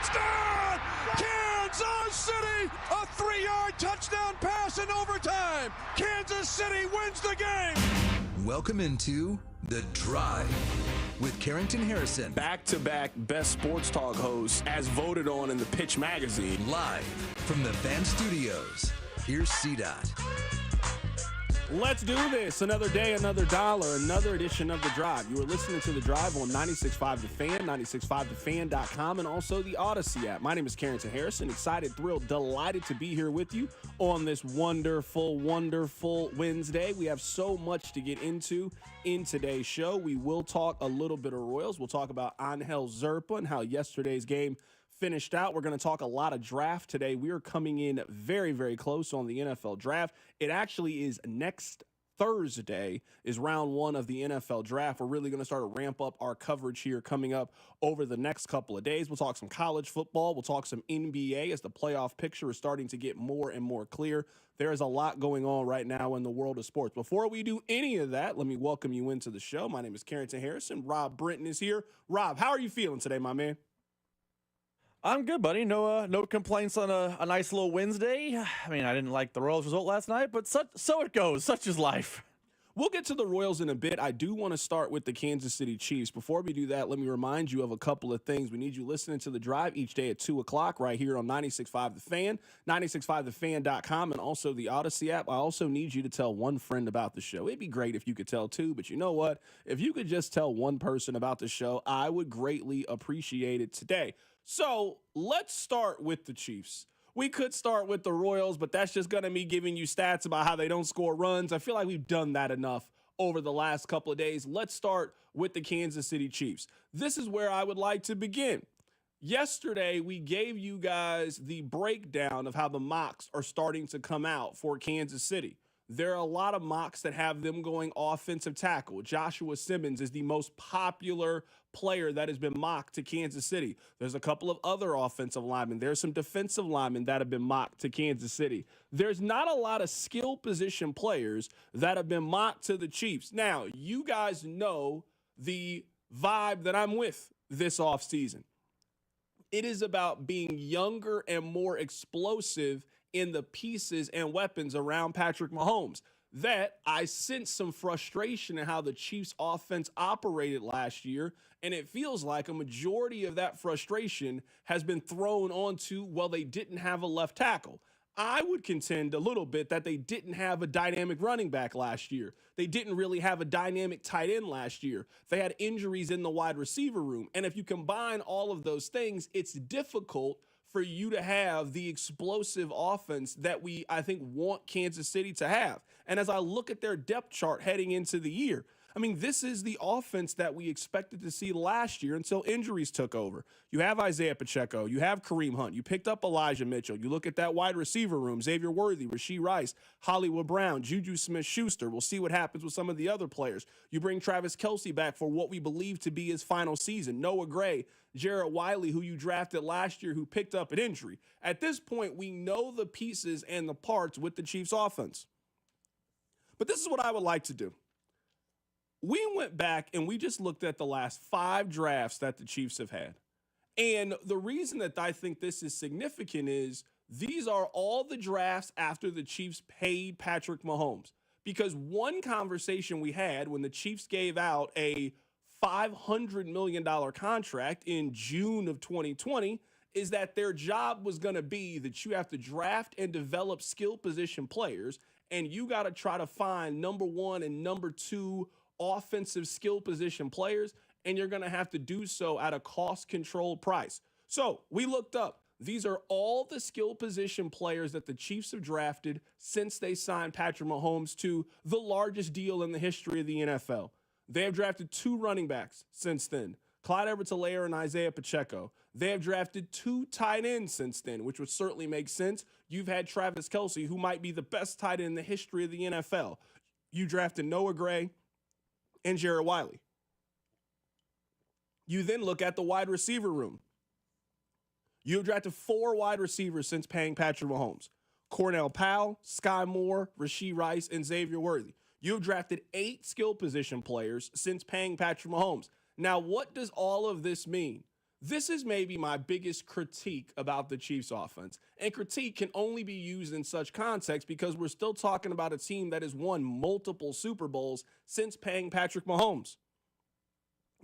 Touchdown! Kansas City! A 3-yard touchdown pass in overtime. Kansas City wins the game. Welcome into The Drive with Carrington Harrison. Back-to-back best sports talk hosts as voted on in the Pitch magazine. Live from the Fan Studios. Here's CDOT. Let's do this. Another day, another dollar, another edition of The Drive. You are listening to The Drive on 96.5 The Fan, 96.5thefan.com, and also the Odyssey app. My name is Carrington Harrison. Excited, thrilled, delighted to be here with you on this wonderful, wonderful Wednesday. We have so much to get into in today's show. We will talk a little bit of Royals. We'll talk about Angel Zerpa and how yesterday's game finished out. We're going to talk a lot of draft today. We are coming in very, very close on the NFL draft. It actually is next Thursday is round one of the NFL draft. We're really going to start to ramp up our coverage here coming up over the next couple of days. We'll talk some college football. We'll talk some NBA as the playoff picture is starting to get more and more clear. There is a lot going on right now in the world of sports. Before we do any of that, let me welcome you into the show. My name is Carrington Harrison. Rob Brinton is here. Rob, how are you feeling today, my man? I'm good, buddy. No complaints on a nice little Wednesday. I mean, I didn't like the Royals result last night, but so it goes. Such is life. We'll get to the Royals in a bit. I do want to start with the Kansas City Chiefs. Before we do that, let me remind you of a couple of things. We need you listening to The Drive each day at 2 o'clock right here on 96.5 The Fan, 96.5thefan.com, and also the Odyssey app. I also need you to tell one friend about the show. It'd be great if you could tell two, but you know what? If you could just tell one person about the show, I would greatly appreciate it today. So let's start with the Chiefs. We could start with the Royals, but that's just going to be giving you stats about how they don't score runs. I feel like we've done that enough over the last couple of days. Let's start with the Kansas City Chiefs. This is where I would like to begin. Yesterday, we gave you guys the breakdown of how the mocks are starting to come out for Kansas City. There are a lot of mocks that have them going offensive tackle. Joshua Simmons is the most popular player that has been mocked to Kansas City. There's a couple of other offensive linemen. There's some defensive linemen that have been mocked to Kansas City. There's not a lot of skill position players that have been mocked to the Chiefs. Now, you guys know the vibe that I'm with this offseason. It is about being younger and more explosive in the pieces and weapons around Patrick Mahomes. That I sense some frustration in how the Chiefs offense operated last year, and it feels like a majority of that frustration has been thrown onto, well, they didn't have a left tackle. I would contend a little bit that they didn't have a dynamic running back last year. They didn't really have a dynamic tight end last year. They had injuries in the wide receiver room. And if you combine all of those things, it's difficult for you to have the explosive offense that I think, want Kansas City to have. And as I look at their depth chart heading into the year, I mean, this is the offense that we expected to see last year until injuries took over. You have Isaiah Pacheco. You have Kareem Hunt. You picked up Elijah Mitchell. You look at that wide receiver room, Xavier Worthy, Rashee Rice, Hollywood Brown, Juju Smith-Schuster. We'll see what happens with some of the other players. You bring Travis Kelce back for what we believe to be his final season. Noah Gray, Jarrett Wiley, who you drafted last year, who picked up an injury. At this point, we know the pieces and the parts with the Chiefs offense. But this is what I would like to do. We went back and we just looked at the last 5 drafts that the Chiefs have had. And the reason that I think this is significant is these are all the drafts after the Chiefs paid Patrick Mahomes. Because one conversation we had when the Chiefs gave out a $500 million contract in June of 2020 is that their job was going to be that you have to draft and develop skill position players, and you got to try to find number 1 and number 2 offensive skill position players, and you're going to have to do so at a cost-controlled price. So we looked up. These are all the skill position players that the Chiefs have drafted since they signed Patrick Mahomes to the largest deal in the history of the NFL. They have drafted 2 running backs since then, Clyde Edwards-Helaire and Isaiah Pacheco. They have drafted 2 tight ends since then, which would certainly make sense. You've had Travis Kelce, who might be the best tight end in the history of the NFL. You drafted Noah Gray and Jarrett Wiley. You then look at the wide receiver room. You have drafted 4 wide receivers since paying Patrick Mahomes. Cornell Powell, Sky Moore, Rashee Rice, and Xavier Worthy. You have drafted 8 skill position players since paying Patrick Mahomes. Now, what does all of this mean? This is maybe my biggest critique about the Chiefs offense. And critique can only be used in such context because we're still talking about a team that has won multiple Super Bowls since paying Patrick Mahomes.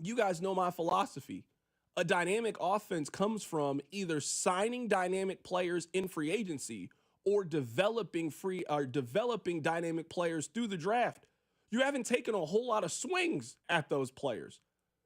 You guys know my philosophy. A dynamic offense comes from either signing dynamic players in free agency or developing dynamic players through the draft. You haven't taken a whole lot of swings at those players.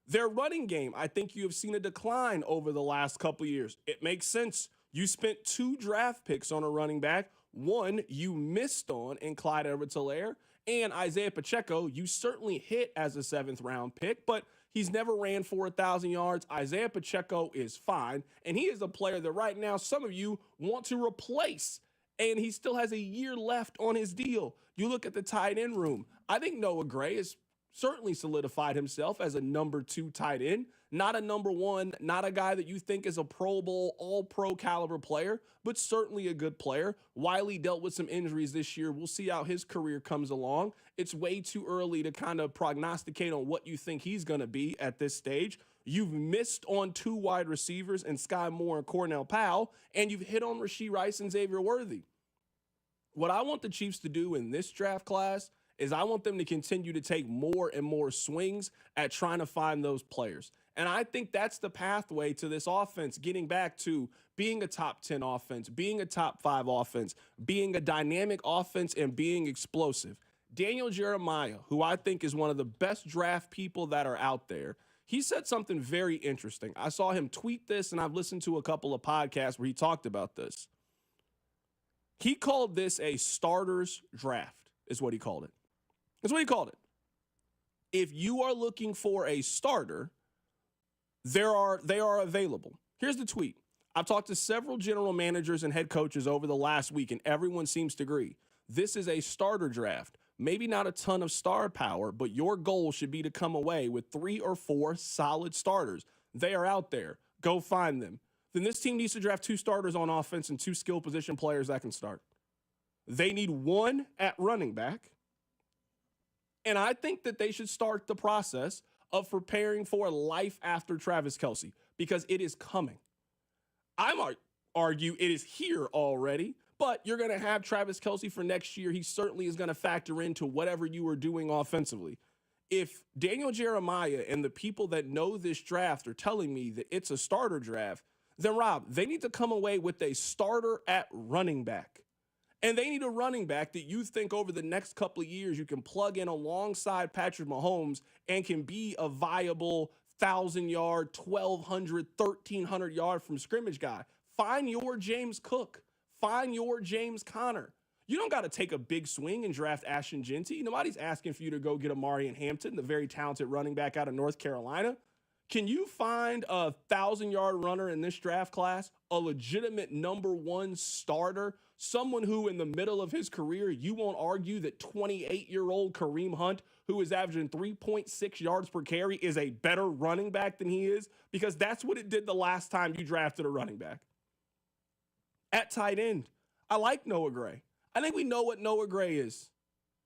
Their running game, I think you have seen a decline over the last couple of years. It makes sense. You spent 2 draft picks on a running back. One you missed on in Clyde Edwards-Helaire, and Isaiah Pacheco you certainly hit as a 7th round pick, but he's never ran for 1,000 yards. Isaiah Pacheco is fine, and he is a player that right now some of you want to replace, and he still has a year left on his deal. You look at the tight end room. I think Noah Gray is certainly solidified himself as a number 2 tight end, not a number 1, not a guy that you think is a Pro Bowl, all-pro caliber player, but certainly a good player. Wiley dealt with some injuries this year. We'll see how his career comes along. It's way too early to kind of prognosticate on what you think he's going to be at this stage. You've missed on 2 wide receivers in Sky Moore and Cornell Powell, and you've hit on Rashee Rice and Xavier Worthy. What I want the Chiefs to do in this draft class is I want them to continue to take more and more swings at trying to find those players. And I think that's the pathway to this offense, getting back to being a top 10 offense, being a top 5 offense, being a dynamic offense, and being explosive. Daniel Jeremiah, who I think is one of the best draft people that are out there, he said something very interesting. I saw him tweet this, and I've listened to a couple of podcasts where he talked about this. He called this a starter's draft, is what he called it. That's what he called it. If you are looking for a starter, they are available. Here's the tweet. I've talked to several general managers and head coaches over the last week, and everyone seems to agree. This is a starter draft. Maybe not a ton of star power, but your goal should be to come away with 3 or 4 solid starters. They are out there. Go find them. Then this team needs to draft 2 starters on offense and 2 skill position players that can start. They need 1 at running back. And I think that they should start the process of preparing for life after Travis Kelce because it is coming. I might argue it is here already, but you're going to have Travis Kelce for next year. He certainly is going to factor into whatever you are doing offensively. If Daniel Jeremiah and the people that know this draft are telling me that it's a starter draft, then Rob, they need to come away with a starter at running back. And they need a running back that you think over the next couple of years you can plug in alongside Patrick Mahomes and can be a viable 1,000-yard, 1,200, 1,300 yard from scrimmage guy. Find your James Cook. Find your James Conner. You don't got to take a big swing and draft Ashton Genty. Nobody's asking for you to go get Amarian Hampton, the very talented running back out of North Carolina. Can you find a 1,000-yard runner in this draft class, a legitimate number 1 starter, someone who in the middle of his career, you won't argue that 28-year-old Kareem Hunt, who is averaging 3.6 yards per carry, is a better running back than he is? Because that's what it did the last time you drafted a running back. At tight end, I like Noah Gray. I think we know what Noah Gray is.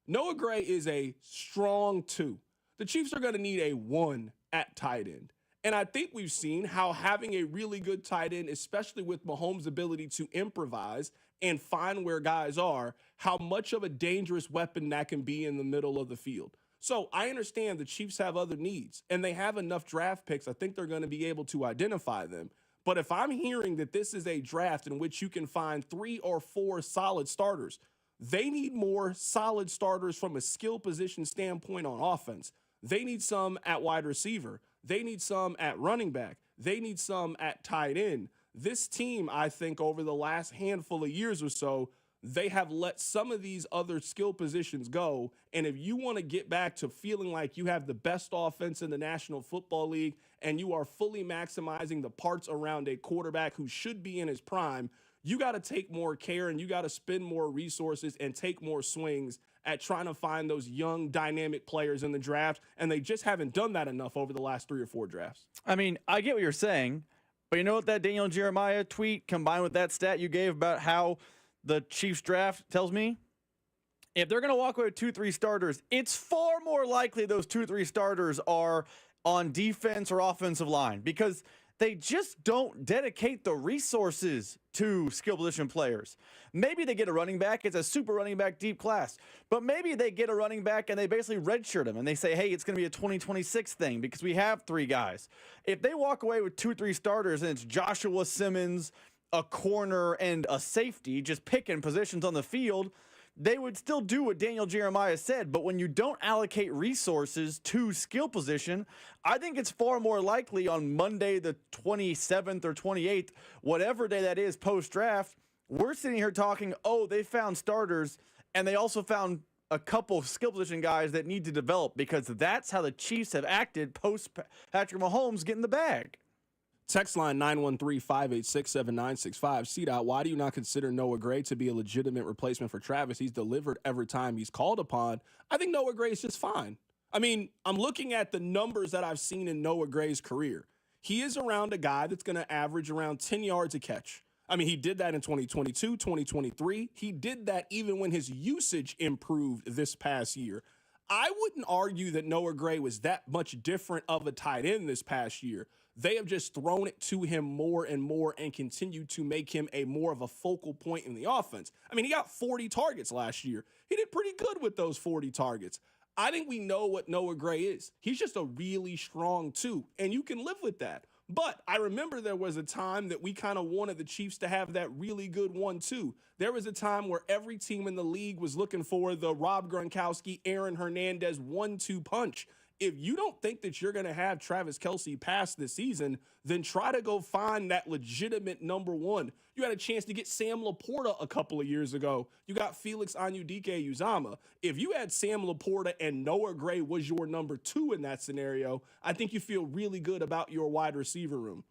Noah Gray is a strong 2. The Chiefs are going to need a 1 at tight end. And I think we've seen how having a really good tight end, especially with Mahomes' ability to improvise and find where guys are, how much of a dangerous weapon that can be in the middle of the field. So I understand the Chiefs have other needs, and they have enough draft picks. I think they're going to be able to identify them. But if I'm hearing that this is a draft in which you can find 3 or 4 solid starters, they need more solid starters from a skill position standpoint on offense. They need some at wide receiver. They need some at running back. They need some at tight end. This team, I think, over the last handful of years or so, they have let some of these other skill positions go. And if you want to get back to feeling like you have the best offense in the National Football League and you are fully maximizing the parts around a quarterback who should be in his prime, you got to take more care and you got to spend more resources and take more swings at trying to find those young, dynamic players in the draft, and they just haven't done that enough over the last 3 or 4 drafts. I mean, I get what you're saying, but you know what that Daniel Jeremiah tweet combined with that stat you gave about how the Chiefs draft tells me? If they're going to walk away with 2-3 starters, it's far more likely those 2-3 starters are on defense or offensive line because they just don't dedicate the resources to skill position players. Maybe they get a running back. It's a super running back deep class. But maybe they get a running back and they basically redshirt him and they say, hey, it's going to be a 2026 thing because we have 3 guys. If they walk away with 2-3 starters and it's Joshua Simmons, a corner, and a safety just picking positions on the field, they would still do what Daniel Jeremiah said. But when you don't allocate resources to skill position, I think it's far more likely on Monday the 27th or 28th, whatever day that is post-draft, we're sitting here talking, oh, they found starters, and they also found a couple of skill position guys that need to develop, because that's how the Chiefs have acted post-Patrick Mahomes getting the bag. Text line 913-586-7965. CDOT, why do you not consider Noah Gray to be a legitimate replacement for Travis? He's delivered every time he's called upon. I think Noah Gray is just fine. I mean, I'm looking at the numbers that I've seen in Noah Gray's career. He is around a guy that's going to average around 10 yards a catch. I mean, he did that in 2022, 2023. He did that even when his usage improved this past year. I wouldn't argue that Noah Gray was that much different of a tight end this past year. They have just thrown it to him more and more and continued to make him a more of a focal point in the offense. I mean, he got 40 targets last year. He did pretty good with those 40 targets. I think we know what Noah Gray is. He's just a really strong 2, and you can live with that. But I remember there was a time that we kind of wanted the Chiefs to have that really good 1-2. There was a time where every team in the league was looking for the Rob Gronkowski, Aaron Hernandez 1-2 punch. If you don't think that you're going to have Travis Kelce pass this season, then try to go find that legitimate number 1. You had a chance to get Sam Laporta a couple of years ago. You got Felix Anudike-Uzomah. If you had Sam Laporta and Noah Gray was your number 2 in that scenario, I think you feel really good about your wide receiver room.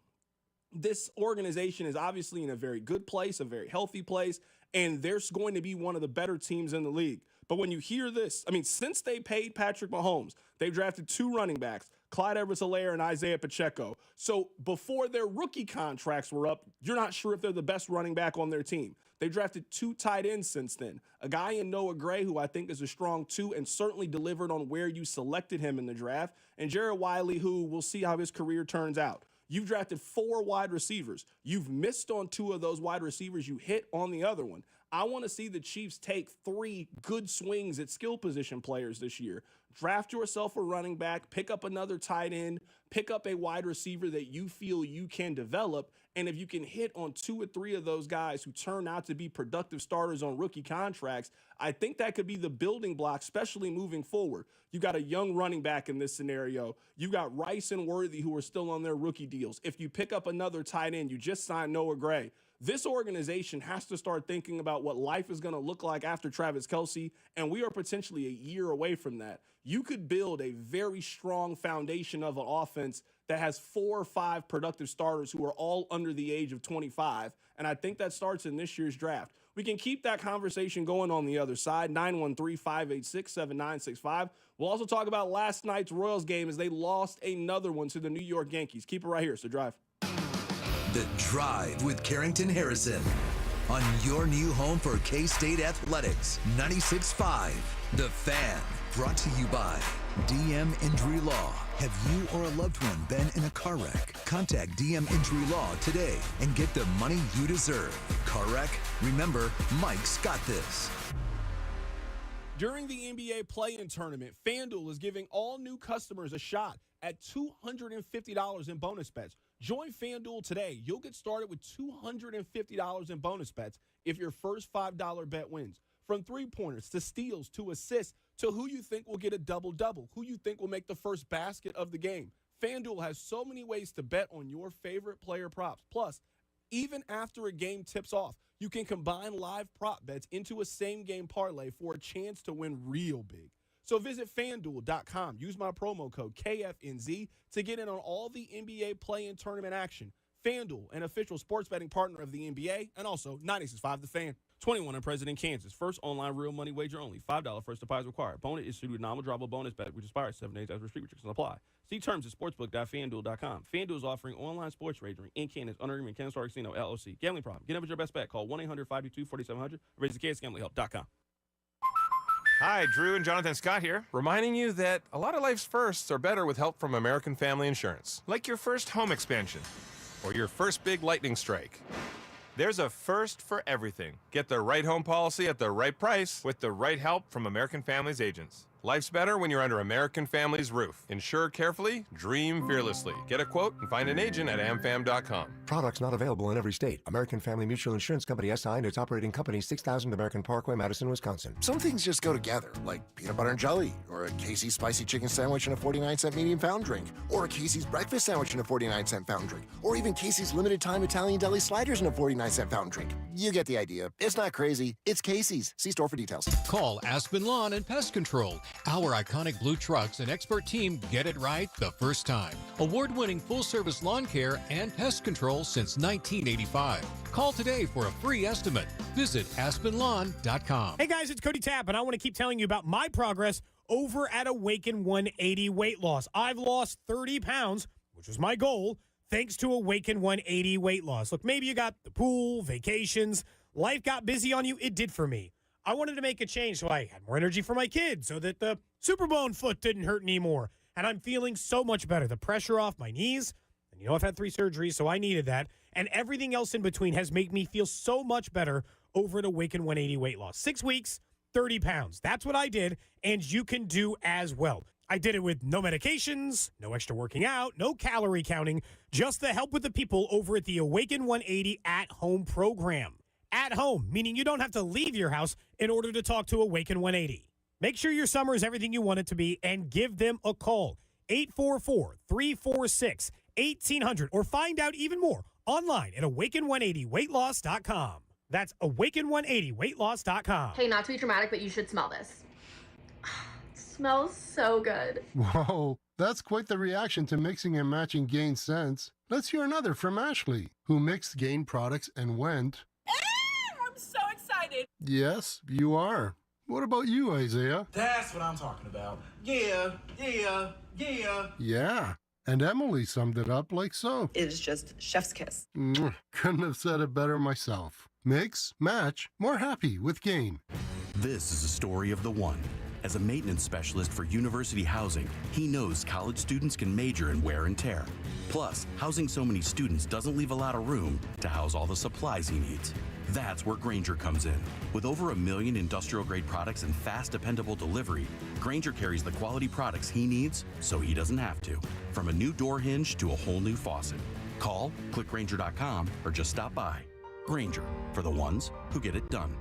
This organization is obviously in a very good place, a very healthy place, and they're going to be one of the better teams in the league. But when you hear this, I mean, since they paid Patrick Mahomes, they've drafted 2 running backs, Clyde Edwards-Helaire and Isaiah Pacheco. So before their rookie contracts were up, you're not sure if they're the best running back on their team. They drafted 2 tight ends since then. A guy in Noah Gray, who I think is a strong 2 and certainly delivered on where you selected him in the draft, and Jared Wiley, who we'll see how his career turns out. You've drafted 4 wide receivers. You've missed on 2 of those wide receivers. You hit on the other one. I want to see the Chiefs take 3 good swings at skill position players this year. Draft yourself a running back, pick up another tight end, pick up a wide receiver that you feel you can develop. And if you can hit on 2 or 3 of those guys who turn out to be productive starters on rookie contracts, I think that could be the building block, especially moving forward. You got a young running back in this scenario. You got Rice and Worthy who are still on their rookie deals. If you pick up another tight end, you just signed Noah Gray. This organization has to start thinking about what life is going to look like after Travis Kelce, and we are potentially a year away from that. You could build a very strong foundation of an offense that has 4 or 5 productive starters who are all under the age of 25, and I think that starts in this year's draft. We can keep that conversation going on the other side, 913-586-7965. We'll also talk about last night's Royals game as they lost another one to the New York Yankees. Keep it right here. It's The Drive. The Drive with Carrington Harrison on your new home for K-State Athletics, 96.5. The Fan, brought to you by DM Injury Law. Have you or a loved one been in a car wreck? Contact DM Injury Law today and get the money you deserve. Car wreck? Remember, Mike's got this. During the NBA play-in tournament, FanDuel is giving all new customers a shot at $250 in bonus bets. Join FanDuel today. You'll get started with $250 in bonus bets if your first $5 bet wins. From three-pointers to steals to assists to who you think will get a double-double, who you think will make the first basket of the game. FanDuel has so many ways to bet on your favorite player props. Plus, even after a game tips off, you can combine live prop bets into a same-game parlay for a chance to win real big. So visit FanDuel.com. Use my promo code KFNZ to get in on all the NBA play-in tournament action. FanDuel, an official sports betting partner of the NBA, and also 96.5 The Fan. 21 and present in Kansas. First online real money wager only. $5 first deposit required. Bonus issued with non-withdrawable bonus bet, which expires 7 days after restrictions apply. See terms at sportsbook.fanduel.com. FanDuel is offering online sports wagering in Kansas under agreement Kansas Star Casino, LLC. Gambling problem. Get in with your best bet. Call 1-800-522-4700 or visit kansasgamblinghelp.com. Hi, Drew and Jonathan Scott here, reminding you that a lot of life's firsts are better with help from American Family Insurance, like your first home expansion. or your first big lightning strike. There's a first for everything. Get the right home policy at the right price with the right help from American Family's agents. Life's better when you're under American Family's roof. Insure carefully, dream fearlessly. Get a quote and find an agent at amfam.com. Products not available in every state. American Family Mutual Insurance Company SI and its operating company 6000 American Parkway, Madison, Wisconsin. Some things just go together, like peanut butter and jelly, or a Casey's spicy chicken sandwich and a 49-cent medium fountain drink, or a Casey's breakfast sandwich and a 49-cent fountain drink, or even Casey's limited time Italian deli sliders and a 49-cent fountain drink. You get the idea. It's not crazy. It's Casey's. See store for details. Call Aspen Lawn and Pest Control. Our iconic blue trucks and expert team get it right the first time. Award-winning full-service lawn care and pest control since 1985. Call today for a free estimate. Visit aspenlawn.com. Hey guys, it's Cody Tapp, and I want to keep telling you about my progress over at Awaken 180 Weight Loss. I've lost 30 pounds, which was my goal, thanks to Awaken 180 Weight Loss. Look, maybe you got the pool, vacations, life got busy on you. It did for me. I wanted to make a change so I had more energy for my kids, so that the superbone foot didn't hurt anymore. And I'm feeling so much better. The pressure off my knees, and you know I've had 3 surgeries, so I needed that. And everything else in between has made me feel so much better over at Awaken 180 Weight Loss. 6 weeks, 30 pounds. That's what I did, and you can do as well. I did it with no medications, no extra working out, no calorie counting, just the help with the people over at the Awaken 180 at-home program. At home, meaning you don't have to leave your house in order to talk to Awaken 180. Make sure your summer is everything you want it to be and give them a call. 844-346-1800 or find out even more online at awaken180weightloss.com. That's awaken180weightloss.com. Hey, not to be dramatic, but you should smell this. It smells so good. Whoa, that's quite the reaction to mixing and matching Gain scents. Let's hear another from Ashley, who mixed Gain products and went... I'm so excited. Yes, you are. What about you, Isaiah? That's what I'm talking about. Yeah. Yeah. And Emily summed it up like so. It is just chef's kiss. Couldn't have said it better myself. Mix, match, more happy with Gain. This is a story of the one. As a maintenance specialist for university housing, he knows college students can major in wear and tear. Plus, housing so many students doesn't leave a lot of room to house all the supplies he needs. That's where Grainger comes in. With over 1 million industrial-grade products and fast, dependable delivery, Grainger carries the quality products he needs so he doesn't have to. From a new door hinge to a whole new faucet. Call, click Grainger.com, or just stop by. Grainger, for the ones who get it done.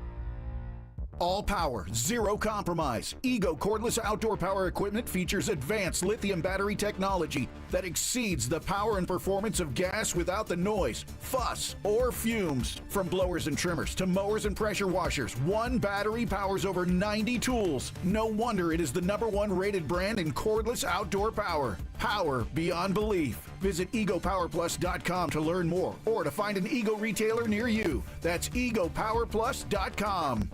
All power, zero compromise. Ego cordless outdoor power equipment features advanced lithium battery technology that exceeds the power and performance of gas without the noise, fuss, or fumes. From blowers and trimmers to mowers and pressure washers, one battery powers over 90 tools. No wonder it is the #1 rated brand in cordless outdoor power. Power beyond belief. Visit egopowerplus.com to learn more or to find an Ego retailer near you. That's egopowerplus.com.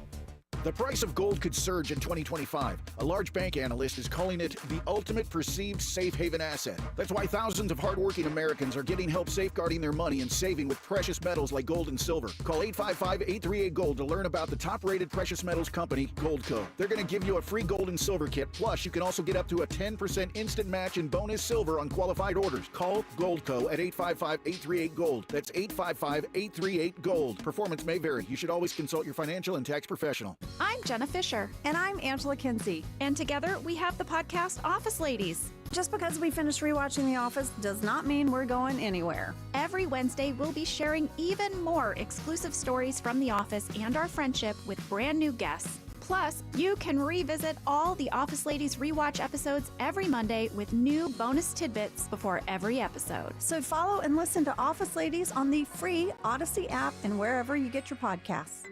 The price of gold could surge in 2025. A large bank analyst is calling it the ultimate perceived safe haven asset. That's why thousands of hardworking Americans are getting help safeguarding their money and saving with precious metals like gold and silver. Call 855-838-GOLD to learn about the top-rated precious metals company, Goldco. They're going to give you a free gold and silver kit. Plus, you can also get up to a 10% instant match in bonus silver on qualified orders. Call Goldco at 855-838-GOLD. That's 855-838-GOLD. Performance may vary. You should always consult your financial and tax professional. I'm Jenna Fisher. And I'm Angela Kinsey. And together we have the podcast Office Ladies. Just because we finished rewatching The Office does not mean we're going anywhere. Every Wednesday, we'll be sharing even more exclusive stories from The Office and our friendship with brand new guests. Plus, you can revisit all the Office Ladies rewatch episodes every Monday with new bonus tidbits before every episode. So follow and listen to Office Ladies on the free Odyssey app and wherever you get your podcasts.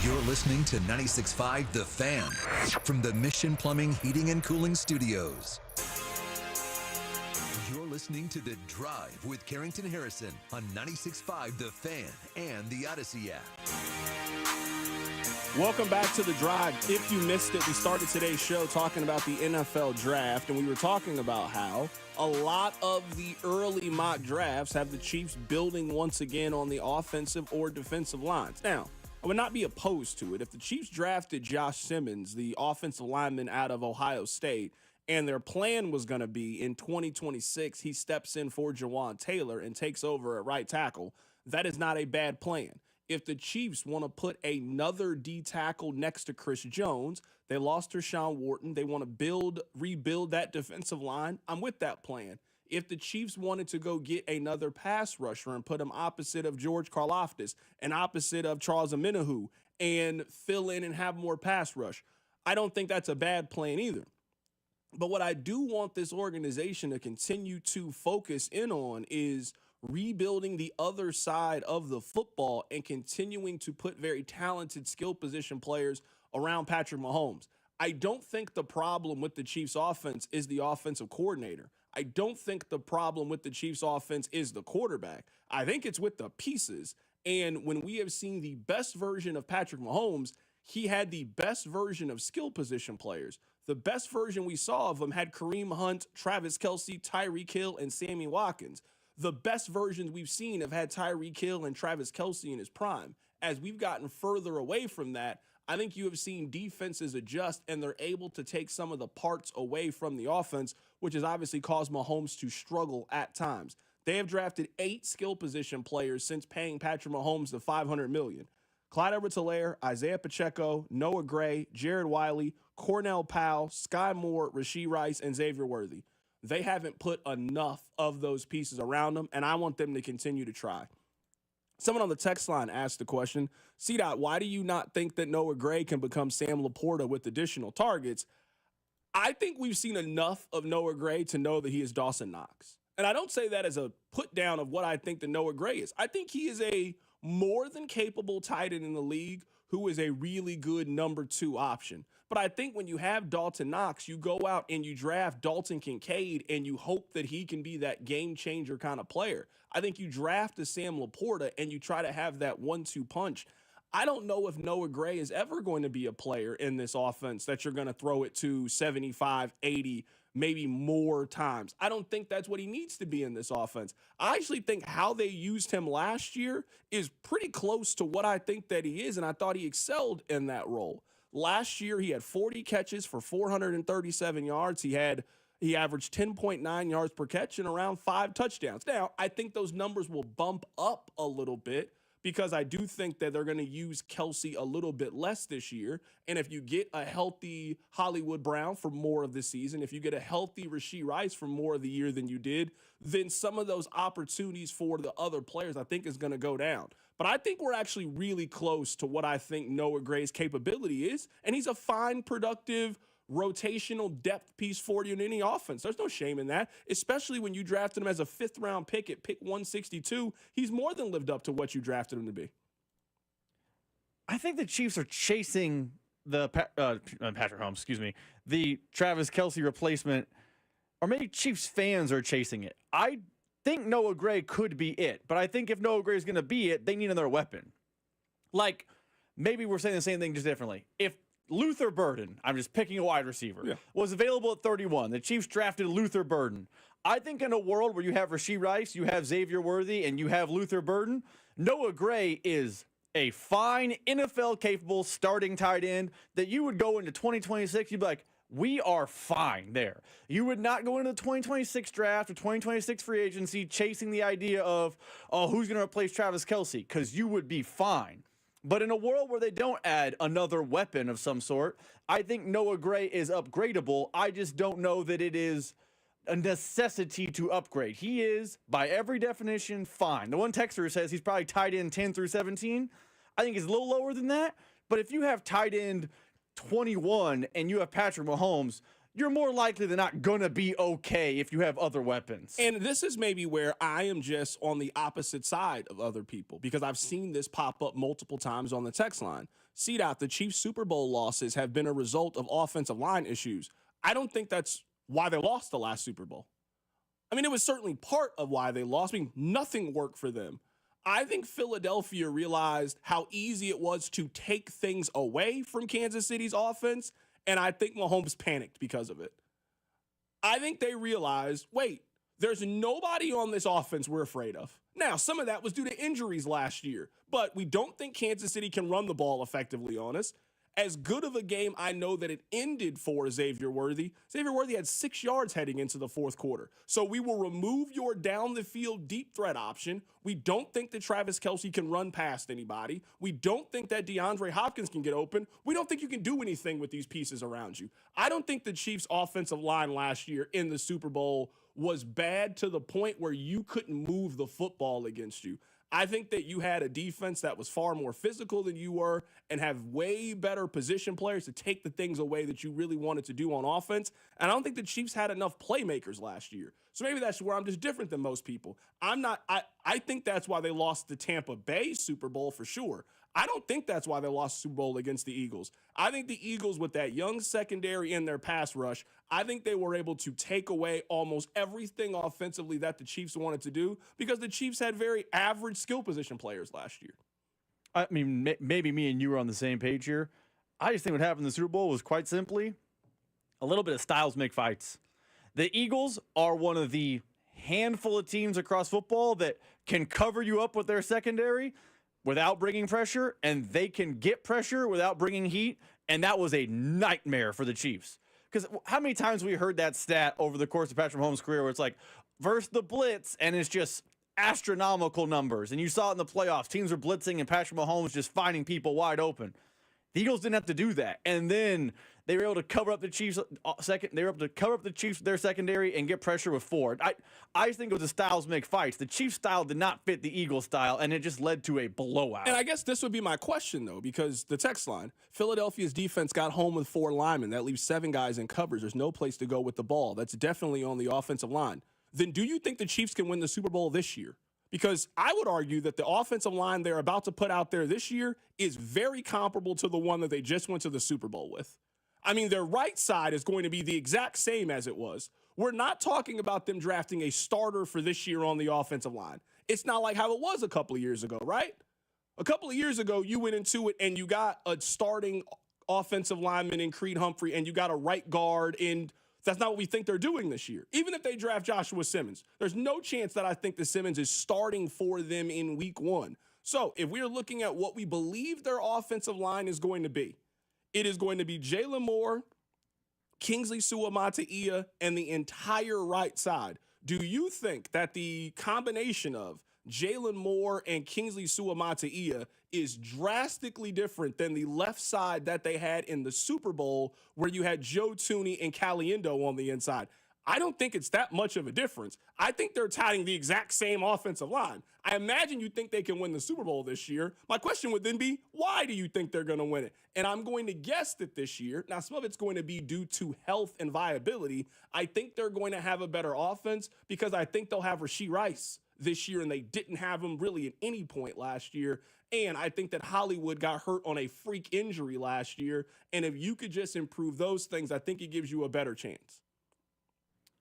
You're listening to 96.5 The Fan from the Mission Plumbing, Heating, and Cooling Studios. You're listening to The Drive with Carrington Harrison on 96.5 The Fan and the Odyssey app. Welcome back to The Drive. If you missed it, we started today's show talking about the NFL draft, and we were talking about how a lot of the early mock drafts have the Chiefs building once again on the offensive or defensive lines. Now, I would not be opposed to it. If the Chiefs drafted Josh Simmons, the offensive lineman out of Ohio State, and their plan was going to be in 2026, he steps in for Jawan Taylor and takes over at right tackle. That is not a bad plan. If the Chiefs want to put another D tackle next to Chris Jones, they lost Tershawn Wharton. They want to rebuild that defensive line. I'm with that plan. If the Chiefs wanted to go get another pass rusher and put him opposite of George Karlaftis and opposite of Charles Omenihu and fill in and have more pass rush, I don't think that's a bad plan either. But what I do want this organization to continue to focus in on is rebuilding the other side of the football and continuing to put very talented skill position players around Patrick Mahomes. I don't think the problem with the Chiefs offense is the offensive coordinator. I don't think the problem with the Chiefs offense is the quarterback. I think it's with the pieces. And when we have seen the best version of Patrick Mahomes, he had the best version of skill position players. The best version we saw of him had Kareem Hunt, Travis Kelce, Tyreek Hill, and Sammy Watkins. The best versions we've seen have had Tyreek Hill and Travis Kelce in his prime. As we've gotten further away from that, I think you have seen defenses adjust and they're able to take some of the parts away from the offense, which has obviously caused Mahomes to struggle at times. They have drafted 8 skill position players since paying Patrick Mahomes the $500 million. Clyde Edwards-Helaire, Isaiah Pacheco, Noah Gray, Jared Wiley, Cornell Powell, Sky Moore, Rashee Rice, and Xavier Worthy. They haven't put enough of those pieces around them, and I want them to continue to try. Someone on the text line asked the question, C-Dot, why do you not think that Noah Gray can become Sam Laporta with additional targets? I think we've seen enough of Noah Gray to know that he is Dawson Knox. And I don't say that as a put down of what I think that Noah Gray is. I think he is a more than capable tight end in the league who is a really good number 2 option. But I think when you have Dalton Knox, you go out and you draft Dalton Kincaid and you hope that he can be that game changer kind of player. I think you draft a Sam Laporta and you try to have that 1-2 punch. I don't know if Noah Gray is ever going to be a player in this offense that you're going to throw it to 75, 80, maybe more times. I don't think that's what he needs to be in this offense. I actually think how they used him last year is pretty close to what I think that he is, and I thought he excelled in that role. Last year, he had 40 catches for 437 yards. He averaged 10.9 yards per catch and around 5 touchdowns. Now, I think those numbers will bump up a little bit because I do think that they're going to use Kelce a little bit less this year. And if you get a healthy Hollywood Brown for more of the season, if you get a healthy Rashee Rice for more of the year than you did, then some of those opportunities for the other players I think is going to go down. But I think we're actually really close to what I think Noah Gray's capability is. And he's a fine, productive, rotational depth piece for you in any offense. There's no shame in that, especially when you drafted him as a 5th-round pick at pick 162. He's more than lived up to what you drafted him to be. I think the Chiefs are chasing the Patrick Holmes, the Travis Kelce replacement, or maybe Chiefs fans are chasing it. I think Noah Gray could be it, but I think if Noah Gray is going to be it, they need another weapon. Like, maybe we're saying the same thing just differently. If Luther Burden, I'm just picking a wide receiver, was available at 31, the Chiefs drafted Luther Burden. I think in a world where you have Rashee Rice, you have Xavier Worthy, and you have Luther Burden, Noah Gray is a fine NFL-capable starting tight end that you would go into 2026, you'd be like, we are fine there. You would not go into the 2026 draft or 2026 free agency chasing the idea of, oh, who's going to replace Travis Kelce, because you would be fine. But in a world where they don't add another weapon of some sort, I think Noah Gray is upgradable. I just don't know that it is a necessity to upgrade. He is, by every definition, fine. The one texter says he's probably tight end 10 through 17. I think he's a little lower than that. But if you have tight end 21 and you have Patrick Mahomes, you're more likely than not going to be okay if you have other weapons. And this is maybe where I am just on the opposite side of other people, because I've seen this pop up multiple times on the text line. C-Dot, the Chiefs' Super Bowl losses have been a result of offensive line issues. I don't think that's why they lost the last Super Bowl. I mean, it was certainly part of why they lost. I mean, nothing worked for them. I think Philadelphia realized how easy it was to take things away from Kansas City's offense, and I think Mahomes panicked because of it. I think they realized, wait, there's nobody on this offense we're afraid of. Now, some of that was due to injuries last year, but we don't think Kansas City can run the ball effectively on us. as good of a game I know that it ended for Xavier Worthy. Xavier Worthy had 6 yards heading into the fourth quarter. So we will remove your down the field deep threat option. We don't think that Travis Kelce can run past anybody. We don't think that DeAndre Hopkins can get open. We don't think you can do anything with these pieces around you. I don't think the Chiefs' offensive line last year in the Super Bowl was bad to the point where you couldn't move the football against you. I think that you had a defense that was far more physical than you were and have way better position players to take the things away that you really wanted to do on offense. And I don't think the Chiefs had enough playmakers last year. So maybe that's where I'm just different than most people. I think that's why they lost the Tampa Bay Super Bowl for sure. I don't think that's why they lost the Super Bowl against the Eagles. I think the Eagles, with that young secondary in their pass rush, I think they were able to take away almost everything offensively that the Chiefs wanted to do because the Chiefs had very average skill position players last year. I mean, maybe me and you were on the same page here. I just think what happened in the Super Bowl was quite simply a little bit of styles make fights. The Eagles are one of the handful of teams across football that can cover you up with their secondary without bringing pressure, and they can get pressure without bringing heat, and that was a nightmare for the Chiefs. Because how many times we heard that stat over the course of Patrick Mahomes' career where it's like, versus the blitz, and it's just astronomical numbers. And you saw it in the playoffs. Teams were blitzing, and Patrick Mahomes just finding people wide open. The Eagles didn't have to do that. And then they were able to cover up the Chiefs they were able to cover up the Chiefs their secondary and get pressure with Ford. I just think it was the styles make fights. The Chiefs style did not fit the Eagles style, and it just led to a blowout. And I guess this would be my question, though, because the text line, Philadelphia's defense got home with 4 linemen. That leaves 7 guys in coverage. There's no place to go with the ball. That's definitely on the offensive line. Then do you think the Chiefs can win the Super Bowl this year? Because I would argue that the offensive line they're about to put out there this year is very comparable to the one that they just went to the Super Bowl with. I mean, their right side is going to be the exact same as it was. We're not talking about them drafting a starter for this year on the offensive line. It's not like how it was a couple of years ago, right? A couple of years ago, you went into it and you got a starting offensive lineman in Creed Humphrey and you got a right guard in. That's not what we think they're doing this year. Even if they draft Joshua Simmons, there's no chance that I think that Simmons is starting for them in week 1. So if we're looking at what we believe their offensive line is going to be, it is going to be Jalen Moore, Kingsley Suamataia, and the entire right side. Do you think that the combination of Jalen Moore and Kingsley Suamataia is drastically different than the left side that they had in the Super Bowl where you had Joe Thuney and Caliendo on the inside? I don't think it's that much of a difference. I think they're touting the exact same offensive line. I imagine you think they can win the Super Bowl this year. My question would then be, why do you think they're going to win it? And I'm going to guess that this year, now some of it's going to be due to health and viability. I think they're going to have a better offense because I think they'll have Rashee Rice this year, and they didn't have him really at any point last year. And I think that Hollywood got hurt on a freak injury last year. And if you could just improve those things, I think it gives you a better chance.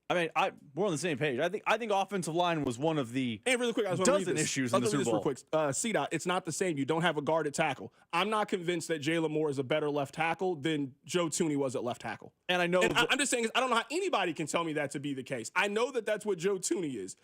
I mean, we're on the same page. I think offensive line was one of the really quick, dozen issues in the Super Bowl. Real quick, CDOT, it's not the same. You don't have a guard at tackle. I'm not convinced that Jalen Moore is a better left tackle than Joe Thuney was at left tackle. And I know, I'm just saying, I don't know how anybody can tell me that to be the case. I know that that's what Joe Thuney is.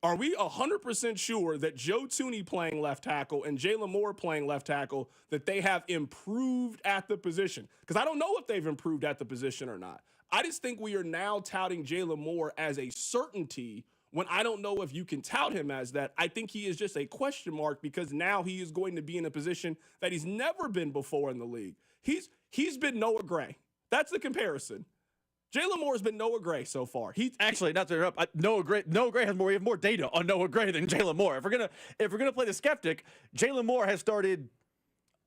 Are we 100% sure that Joe Thuney playing left tackle and Jalen Moore playing left tackle, that they have improved at the position? Because I don't know if they've improved at the position or not. I just think we are now touting Jalen Moore as a certainty when I don't know if you can tout him as that. I think he is just a question mark because now he is going to be in a position that he's never been before in the league. He's been Noah Gray. That's the comparison. Jalen Moore has been Noah Gray so far. Actually, not to interrupt, Noah Gray has more. We have more data on Noah Gray than Jalen Moore. If we're gonna play the skeptic, Jalen Moore has started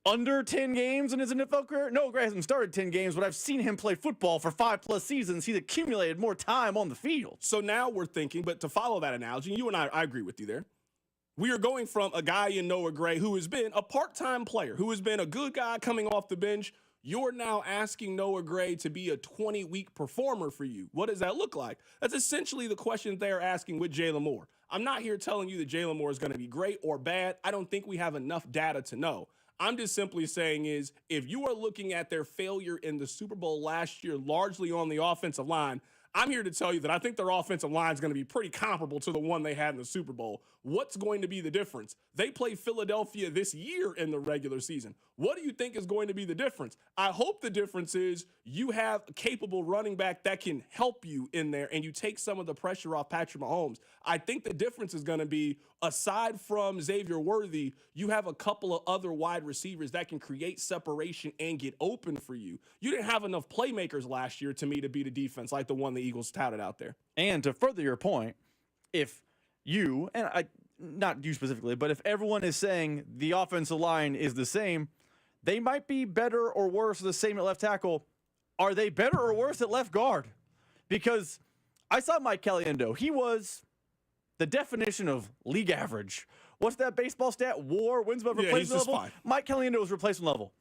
under 10 games in his NFL career. Noah Gray hasn't started 10 games, but I've seen him play football for 5+ seasons. He's accumulated more time on the field. So now we're thinking, but to follow that analogy, you and I agree with you there. We are going from a guy in Noah Gray who has been a part-time player, who has been a good guy coming off the bench. You're now asking Noah Gray to be a 20-week performer for you. What does that look like? That's essentially the question they're asking with Jalen Moore. I'm not here telling you that Jalen Moore is going to be great or bad. I don't think we have enough data to know. I'm just simply saying is if you are looking at their failure in the Super Bowl last year largely on the offensive line, I'm here to tell you that I think their offensive line is going to be pretty comparable to the one they had in the Super Bowl. What's going to be the difference? They play Philadelphia this year in the regular season. What do you think is going to be the difference? I hope the difference is you have a capable running back that can help you in there and you take some of the pressure off Patrick Mahomes. I think the difference is going to be, aside from Xavier Worthy, you have a couple of other wide receivers that can create separation and get open for you. You didn't have enough playmakers last year, to me, to beat a defense like the one the Eagles touted out there. And to further your point, if you, and I, not you specifically, but if everyone is saying the offensive line is the same, they might be better or worse or the same at left tackle. Are they better or worse at left guard? Because I saw Mike Caliendo. He was the definition of league average. What's that baseball stat? WAR, wins above replacement level? Fine. Mike Caliendo was replacement level.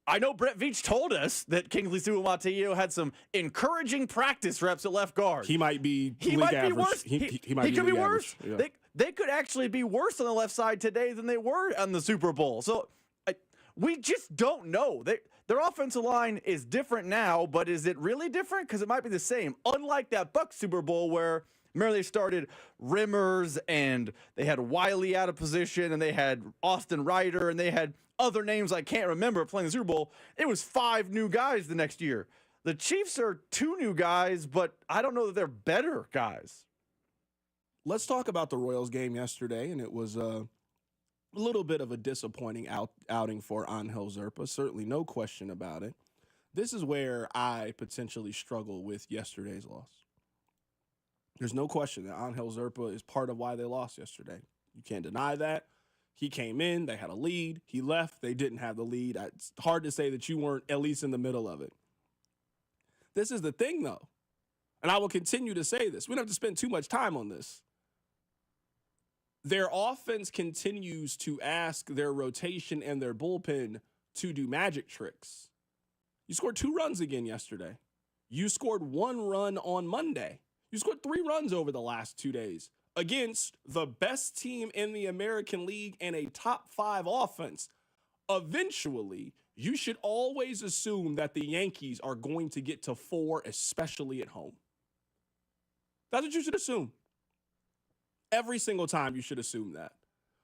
I know Brett Veach told us that Kingsley Suamataio had some encouraging practice reps at left guard. He might be He league might average. be worse. He might could be league worse. average. Yeah. They could actually be worse on the left side today than they were on the Super Bowl. So we just don't know. Their offensive line is different now, but is it really different? Because it might be the same. Unlike that Bucs Super Bowl where, remember, they started Rimmers and they had Wiley out of position and they had Austin Ryder and they had other names I can't remember playing the Super Bowl. It was 5 new guys the next year. The Chiefs are 2 new guys, but I don't know that they're better guys. Let's talk about the Royals game yesterday, and it was a little bit of a disappointing outing for Angel Zerpa. Certainly no question about it. This is where I potentially struggle with yesterday's loss. There's no question that Angel Zerpa is part of why they lost yesterday. You can't deny that. He came in, they had a lead. He left, they didn't have the lead. It's hard to say that you weren't at least in the middle of it. This is the thing, though, and I will continue to say this. We don't have to spend too much time on this. Their offense continues to ask their rotation and their bullpen to do magic tricks. You scored 2 runs again yesterday. You scored 1 run on Monday. You scored 3 runs over the last 2 days against the best team in the American League and a top 5 offense. Eventually, you should always assume that the Yankees are going to get to 4, especially at home. That's what you should assume. Every single time you should assume that.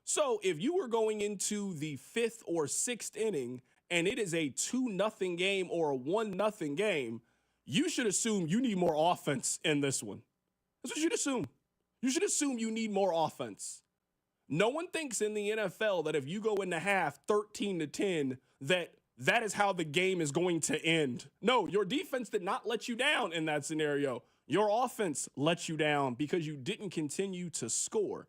So if you were going into the 5th or 6th inning and it is a 2-0 game or a 1-0 game, you should assume you need more offense in this one. That's what you should assume. You should assume you need more offense. No one thinks in the NFL that if you go into half 13-10, that is how the game is going to end. No, your defense did not let you down in that scenario. Your offense let you down because you didn't continue to score.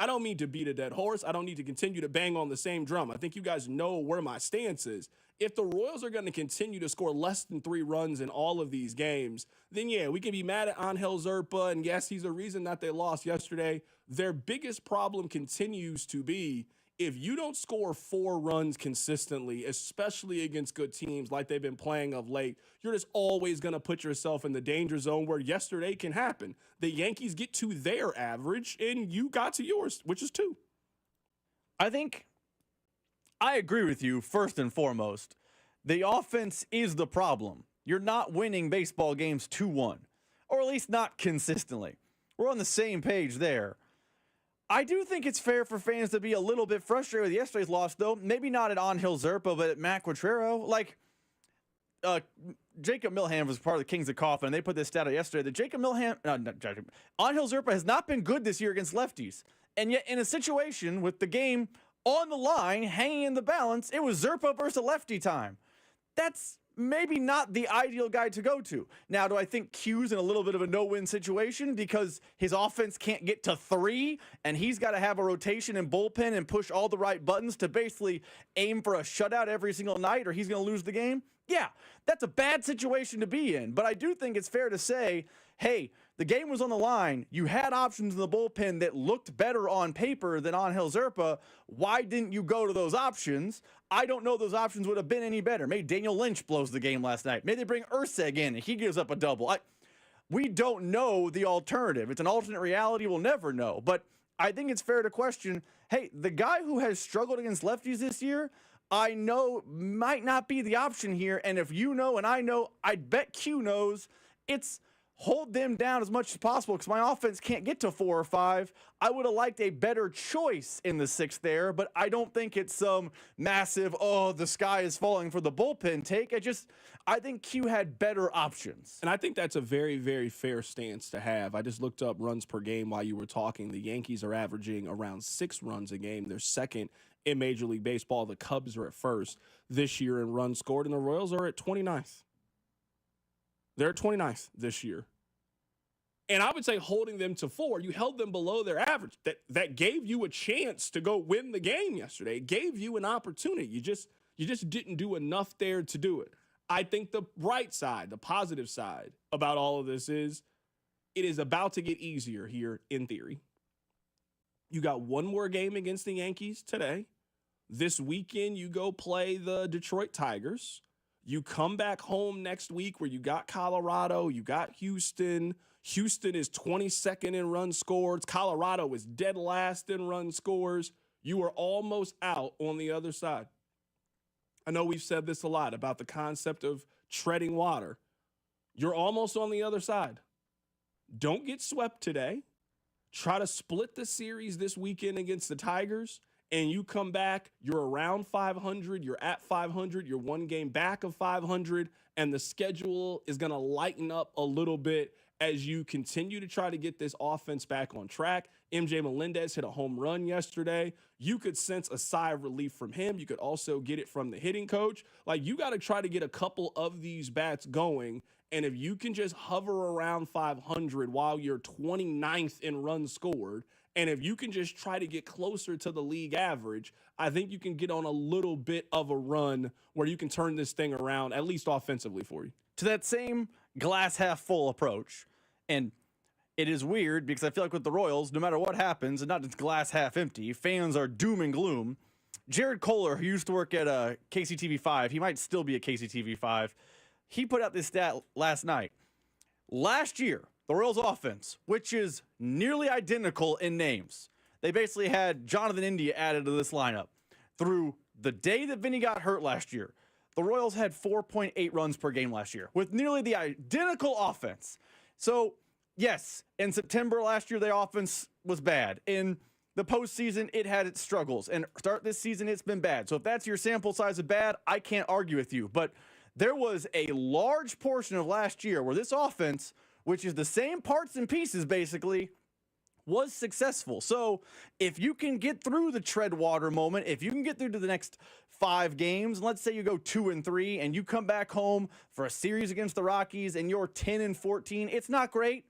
I don't mean to beat a dead horse. I don't need to continue to bang on the same drum. I think you guys know where my stance is. If the Royals are going to continue to score less than 3 runs in all of these games, then yeah, we can be mad at Angel Zerpa, and yes, he's a reason that they lost yesterday. Their biggest problem continues to be if you don't score 4 runs consistently, especially against good teams like they've been playing of late, you're just always going to put yourself in the danger zone where yesterday can happen. The Yankees get to their average, and you got to yours, which is 2. I think I agree with you first and foremost. The offense is the problem. You're not winning baseball games 2-1, or at least not consistently. We're on the same page there. I do think it's fair for fans to be a little bit frustrated with yesterday's loss, though. Maybe not at Angel Zerpa, but at Matt Quatrero. Like, Jacob Milham was part of the Kings of Coffin, and they put this stat out yesterday that Angel Zerpa has not been good this year against lefties. And yet, in a situation with the game on the line, hanging in the balance, it was Zerpa versus lefty time. That's maybe not the ideal guy to go to. Now, do I think Q's in a little bit of a no-win situation because his offense can't get to 3 and he's got to have a rotation and bullpen and push all the right buttons to basically aim for a shutout every single night or he's going to lose the game? Yeah, that's a bad situation to be in. But I do think it's fair to say, hey, the game was on the line. You had options in the bullpen that looked better on paper than Angel Zerpa. Why didn't you go to those options? I don't know those options would have been any better. Maybe Daniel Lynch blows the game last night. Maybe they bring Urseg in and he gives up a double. We don't know the alternative. It's an alternate reality. We'll never know. But I think it's fair to question, hey, the guy who has struggled against lefties this year, I know might not be the option here. And if you know and I know, I bet Q knows, it's hold them down as much as possible because my offense can't get to 4 or 5. I would have liked a better choice in the 6th there, but I don't think it's some massive, the sky is falling for the bullpen take. I think Q had better options. And I think that's a very, very fair stance to have. I just looked up runs per game while you were talking. The Yankees are averaging around 6 runs a game. They're second in Major League Baseball. The Cubs are at first this year in runs scored, and the Royals are at 29th. They're at 29th this year. And I would say holding them to 4, you held them below their average. That gave you a chance to go win the game yesterday. It gave you an opportunity. You just didn't do enough there to do it. I think the bright side, the positive side about all of this is it is about to get easier here in theory. You got one more game against the Yankees today. This weekend, you go play the Detroit Tigers. You come back home next week where you got Colorado, you got Houston. Houston is 22nd in runs scored. Colorado is dead last in run scores. You are almost out on the other side. I know we've said this a lot about the concept of treading water. You're almost on the other side. Don't get swept today. Try to split the series this weekend against the Tigers, and you come back, you're around 500, you're at 500, you're one game back of 500, and the schedule is going to lighten up a little bit as you continue to try to get this offense back on track. MJ Melendez hit a home run yesterday. You could sense a sigh of relief from him. You could also get it from the hitting coach. Like, you got to try to get a couple of these bats going. And if you can just hover around 500 while you're 29th in runs scored, and if you can just try to get closer to the league average, I think you can get on a little bit of a run where you can turn this thing around, at least offensively for you. To that same glass half full approach, and it is weird because I feel like with the Royals, no matter what happens, and not just glass half empty, fans are doom and gloom. Jared Kohler, who used to work at KCTV5, he might still be at KCTV5, he put out this stat last night. Last year, the Royals offense, which is nearly identical in names, they basically had Jonathan India added to this lineup. Through the day that Vinny got hurt last year, the Royals had 4.8 runs per game last year with nearly the identical offense. So, yes, in September last year, the offense was bad. In the postseason, it had its struggles. And start this season, it's been bad. So if that's your sample size of bad, I can't argue with you. But there was a large portion of last year where this offense, which is the same parts and pieces basically, was successful. So if you can get through the tread water moment, if you can get through to the next 5 games, and let's say you go 2-3 and you come back home for a series against the Rockies and you're 10-14, it's not great,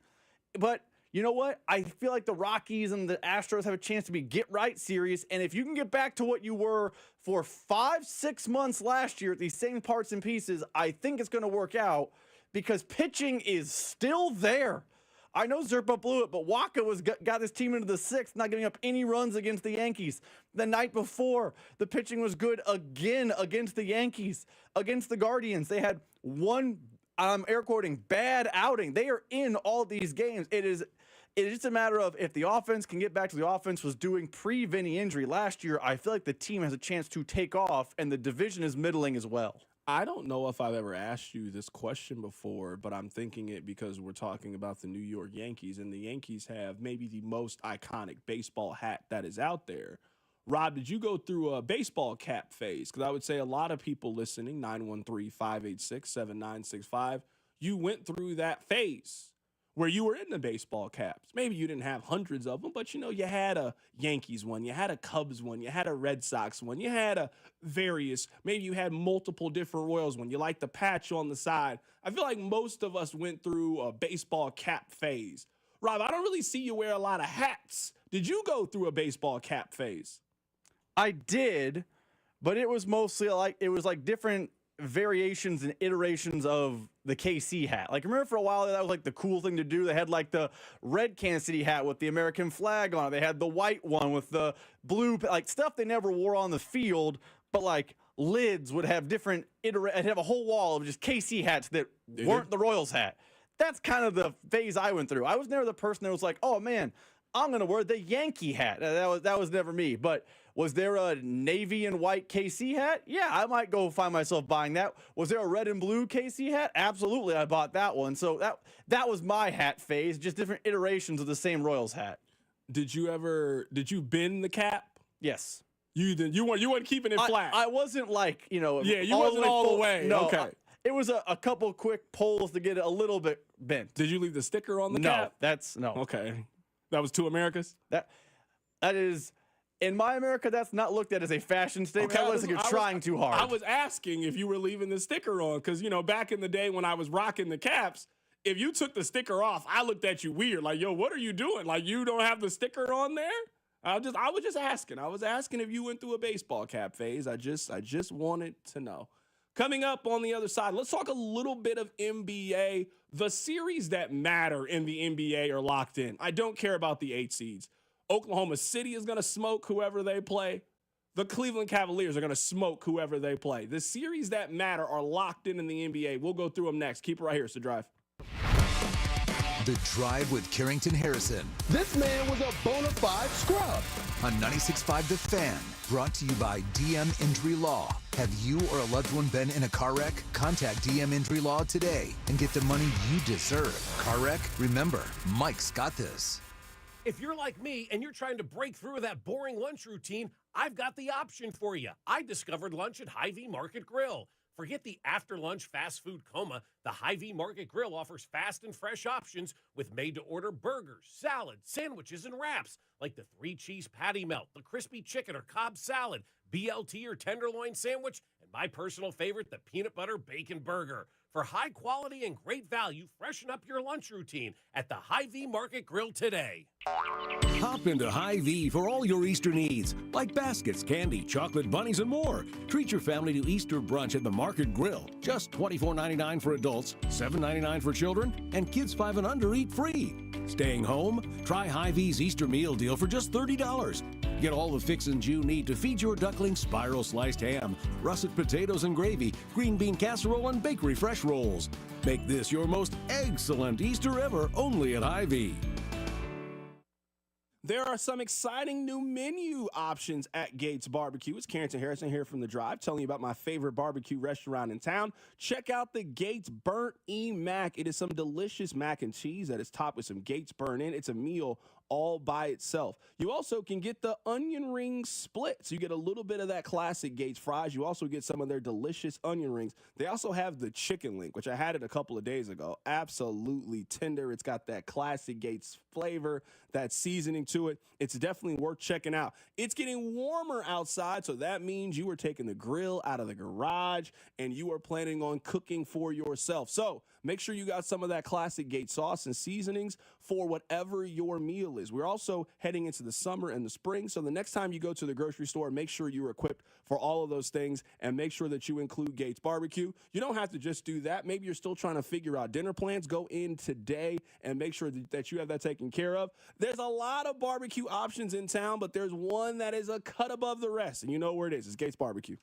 but you know what? I feel like the Rockies and the Astros have a chance to be get-right series, and if you can get back to what you were for 5-6 months last year at these same parts and pieces, I think it's going to work out because pitching is still there. I know Zerpa blew it, but Waka got his team into the 6th, not giving up any runs against the Yankees. The night before, the pitching was good again against the Yankees. Against the Guardians, they had one, air quoting, bad outing. They are in all these games. It is just a matter of if the offense can get back to the offense was doing pre-Vinny injury last year, I feel like the team has a chance to take off, and the division is middling as well. I don't know if I've ever asked you this question before, but I'm thinking it because we're talking about the New York Yankees, and the Yankees have maybe the most iconic baseball hat that is out there. Rob, did you go through a baseball cap phase? Because I would say a lot of people listening, 913-586-7965, you went through that phase where you were in the baseball caps. Maybe you didn't have hundreds of them, but, you know, you had a Yankees one, you had a Cubs one, you had a Red Sox one, you had a various, maybe you had multiple different Royals one. You like the patch on the side. I feel like most of us went through a baseball cap phase. Rob, I don't really see you wear a lot of hats. Did you go through a baseball cap phase? I did, but it was mostly like different variations and iterations of the KC hat. Like, remember for a while that was like the cool thing to do? They had like the red Kansas City hat with the American flag on it. They had the white one with the blue, like stuff they never wore on the field, but like lids would have different I'd have a whole wall of just KC hats that weren't the Royals hat. That's kind of the phase I went through. I was never the person that was like, oh man, I'm going to wear the Yankee hat. That was never me. But Was there a navy and white KC hat? Yeah, I might go find myself buying that. Was there a red and blue KC hat? Absolutely, I bought that one. So that was my hat phase, just different iterations of the same Royals hat. Did you bend the cap? Yes. You weren't keeping it flat. I wasn't like, you wasn't all the way. No, okay. It was a couple quick pulls to get it a little bit bent. Did you leave the sticker on the cap? No. Okay. That was 2 Americas? That is, in my America, that's not looked at as a fashion statement. Okay, That looks like you're trying too hard. I was asking if you were leaving the sticker on because, back in the day when I was rocking the caps, if you took the sticker off, I looked at you weird. Like, yo, what are you doing? Like, you don't have the sticker on there? I was just asking. I was asking if you went through a baseball cap phase. I just wanted to know. Coming up on the other side, let's talk a little bit of NBA. The series that matter in the NBA are locked in. I don't care about the 8 seeds. Oklahoma City is going to smoke whoever they play. The Cleveland Cavaliers are going to smoke whoever they play. The series that matter are locked in the NBA. We'll go through them next. Keep it right here. It's The Drive. The Drive with Carrington Harrison. This man was a bona fide scrub. On 96.5 The Fan, brought to you by DM Injury Law. Have you or a loved one been in a car wreck? Contact DM Injury Law today and get the money you deserve. Car wreck? Remember, Mike's got this. If you're like me and you're trying to break through that boring lunch routine, I've got the option for you. I discovered lunch at Hy-Vee Market Grill. Forget the after-lunch fast food coma. The Hy-Vee Market Grill offers fast and fresh options with made-to-order burgers, salads, sandwiches, and wraps like the 3-cheese patty melt, the crispy chicken or Cobb salad, BLT or tenderloin sandwich, and my personal favorite, the peanut butter bacon burger. For high quality and great value, freshen up your lunch routine at the Hy-Vee Market Grill today. Hop into Hy-Vee for all your Easter needs, like baskets, candy, chocolate bunnies, and more. Treat your family to Easter brunch at the Market Grill. Just $24.99 for adults, $7.99 for children, and kids 5 and under eat free. Staying home? Try Hy-Vee's Easter meal deal for just $30. Get all the fixins you need to feed your duckling spiral sliced ham, russet potatoes and gravy, green bean casserole, and bakery fresh rolls. Make this your most excellent Easter ever, only at Hy-Vee. There are some exciting new menu options at Gates Barbecue. It's Carrington Harrison here from The Drive, telling you about my favorite barbecue restaurant in town. Check out the Gates Burnt E Mac. It is some delicious mac and cheese that is topped with some Gates Burnt In. It's a meal all by itself. You also can get the onion ring splits. You get a little bit of that classic Gates fries. You also get some of their delicious onion rings. They also have the chicken link, which I had it a couple of days ago. Absolutely tender. It's got that classic Gates flavor, that seasoning to it. It's definitely worth checking out. It's getting warmer outside, so that means you are taking the grill out of the garage and you are planning on cooking for yourself. So make sure you got some of that classic Gates sauce and seasonings for whatever your meal is. We're also heading into the summer and the spring, so the next time you go to the grocery store, make sure you're equipped for all of those things and make sure that you include Gates Barbecue. You don't have to just do that. Maybe you're still trying to figure out dinner plans. Go in today and make sure that you have that taken care of. There's a lot of barbecue options in town, but there's one that is a cut above the rest, and you know where it is. It's Gates Barbecue.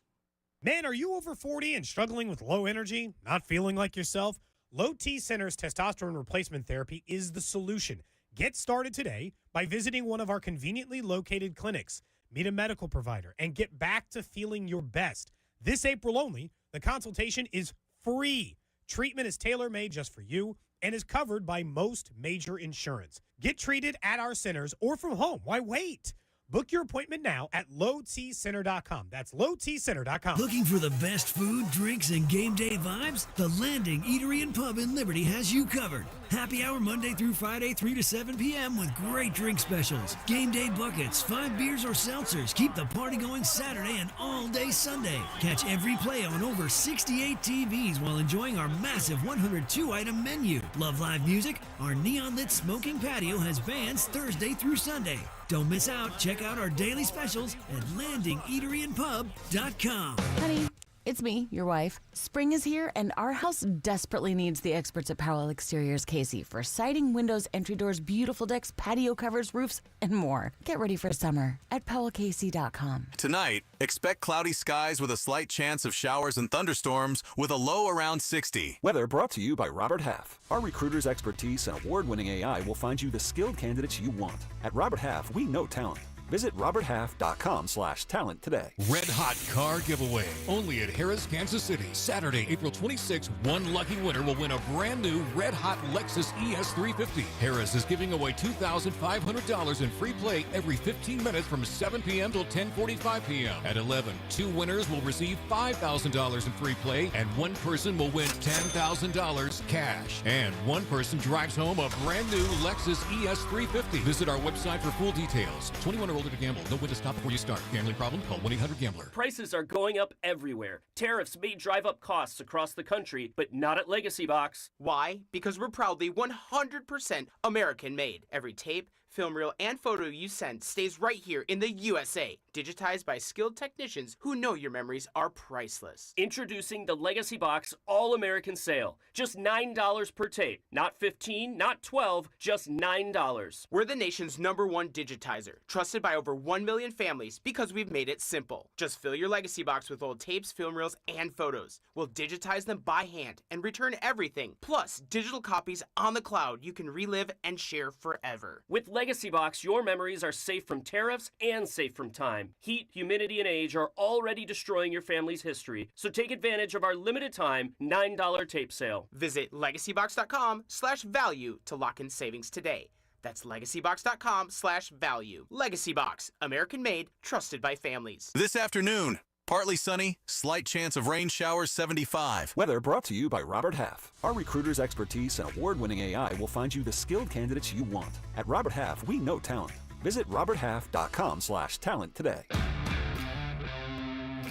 Man, are you over 40 and struggling with low energy, not feeling like yourself? Low T Center's testosterone replacement therapy is the solution. Get started today by visiting one of our conveniently located clinics. Meet a medical provider and get back to feeling your best. This April only, the consultation is free. Treatment is tailor-made just for you and is covered by most major insurance. Get treated at our centers or from home. Why wait? Book your appointment now at lowtcenter.com. That's lowtcenter.com. Looking for the best food, drinks, and game day vibes? The Landing Eatery and Pub in Liberty has you covered. Happy hour Monday through Friday, 3 to 7 p.m. with great drink specials. Game day buckets, 5 beers or seltzers. Keep the party going Saturday and all day Sunday. Catch every play on over 68 TVs while enjoying our massive 102-item menu. Love live music? Our neon-lit smoking patio has bands Thursday through Sunday. Don't miss out. Check out our daily specials at landingeateryandpub.com. Honey, it's me, your wife. Spring is here, and our house desperately needs the experts at Powell Exteriors Casey for siding, windows, entry doors, beautiful decks, patio covers, roofs, and more. Get ready for summer at powellcasey.com. Tonight, expect cloudy skies with a slight chance of showers and thunderstorms with a low around 60. Weather brought to you by Robert Half. Our recruiters' expertise and award-winning AI will find you the skilled candidates you want. At Robert Half, we know talent. Visit roberthalf.com/talent today. Red Hot Car Giveaway, only at Harris, Kansas City. Saturday, April 26th, one lucky winner will win a brand new Red Hot Lexus ES350. Harris is giving away $2,500 in free play every 15 minutes from 7 p.m. till 10:45 p.m. At 11, two winners will receive $5,000 in free play, and one person will win $10,000 cash. And one person drives home a brand new Lexus ES350. Visit our website for full details. 21 or older to gamble. Know when to stop before you start. Gambling problem? Call 1-800-GAMBLER. Prices are going up everywhere. Tariffs may drive up costs across the country, but not at Legacy Box. Why? Because we're proudly 100% American made. Every tape, film reel, and photo you send stays right here in the USA, digitized by skilled technicians who know your memories are priceless. Introducing the Legacy Box All-American Sale. Just $9 per tape. Not $15, not $12, just $9. We're the nation's #1 digitizer, trusted by over 1 million families because we've made it simple. Just fill your Legacy Box with old tapes, film reels, and photos. We'll digitize them by hand and return everything, plus digital copies on the cloud you can relive and share forever. With Legacy Box, your memories are safe from tariffs and safe from time. Heat, humidity, and age are already destroying your family's history, so take advantage of our limited time $9 tape sale. Visit legacybox.com/value to lock in savings today. That's legacybox.com/value. Legacy Box, American made, trusted by families. This afternoon, partly sunny, slight chance of rain showers, 75. Weather brought to you by Robert Half. Our recruiters' expertise and award-winning AI will find you the skilled candidates you want. At Robert Half, we know talent. Visit roberthalf.com/talent today.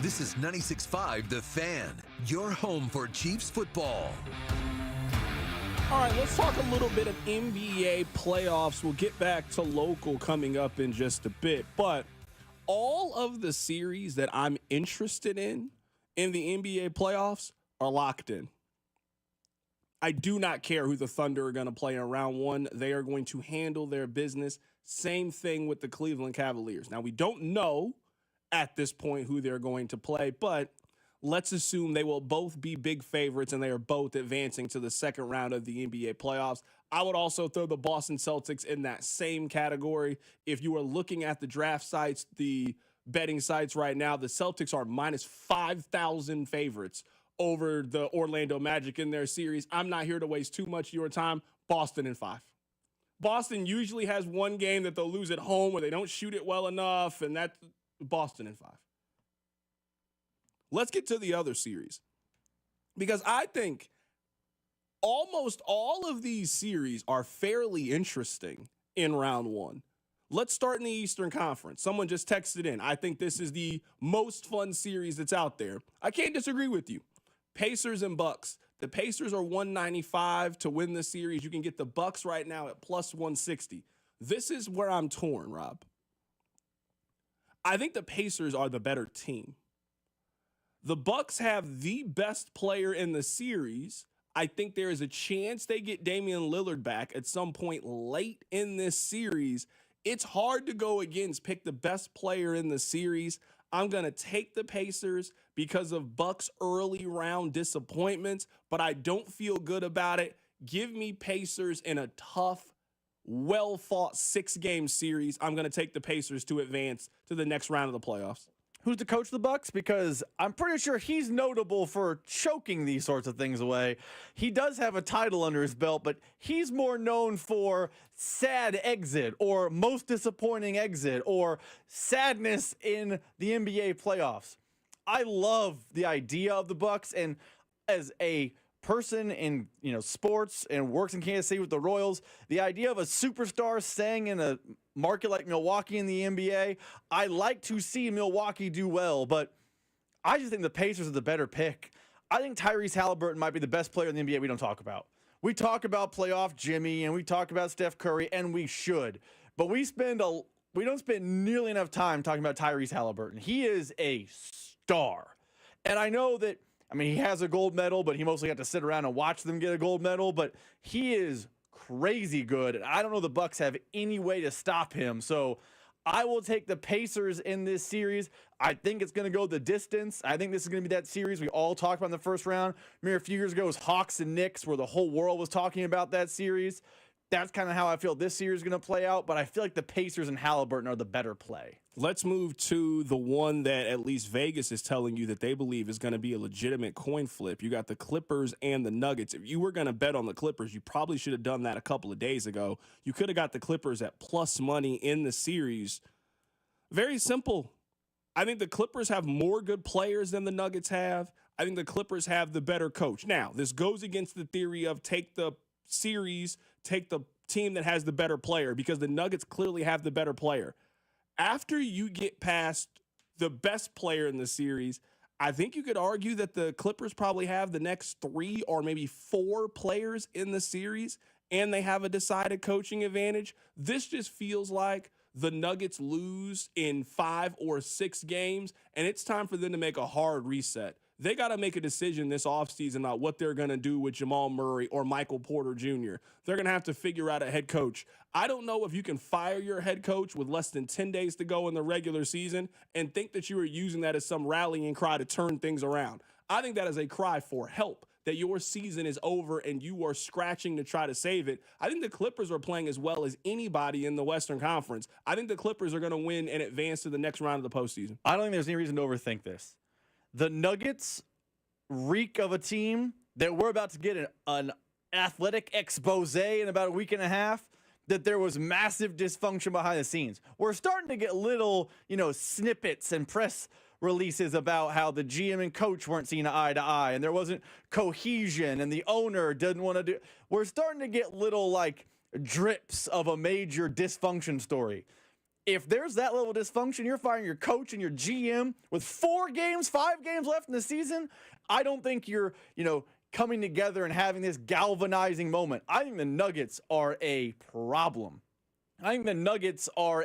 This is 96.5 The Fan, your home for Chiefs football. All right, let's talk a little bit of NBA playoffs. We'll get back to local coming up in just a bit. But all of the series that I'm interested in the NBA playoffs are locked in. I do not care who the Thunder are going to play in round one. They are going to handle their business. Same thing with the Cleveland Cavaliers. Now, we don't know at this point who they're going to play, but let's assume they will both be big favorites and they are both advancing to the second round of the NBA playoffs. I would also throw the Boston Celtics in that same category. If you are looking at the draft sites, the betting sites right now, the Celtics are minus 5,000 favorites over the Orlando Magic in their series. I'm not here to waste too much of your time. Boston in 5. Boston usually has one game that they'll lose at home where they don't shoot it well enough, and that's Boston in 5. Let's get to the other series, because I think almost all of these series are fairly interesting in round one. Let's start in the Eastern Conference. Someone just texted in. I think this is the most fun series that's out there. I can't disagree with you. Pacers and Bucks. The Pacers are 195 to win the series. You can get the Bucks right now at plus 160. This is where I'm torn, Rob. I think the Pacers are the better team. The Bucks have the best player in the series. I think there is a chance they get Damian Lillard back at some point late in this series. It's hard to go against pick the best player in the series. I'm going to take the Pacers because of Bucks' early round disappointments, but I don't feel good about it. Give me Pacers in a tough, well-fought 6-game series. I'm going to take the Pacers to advance to the next round of the playoffs. Who's the coach of the Bucks? Because I'm pretty sure he's notable for choking these sorts of things away. He does have a title under his belt, but he's more known for sad exit or most disappointing exit or sadness in the NBA playoffs. I love the idea of the Bucks, and as a person in sports and works in Kansas City with the Royals, the idea of a superstar staying in a market like Milwaukee in the NBA, I like to see Milwaukee do well, but I just think the Pacers are the better pick. I think Tyrese Halliburton might be the best player in the NBA we don't talk about. We talk about playoff Jimmy and we talk about Steph Curry, and we should, but we don't spend nearly enough time talking about Tyrese Halliburton. He is a star, and I know that he has a gold medal, but he mostly had to sit around and watch them get a gold medal. But he is crazy good, and I don't know the Bucks have any way to stop him. So I will take the Pacers in this series. I think it's going to go the distance. I think this is going to be that series we all talked about in the first round. Remember a few years ago it was Hawks and Knicks, where the whole world was talking about that series. That's kind of how I feel this series is going to play out, but I feel like the Pacers and Halliburton are the better play. Let's move to the one that at least Vegas is telling you that they believe is going to be a legitimate coin flip. You got the Clippers and the Nuggets. If you were going to bet on the Clippers, you probably should have done that a couple of days ago. You could have got the Clippers at plus money in the series. Very simple. I think the Clippers have more good players than the Nuggets have. I think the Clippers have the better coach. Now, this goes against the theory of take the series, take the team that has the better player, because the Nuggets clearly have the better player. After you get past the best player in the series, I think you could argue that the Clippers probably have the next 3 or maybe 4 players in the series, and they have a decided coaching advantage. This just feels like the Nuggets lose in 5 or 6 games, and it's time for them to make a hard reset. They got to make a decision this offseason about what they're going to do with Jamal Murray or Michael Porter Jr. They're going to have to figure out a head coach. I don't know if you can fire your head coach with less than 10 days to go in the regular season and think that you are using that as some rallying cry to turn things around. I think that is a cry for help, that your season is over and you are scratching to try to save it. I think the Clippers are playing as well as anybody in the Western Conference. I think the Clippers are going to win and advance to the next round of the postseason. I don't think there's any reason to overthink this. The Nuggets reek of a team that we're about to get an athletic expose in about a week and a half, that there was massive dysfunction behind the scenes. We're starting to get little, snippets and press releases about how the GM and coach weren't seeing eye to eye and there wasn't cohesion and the owner didn't want to do. We're starting to get little drips of a major dysfunction story. If there's that level of dysfunction, you're firing your coach and your GM with 5 games left in the season. I don't think you're, coming together and having this galvanizing moment. I think the Nuggets are a problem. I think the Nuggets are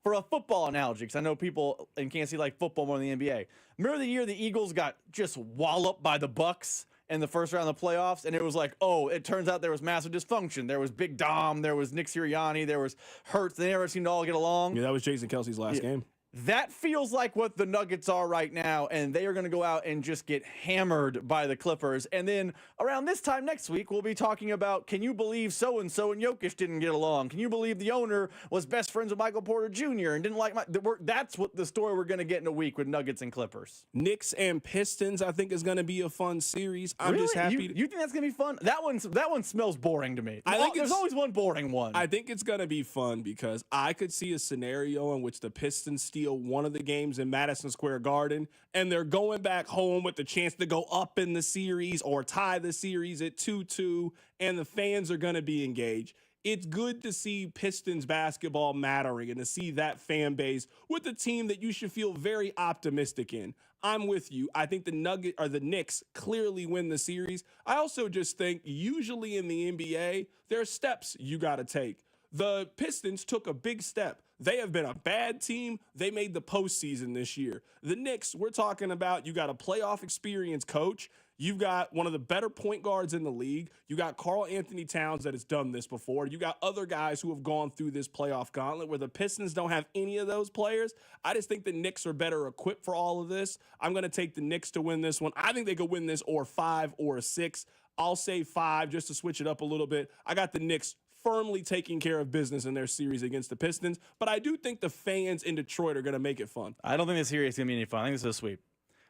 for a football analogy, because I know people in Kansas City like football more than the NBA. Remember the year the Eagles got just walloped by the Bucks in the first round of the playoffs, and it was like, oh, it turns out there was massive dysfunction. There was Big Dom, there was Nick Sirianni, there was Hurts. They never seemed to all get along. Yeah, that was Jason Kelsey's last game. That feels like what the Nuggets are right now, and they are going to go out and just get hammered by the Clippers. And then around this time next week, we'll be talking about, can you believe so-and-so and Jokic didn't get along? Can you believe the owner was best friends with Michael Porter Jr. and didn't like that's what the story we're going to get in a week with Nuggets and Clippers. Knicks and Pistons, I think, is going to be a fun series. I'm really? just happy. You think that's going to be fun? That one smells boring to me. I think there's always one boring one. I think it's going to be fun because I could see a scenario in which the Pistons steal one of the games in Madison Square Garden, and they're going back home with the chance to go up in the series or tie the series at 2-2, and the fans are going to be engaged. It's good to see Pistons basketball mattering and to see that fan base with a team that you should feel very optimistic in. I'm with you. I think the Knicks clearly win the series. I also just think usually in the NBA, there are steps you got to take. The Pistons took a big step. They have been a bad team. They made the postseason this year. The Knicks, we're talking about, you got a playoff experience coach. You've got one of the better point guards in the league. You got Karl Anthony Towns that has done this before. You got other guys who have gone through this playoff gauntlet where the Pistons don't have any of those players. I just think the Knicks are better equipped for all of this. I'm going to take the Knicks to win this one. I think they could win this or 5 or 6. I'll say 5 just to switch it up a little bit. I got the Knicks firmly taking care of business in their series against the Pistons, but I do think the fans in Detroit are going to make it fun. I don't think this series is going to be any fun. I think this is a sweep.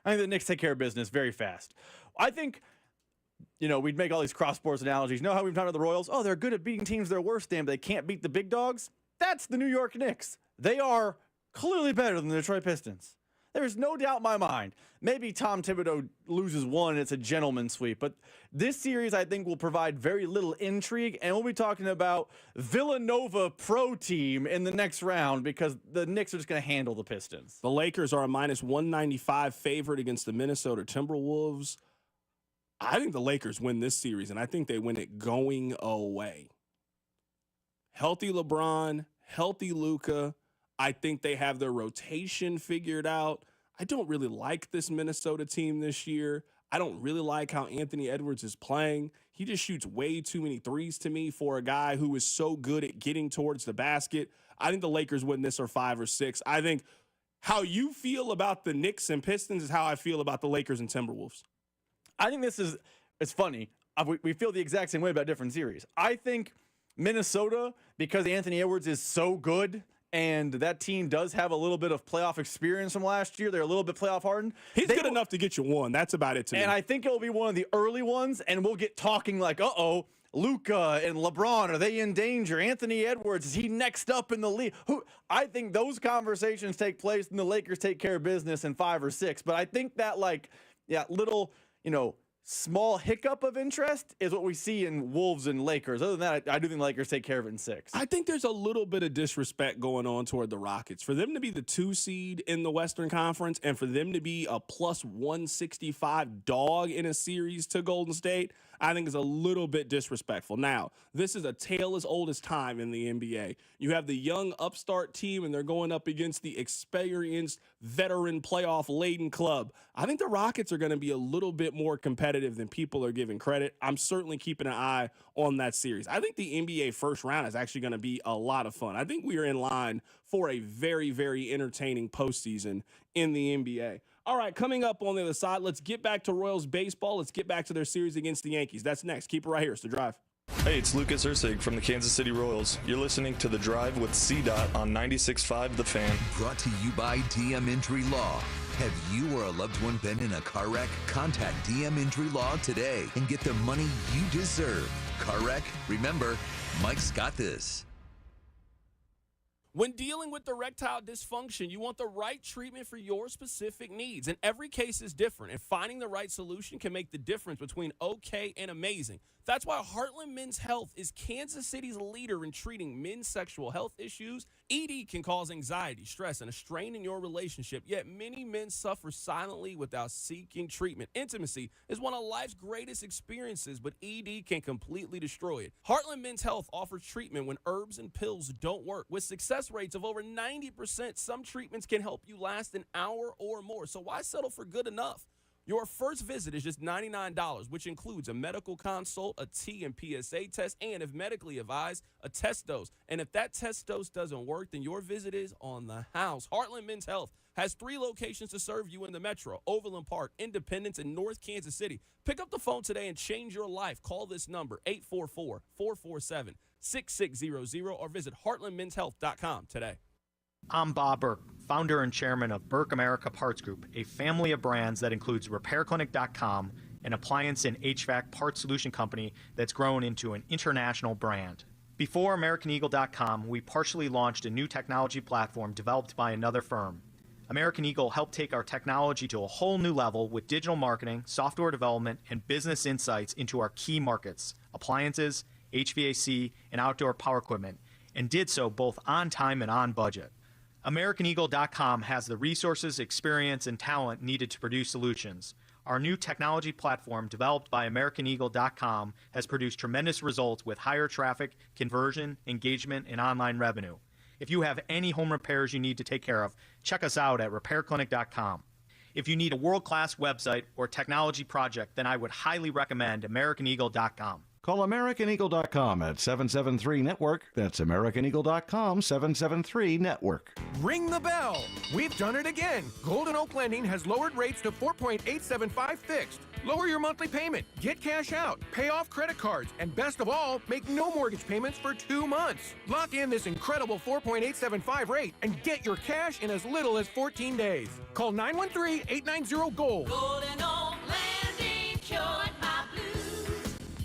I think the Knicks take care of business very fast. I think, we'd make all these cross-sports analogies. You know how we've talked about the Royals? Oh, they're good at beating teams they're worse than, but they can't beat the big dogs? That's the New York Knicks. They are clearly better than the Detroit Pistons. There's no doubt in my mind. Maybe Tom Thibodeau loses one and it's a gentleman's sweep. But this series, I think, will provide very little intrigue. And we'll be talking about Villanova pro team in the next round because the Knicks are just going to handle the Pistons. The Lakers are a minus 195 favorite against the Minnesota Timberwolves. I think the Lakers win this series, and I think they win it going away. Healthy LeBron, healthy Luka. I think they have their rotation figured out. I don't really like this Minnesota team this year. I don't really like how Anthony Edwards is playing. He just shoots way too many threes to me for a guy who is so good at getting towards the basket. I think the Lakers win this or 5 or 6. I think how you feel about the Knicks and Pistons is how I feel about the Lakers and Timberwolves. I think it's funny. We feel the exact same way about different series. I think Minnesota, because Anthony Edwards is so good, and that team does have a little bit of playoff experience from last year. They're a little bit playoff hardened. He's good enough to get you one. That's about it to me. And I think it'll be one of the early ones, and we'll get talking like, Luka and LeBron, are they in danger? Anthony Edwards, is he next up in the league? I think those conversations take place, and the Lakers take care of business in 5 or 6. But I think that, little, small hiccup of interest is what we see in Wolves and Lakers. Other than that, I do think the Lakers take care of it in 6. I think there's a little bit of disrespect going on toward the Rockets. For them to be the 2 seed in the Western Conference and for them to be a plus 165 dog in a series to Golden State, I think is a little bit disrespectful. Now, this is a tale as old as time in the NBA. You have the young upstart team, and they're going up against the experienced veteran playoff-laden club. I think the Rockets are going to be a little bit more competitive than people are giving credit. I'm certainly keeping an eye on that series. I think the NBA first round is actually going to be a lot of fun. I think we are in line for a very, very entertaining postseason in the NBA. All right, coming up on the other side, let's get back to Royals baseball. Let's get back to their series against the Yankees. That's next. Keep it right here. It's The Drive. Hey, it's Lucas Ursig from the Kansas City Royals. You're listening to The Drive with CDOT on 96.5 The Fan. Brought to you by DM Injury Law. Have you or a loved one been in a car wreck? Contact DM Injury Law today and get the money you deserve. Car wreck? Remember, Mike's got this. When dealing with erectile dysfunction, you want the right treatment for your specific needs. And every case is different, and finding the right solution can make the difference between okay and amazing. That's why Heartland Men's Health is Kansas City's leader in treating men's sexual health issues. ED can cause anxiety, stress, and a strain in your relationship, yet many men suffer silently without seeking treatment. Intimacy is one of life's greatest experiences, but ED can completely destroy it. Heartland Men's Health offers treatment when herbs and pills don't work. With success rates of over 90%, some treatments can help you last an hour or more. So why settle for good enough? Your first visit is just $99, which includes a medical consult, a T and PSA test, and if medically advised, a test dose. And if that test dose doesn't work, then your visit is on the house. Heartland Men's Health has 3 locations to serve you in the metro: Overland Park, Independence, and North Kansas City. Pick up the phone today and change your life. Call this number, 844-447-6600, or visit heartlandmenshealth.com today. I'm Bob Burke, founder and chairman of Burke America Parts Group, a family of brands that includes RepairClinic.com, an appliance and HVAC parts solution company that's grown into an international brand. Before AmericanEagle.com, we partially launched a new technology platform developed by another firm. American Eagle helped take our technology to a whole new level with digital marketing, software development, and business insights into our key markets, appliances, HVAC, and outdoor power equipment, and did so both on time and on budget. AmericanEagle.com has the resources, experience, and talent needed to produce solutions. Our new technology platform, developed by AmericanEagle.com, has produced tremendous results with higher traffic, conversion, engagement, and online revenue. If you have any home repairs you need to take care of, check us out at RepairClinic.com. If you need a world-class website or technology project, then I would highly recommend AmericanEagle.com. Call AmericanEagle.com at 773-NETWORK. That's AmericanEagle.com, 773-NETWORK. Ring the bell. We've done it again. Golden Oak Lending has lowered rates to 4.875 fixed. Lower your monthly payment, get cash out, pay off credit cards, and best of all, make no mortgage payments for 2 months. Lock in this incredible 4.875 rate and get your cash in as little as 14 days. Call 913-890-GOLD. Golden Oak Landing cured my blues.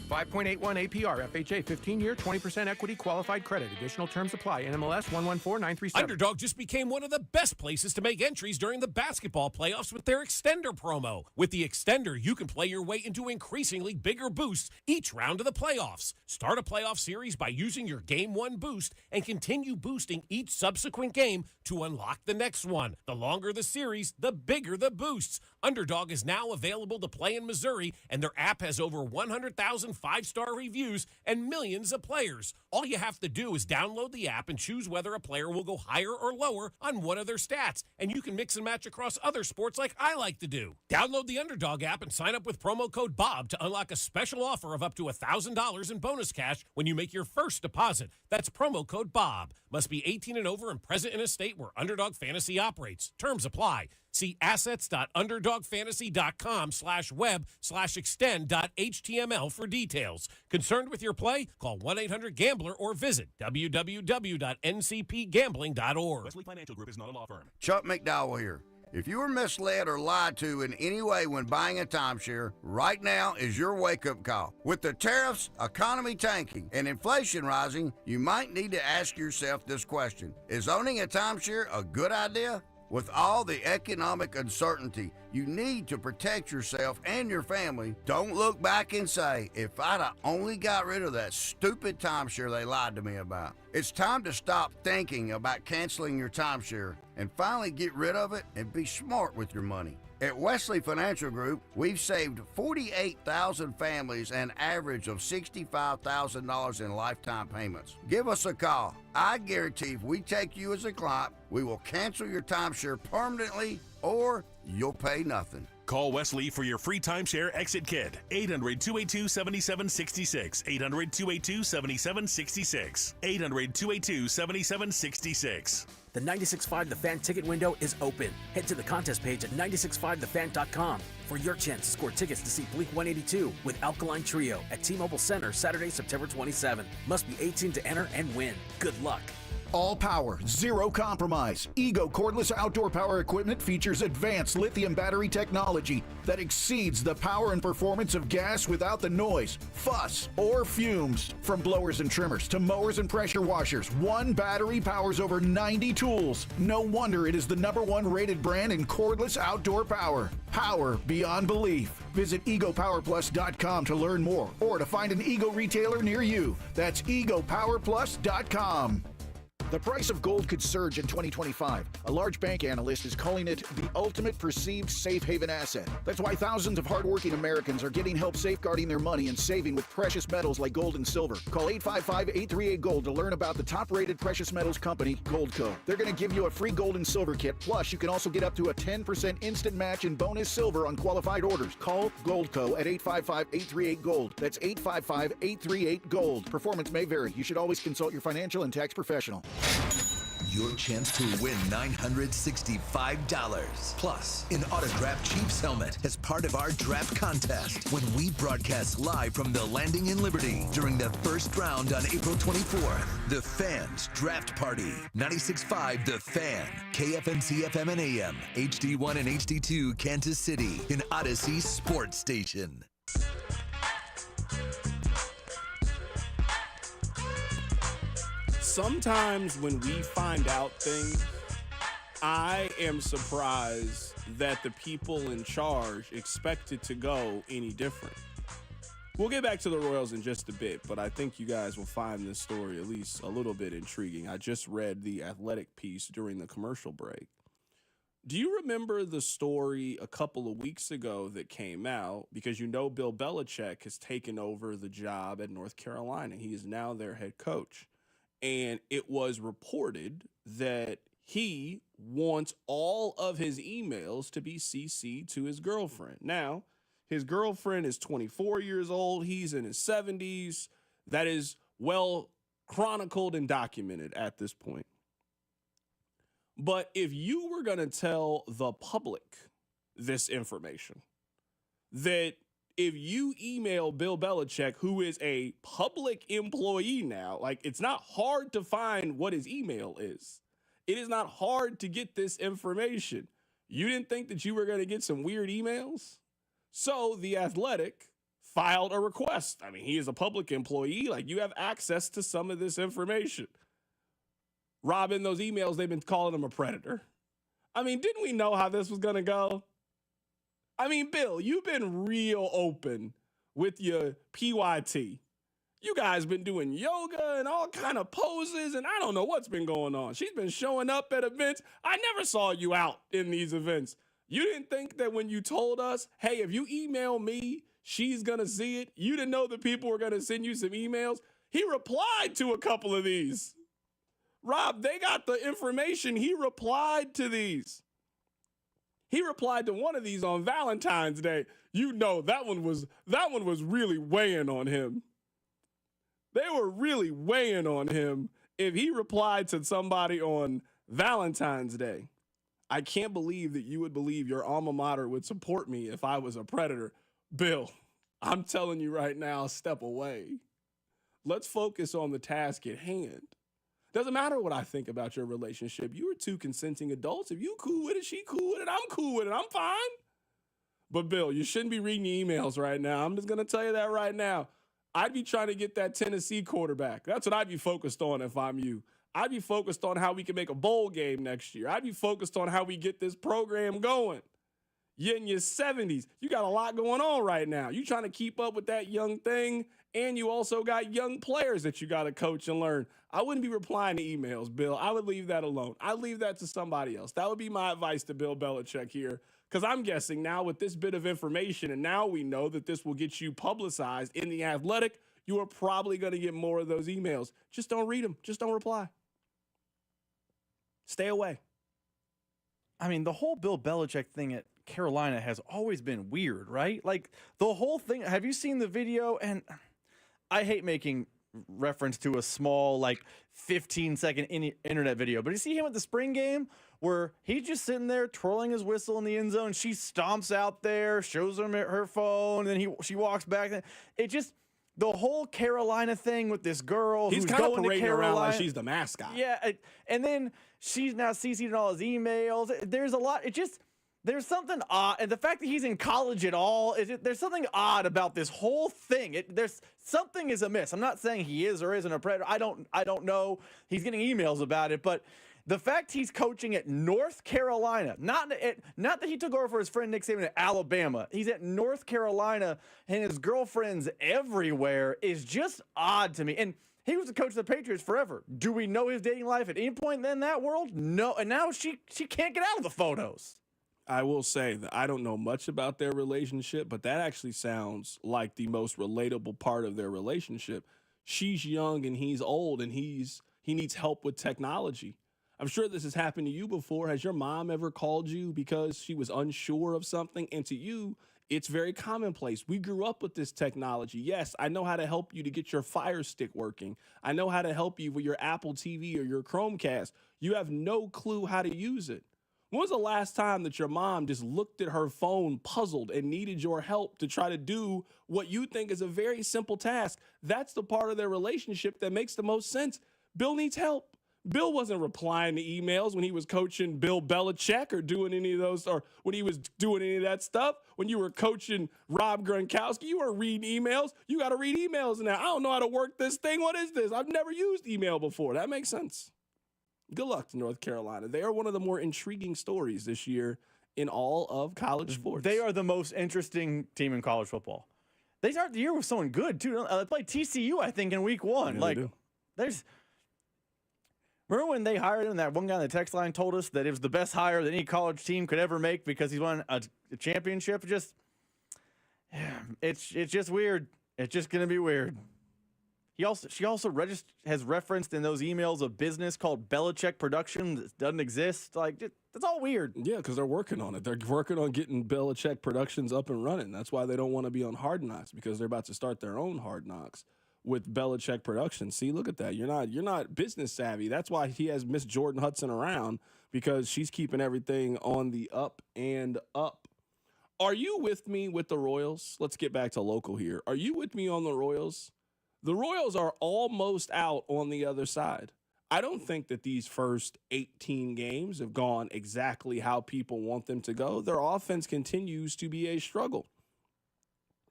5.81 APR, FHA, 15-year, 20% equity, qualified credit. Additional terms apply. NMLS 114937. Underdog just became one of the best places to make entries during the basketball playoffs with their Extender promo. With the Extender, you can play your way into increasingly bigger boosts each round of the playoffs. Start a playoff series by using your Game 1 boost and continue boosting each subsequent game to unlock the next one. The longer the series, the bigger the boosts. Underdog is now available to play in Missouri, and their app has over 100,000 5-star reviews and millions of players. All you have to do is download the app and choose whether a player will go higher or lower on one of their stats, and you can mix and match across other sports like I like to do. Download the Underdog app and sign up with promo code BOB to unlock a special offer of up to $1,000 in bonus cash when you make your first deposit. That's promo code BOB. Must be 18 and over and present in a state where Underdog Fantasy operates. Terms apply. See assets.underdogfantasy.com/web/extend.html for details. Concerned with your play? Call 1-800-GAMBLER or visit www.ncpgambling.org. Wesley Financial Group is not a law firm. Chuck McDowell here. If you were misled or lied to in any way when buying a timeshare, right now is your wake-up call. With the tariffs, economy tanking, and inflation rising, you might need to ask yourself this question. Is owning a timeshare a good idea? With all the economic uncertainty, you need to protect yourself and your family. Don't look back and say, if I'd have only got rid of that stupid timeshare they lied to me about. It's time to stop thinking about canceling your timeshare and finally get rid of it and be smart with your money. At Wesley Financial Group, we've saved 48,000 families an average of $65,000 in lifetime payments. Give us a call. I guarantee if we take you as a client, we will cancel your timeshare permanently or you'll pay nothing. Call Wesley for your free timeshare exit kit. 800-282-7766. 800-282-7766. 800-282-7766. The 96.5 The Fan ticket window is open. Head to the contest page at 965thefan.com for your chance to score tickets to see Blink-182 with Alkaline Trio at T-Mobile Center Saturday, September 27th. Must be 18 to enter and win. Good luck. All power, zero compromise. Ego cordless outdoor power equipment features advanced lithium battery technology that exceeds the power and performance of gas without the noise, fuss, or fumes. From blowers and trimmers to mowers and pressure washers, one battery powers over 90 tools. No wonder it is the #1 rated brand in cordless outdoor power. Power beyond belief. Visit egopowerplus.com to learn more or to find an Ego retailer near you. That's egopowerplus.com. The price of gold could surge in 2025. A large bank analyst is calling it the ultimate perceived safe haven asset. That's why thousands of hardworking Americans are getting help safeguarding their money and saving with precious metals like gold and silver. Call 855-838-GOLD to learn about the top-rated precious metals company, Goldco. They're going to give you a free gold and silver kit. Plus, you can also get up to a 10% instant match in bonus silver on qualified orders. Call Goldco at 855-838-GOLD. That's 855-838-GOLD. Performance may vary. You should always consult your financial and tax professional. Your chance to win $965 plus an autographed Chiefs helmet as part of our draft contest when we broadcast live from the Landing in Liberty during the first round on April 24th. The Fans Draft Party. 96.5 The Fan. KFNC FM and AM. HD1 and HD2 Kansas City. An Odyssey Sports Station. Sometimes when we find out things, I am surprised that the people in charge expect it to go any different. We'll get back to the Royals in just a bit, but I think you guys will find this story at least a little bit intriguing. I just read the Athletic piece during the commercial break. Do you remember the story a couple of weeks ago that came out? Because you know Bill Belichick has taken over the job at North Carolina. He is now their head coach. And it was reported that he wants all of his emails to be CC'd to his girlfriend. Now, his girlfriend is 24 years old. He's in his 70s. That is well chronicled and documented at this point. But if you were going to tell the public this information, that if you email Bill Belichick, who is a public employee now, like it's not hard to find what his email is. It is not hard to get this information. You didn't think that you were going to get some weird emails? So The Athletic filed a request. I mean, he is a public employee. Like, you have access to some of this information. Rob, in those emails, they've been calling him a predator. I mean, didn't we know how this was going to go? I mean, Bill, you've been real open with your PYT. You guys been doing yoga and all kind of poses, and I don't know what's been going on. She's been showing up at events. I never saw you out in these events. You didn't think that when you told us, hey, if you email me, she's going to see it. You didn't know that people were going to send you some emails. He replied to a couple of these. Rob, they got the information. He replied to these. He replied to one of these on Valentine's Day. You know, that one was really weighing on him. They were really weighing on him if he replied to somebody on Valentine's Day. I can't believe that you would believe your alma mater would support me if I was a predator. Bill, I'm telling you right now, step away. Let's focus on the task at hand. Doesn't matter what I think about your relationship. You are two consenting adults. If you cool with it, she cool with it, I'm cool with it. I'm fine. But Bill, you shouldn't be reading emails right now. I'm just going to tell you that right now. I'd be trying to get that Tennessee quarterback. That's what I'd be focused on if I'm you. I'd be focused on how we can make a bowl game next year. I'd be focused on how we get this program going. You're in your 70s. You got a lot going on right now. You trying to keep up with that young thing, and you also got young players that you got to coach and learn. I wouldn't be replying to emails, Bill. I would leave that alone. I'd leave that to somebody else. That would be my advice to Bill Belichick here, because I'm guessing now with this bit of information, and now we know that this will get you publicized in The Athletic, you are probably going to get more of those emails. Just don't read them. Just don't reply. Stay away. I mean, the whole Bill Belichick thing at Carolina has always been weird, right? Like, the whole thing, have you seen the video? And I hate making reference to a small, like, 15-second internet video, but you see him at the spring game where he's just sitting there twirling his whistle in the end zone. She stomps out there, shows him her phone, and then she walks back. It just, the whole Carolina thing with this girl He's who's kind of going to parading Carolina. around like she's the mascot. Yeah, and then she's now CC'd in all his emails. There's a lot. There's something odd, and the fact that he's in college at all, there's something odd about this whole thing. There's something is amiss. I'm not saying he is or isn't a predator. I don't know. He's getting emails about it, but the fact he's coaching at North Carolina, not that he took over for his friend Nick Saban at Alabama. He's at North Carolina, and his girlfriend's everywhere is just odd to me. And he was the coach of the Patriots forever. Do we know his dating life at any point in that world? No. And now she can't get out of the photos. I will say that I don't know much about their relationship, but that actually sounds like the most relatable part of their relationship. She's young and he's old, and he needs help with technology. I'm sure this has happened to you before. Has your mom ever called you because she was unsure of something? And to you, it's very commonplace. We grew up with this technology. Yes, I know how to help you to get your Fire Stick working. I know how to help you with your Apple TV or your Chromecast. You have no clue how to use it. When was the last time that your mom just looked at her phone puzzled and needed your help to try to do what you think is a very simple task? That's the part of their relationship that makes the most sense. Bill needs help. Bill wasn't replying to emails when he was coaching Bill Belichick or doing any of those, or when he was doing any of that stuff. When you were coaching Rob Gronkowski, you weren't reading emails. You got to read emails now. I don't know how to work this thing. What is this? I've never used email before. That makes sense. Good luck to North Carolina. They are one of the more intriguing stories this year in all of college sports. They are the most interesting team in college football. They start the year with someone good, too. They played TCU, I think, in week 1. Yeah, Remember when they hired him, that one guy on the text line told us that it was the best hire that any college team could ever make because he's won a championship? It's just weird. It's just going to be weird. She also has referenced in those emails a business called Belichick Productions that doesn't exist. That's all weird. Yeah, because they're working on it. They're working on getting Belichick Productions up and running. That's why they don't want to be on Hard Knocks, because they're about to start their own Hard Knocks with Belichick Productions. See, look at that. You're not business savvy. That's why he has Miss Jordan Hudson around, because she's keeping everything on the up and up. Are you with me with the Royals? Let's get back to local here. Are you with me on the Royals? The Royals are almost out on the other side. I don't think that these first 18 games have gone exactly how people want them to go. Their offense continues to be a struggle.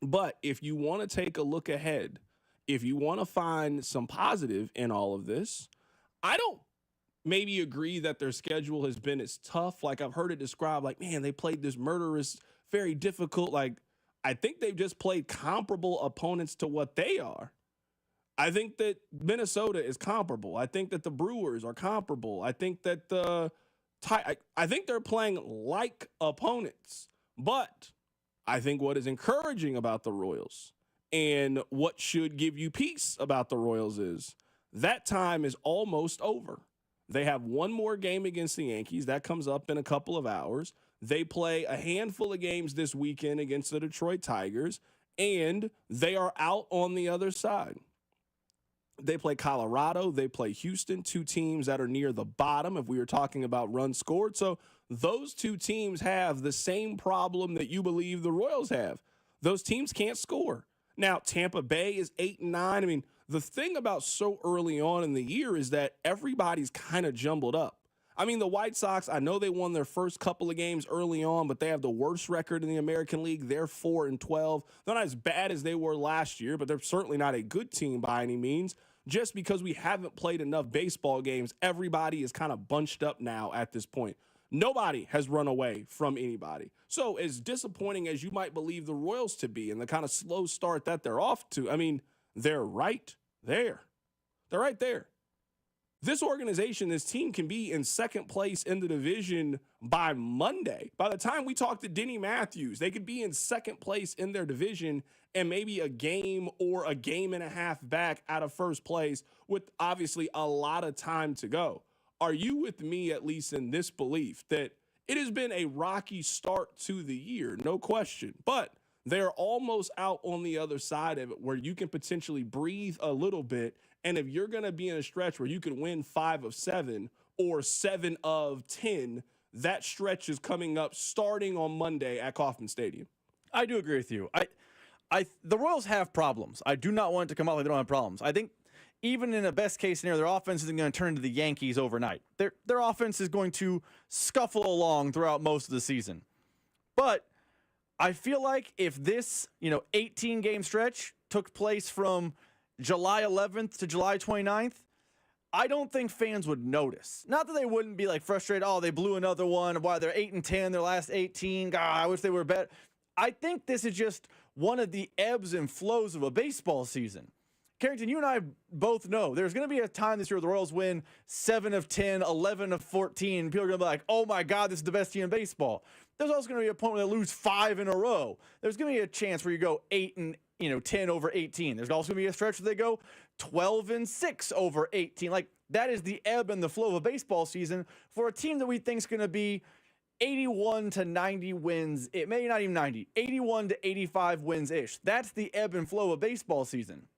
But if you want to take a look ahead, if you want to find some positive in all of this, I don't maybe agree that their schedule has been as tough. Like, I've heard it described like, man, they played this murderous, very difficult. Like, I think they've just played comparable opponents to what they are. I think that Minnesota is comparable. I think that the Brewers are comparable. I think that I think they're playing like opponents. But I think what is encouraging about the Royals and what should give you peace about the Royals is that time is almost over. They have one more game against the Yankees. That comes up in a couple of hours. They play a handful of games this weekend against the Detroit Tigers, and they are out on the other side. They play Colorado. They play Houston, two teams that are near the bottom if we were talking about runs scored. So those two teams have the same problem that you believe the Royals have. Those teams can't score. Now, Tampa Bay is 8-9. I mean, the thing about so early on in the year is that everybody's kind of jumbled up. I mean, the White Sox, I know they won their first couple of games early on, but they have the worst record in the American League. They're 4-12. They're not as bad as they were last year, but they're certainly not a good team by any means. Just because we haven't played enough baseball games, everybody is kind of bunched up now at this point. Nobody has run away from anybody. So as disappointing as you might believe the Royals to be and the kind of slow start that they're off to, I mean, they're right there. They're right there. This organization, this team can be in second place in the division by Monday. By the time we talk to Denny Matthews, they could be in second place in their division and maybe a game or a game and a half back out of first place with obviously a lot of time to go. Are you with me, at least in this belief, that it has been a rocky start to the year? No question. But they're almost out on the other side of it where you can potentially breathe a little bit. And if you're going to be in a stretch where you can win 5 of 7 or 7 of 10, that stretch is coming up starting on Monday at Kauffman Stadium. I do agree with you. The Royals have problems. I do not want it to come out like they don't have problems. I think even in a best case scenario, their offense isn't going to turn into the Yankees overnight. Their offense is going to scuffle along throughout most of the season. But I feel like if this, 18-game stretch took place from July 11th to July 29th, I don't think fans would notice. Not that they wouldn't be like frustrated, oh, they blew another one, why they're 8-10, their last 18, God, I wish they were better. I think this is just one of the ebbs and flows of a baseball season. Carrington, you and I both know there's going to be a time this year where the Royals win 7 of 10, 11 of 14. People are going to be like, oh my God, this is the best team in baseball. There's also going to be a point where they lose 5 in a row. There's going to be a chance where you go 8-10 over 18. There's also going to be a stretch where they go 12-6 over 18. Like, that is the ebb and the flow of a baseball season for a team that we think is going to be 81 to 90 wins. It may not even 90, 81 to 85 wins-ish. That's the ebb and flow of baseball season.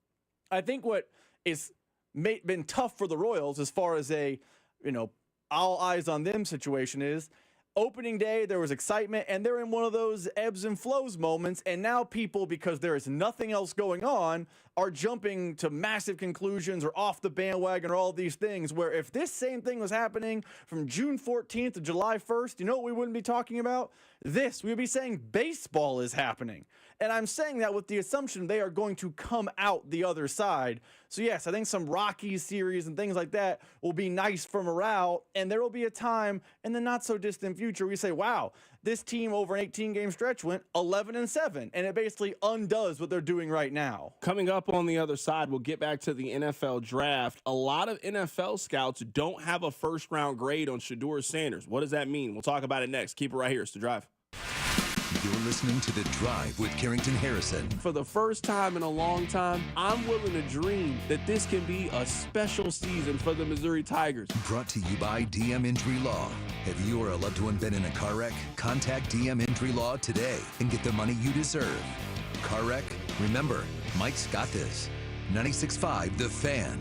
I think what is been tough for the Royals as far as a, all eyes on them situation is opening day, there was excitement, and they're in one of those ebbs and flows moments, and now people, because there is nothing else going on, are jumping to massive conclusions or off the bandwagon or all these things, where if this same thing was happening from June 14th to July 1st, you know what we wouldn't be talking about? We would be saying baseball is happening. And I'm saying that with the assumption they are going to come out the other side. So yes, I think some Rockies series and things like that will be nice for morale, and there will be a time in the not so distant future we say, wow, this team over an 18-game stretch went 11-7, and it basically undoes what they're doing right now. Coming up on the other side, we'll get back to the NFL draft. A lot of NFL scouts don't have a first-round grade on Shedeur Sanders. What does that mean? We'll talk about it next. Keep it right here. It's The Drive. You're listening to The Drive with Carrington Harrison. For the first time in a long time, I'm willing to dream that this can be a special season for the Missouri Tigers. Brought to you by DM Injury Law. Have you or a loved one been in a car wreck? Contact DM Injury Law today and get the money you deserve. Car wreck? Remember, Mike's got this. 96.5 The Fan.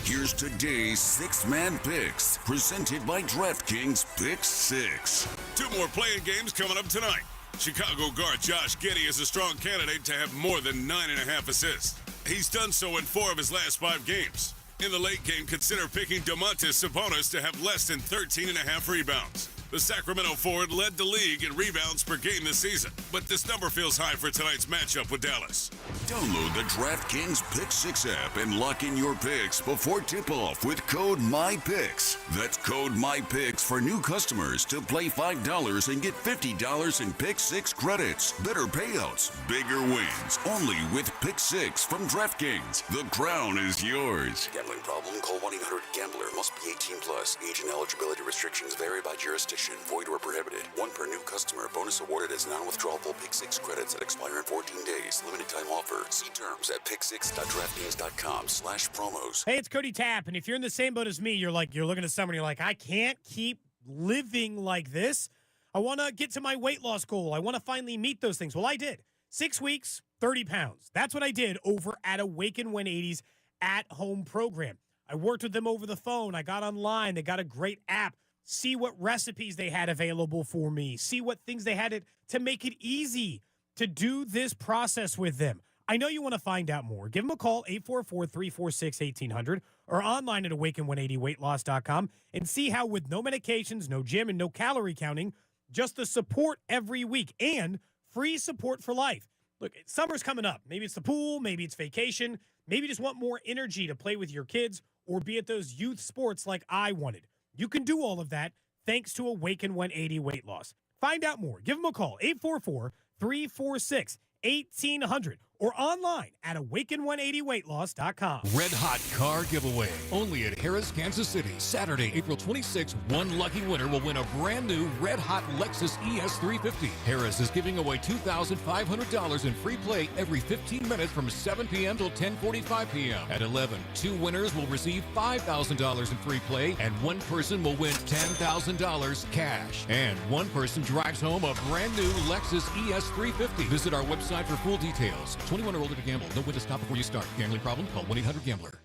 Here's today's six-man picks, presented by DraftKings Pick 6. 2 more playing games coming up tonight. Chicago guard Josh Giddey is a strong candidate to have more than 9.5 assists. He's done so in 4 of his last 5 games. In the late game, consider picking Domantas Sabonis to have less than 13.5 rebounds. The Sacramento forward led the league in rebounds per game this season, but this number feels high for tonight's matchup with Dallas. Download the DraftKings Pick 6 app and lock in your picks before tip-off with code MyPicks. That's code MyPicks for new customers to play $5 and get $50 in Pick 6 credits. Better payouts, bigger wins. Only with Pick 6 from DraftKings. The crown is yours. Gambling problem? Call 1-800-GAMBLER. Must be 18 plus. Age and eligibility restrictions vary by jurisdiction. Void or prohibited. 1 per new customer. Bonus awarded as non-withdrawable Pick 6 credits that expire in 14 days. Limited time offer. See terms at pick6.draftkings.com/promos. Hey, it's Cody Tapp, and if you're in the same boat as me, you're looking at someone, you're like, I can't keep living like this. I want to get to my weight loss goal. I want to finally meet those things. Well, I did. 6 weeks, 30 pounds. That's what I did over at Awaken 180's at-home program. I worked with them over the phone. I got online. They got a great app. see what recipes they had available for me, see what things they had to make it easy to do this process with them. I know you want to find out more. Give them a call, 844-346-1800, or online at awaken180weightloss.com, and see how with no medications, no gym, and no calorie counting, just the support every week and free support for life. Look, summer's coming up. Maybe it's the pool, maybe it's vacation, maybe you just want more energy to play with your kids or be at those youth sports like I wanted. You can do all of that thanks to Awaken 180 Weight Loss. Find out more. Give them a call, 844-346-1800, or online at awaken180weightloss.com. Red Hot Car Giveaway, only at Harris, Kansas City. Saturday, April 26th, one lucky winner will win a brand new Red Hot Lexus ES350. Harris is giving away $2,500 in free play every 15 minutes from 7 p.m. till 10:45 p.m. At 11, 2 winners will receive $5,000 in free play, and 1 person will win $10,000 cash. And 1 person drives home a brand new Lexus ES350. Visit our website for full details. 21 or older to gamble. Know when to stop before you start. Gambling problem? Call 1-800-GAMBLER.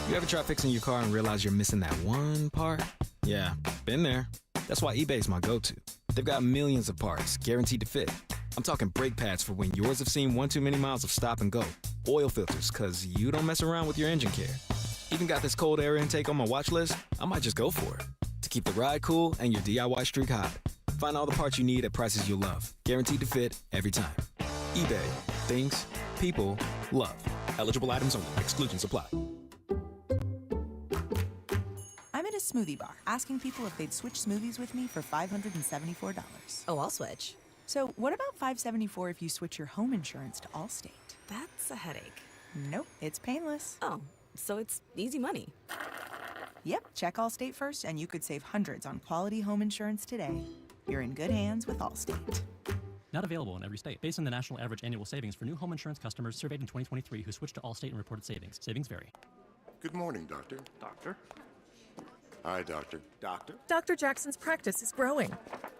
You ever try fixing your car and realize you're missing that one part? Yeah, been there. That's why eBay's my go-to. They've got millions of parts, guaranteed to fit. I'm talking brake pads for when yours have seen one too many miles of stop and go. Oil filters, because you don't mess around with your engine care. Even got this cold air intake on my watch list. I might just go for it. To keep the ride cool and your DIY streak hot. Find all the parts you need at prices you'll love. Guaranteed to fit every time. eBay. Things people love. Eligible items only. Exclusions apply. I'm at a smoothie bar asking people if they'd switch smoothies with me for $574. Oh, I'll switch. So what about $574 if you switch your home insurance to Allstate? That's a headache. Nope, it's painless. Oh, so it's easy money. Yep, check Allstate first and you could save hundreds on quality home insurance today. You're in good hands with Allstate. Not available in every state. Based on the national average annual savings for new home insurance customers surveyed in 2023 who switched to Allstate and reported savings. Savings vary. Good morning, Doctor. Doctor? Hi, Doctor. Doctor? Dr. Jackson's practice is growing.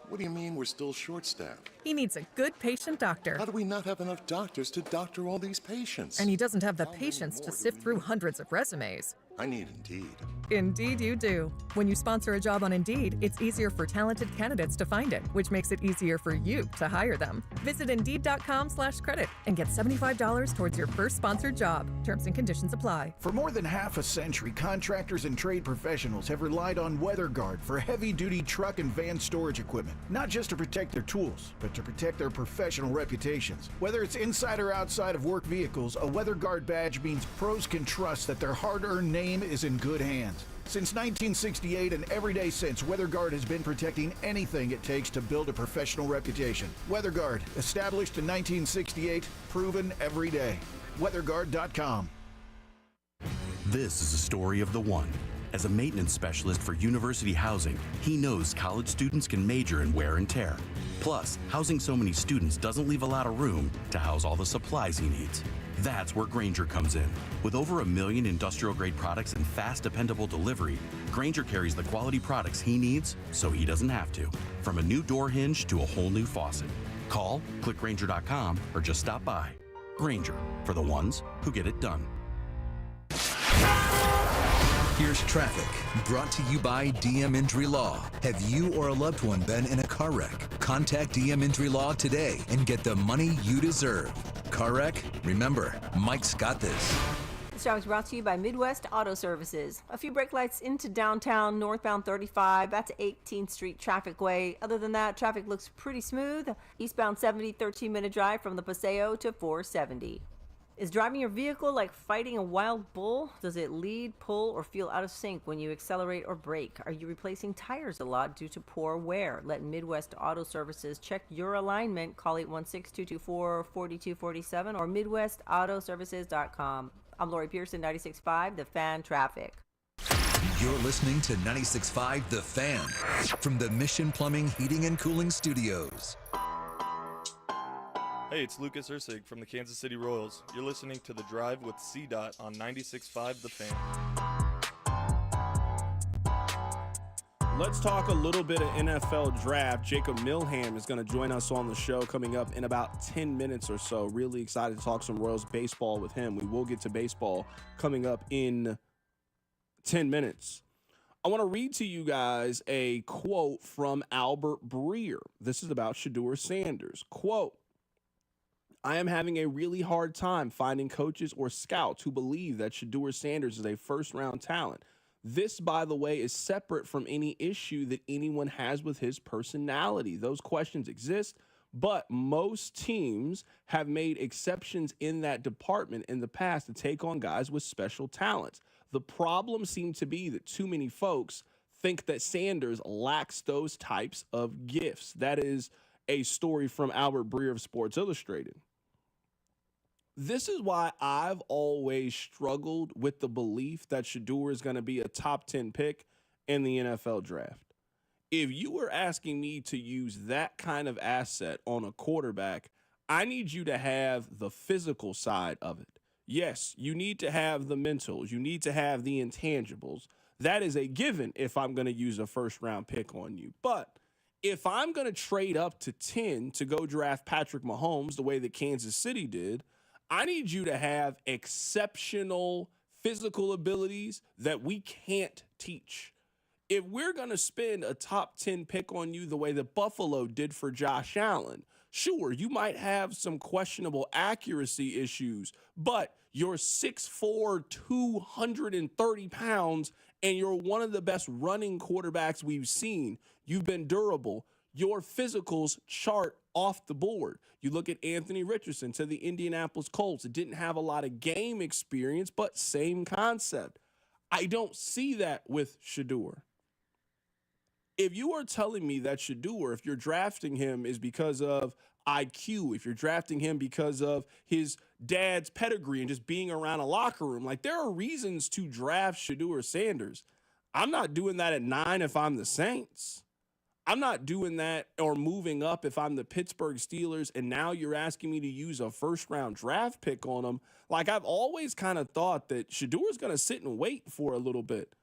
What do you mean we're still short-staffed? He needs a good patient doctor. How do we not have enough doctors to doctor all these patients? And he doesn't have the patience to sift through hundreds of resumes. I need Indeed. Indeed you do. When you sponsor a job on Indeed, it's easier for talented candidates to find it, which makes it easier for you to hire them. Visit Indeed.com/credit and get $75 towards your first sponsored job. Terms and conditions apply. For more than half a century, contractors and trade professionals have relied on WeatherGuard for heavy-duty truck and van storage equipment. Not just to protect their tools, but to protect their professional reputations. Whether it's inside or outside of work vehicles, a WeatherGuard badge means pros can trust that their hard-earned name is in good hands. Since 1968 and every day since, WeatherGuard has been protecting anything it takes to build a professional reputation. WeatherGuard, established in 1968, proven every day. WeatherGuard.com. This is a story of the one. As a maintenance specialist for university housing, he knows college students can major in wear and tear. Plus, housing so many students doesn't leave a lot of room to house all the supplies he needs. That's where Grainger comes in. With over 1 million industrial-grade products and fast, dependable delivery, Grainger carries the quality products he needs so he doesn't have to. From a new door hinge to a whole new faucet. Call, click Grainger.com, or just stop by. Grainger, for the ones who get it done. Here's traffic, brought to you by DM Injury Law. Have you or a loved one been in a car wreck? Contact DM Injury Law today and get the money you deserve. Car wreck? Remember, Mike's got this. This job is brought to you by Midwest Auto Services. A few brake lights into downtown, northbound 35, that's 18th Street traffic way. Other than that, traffic looks pretty smooth. Eastbound 70, 13-minute drive from the Paseo to 470. Is driving your vehicle like fighting a wild bull? Does it lead, pull, or feel out of sync when you accelerate or brake? Are you replacing tires a lot due to poor wear? Let Midwest Auto Services check your alignment. Call 816-224-4247 or MidwestAutoservices.com. I'm Lori Pearson, 96.5 The Fan Traffic. You're listening to 96.5 The Fan from the Mission Plumbing, Heating, and Cooling Studios. Hey, it's Lucas Ursig from the Kansas City Royals. You're listening to The Drive with C-Dot on 96.5 The Fan. Let's talk a little bit of NFL draft. Jacob Milham is going to join us on the show coming up in about 10 minutes or so. Really excited to talk some Royals baseball with him. We will get to baseball coming up in 10 minutes. I want to read to you guys a quote from Albert Breer. This is about Shedeur Sanders. Quote, I am having a really hard time finding coaches or scouts who believe that Shedeur Sanders is a first-round talent. This, by the way, is separate from any issue that anyone has with his personality. Those questions exist, but most teams have made exceptions in that department in the past to take on guys with special talents. The problem seemed to be that too many folks think that Sanders lacks those types of gifts. That is a story from Albert Breer of Sports Illustrated. This is why I've always struggled with the belief that Shedeur is going to be a top 10 pick in the NFL draft. If you were asking me to use that kind of asset on a quarterback, I need you to have the physical side of it. Yes, you need to have the mentals. You need to have the intangibles. That is a given if I'm going to use a first-round pick on you. But if I'm going to trade up to 10 to go draft Patrick Mahomes the way that Kansas City did, I need you to have exceptional physical abilities that we can't teach. If we're going to spend a top 10 pick on you the way that Buffalo did for Josh Allen, sure, you might have some questionable accuracy issues, but you're 6'4", 230 pounds, and you're one of the best running quarterbacks we've seen. You've been durable. Your physicals chart off the board. You look at Anthony Richardson to the Indianapolis Colts. It didn't have a lot of game experience, but same concept. I don't see that with Shedeur. If you are telling me that Shedeur, if you're drafting him, is because of IQ, if you're drafting him because of his dad's pedigree and just being around a locker room, like there are reasons to draft Shedeur Sanders. I'm not doing that at 9 if I'm the Saints. I'm not doing that or moving up if I'm the Pittsburgh Steelers, and now you're asking me to use a first-round draft pick on him. Like, I've always kind of thought that Shedeur is going to sit and wait for a little bit.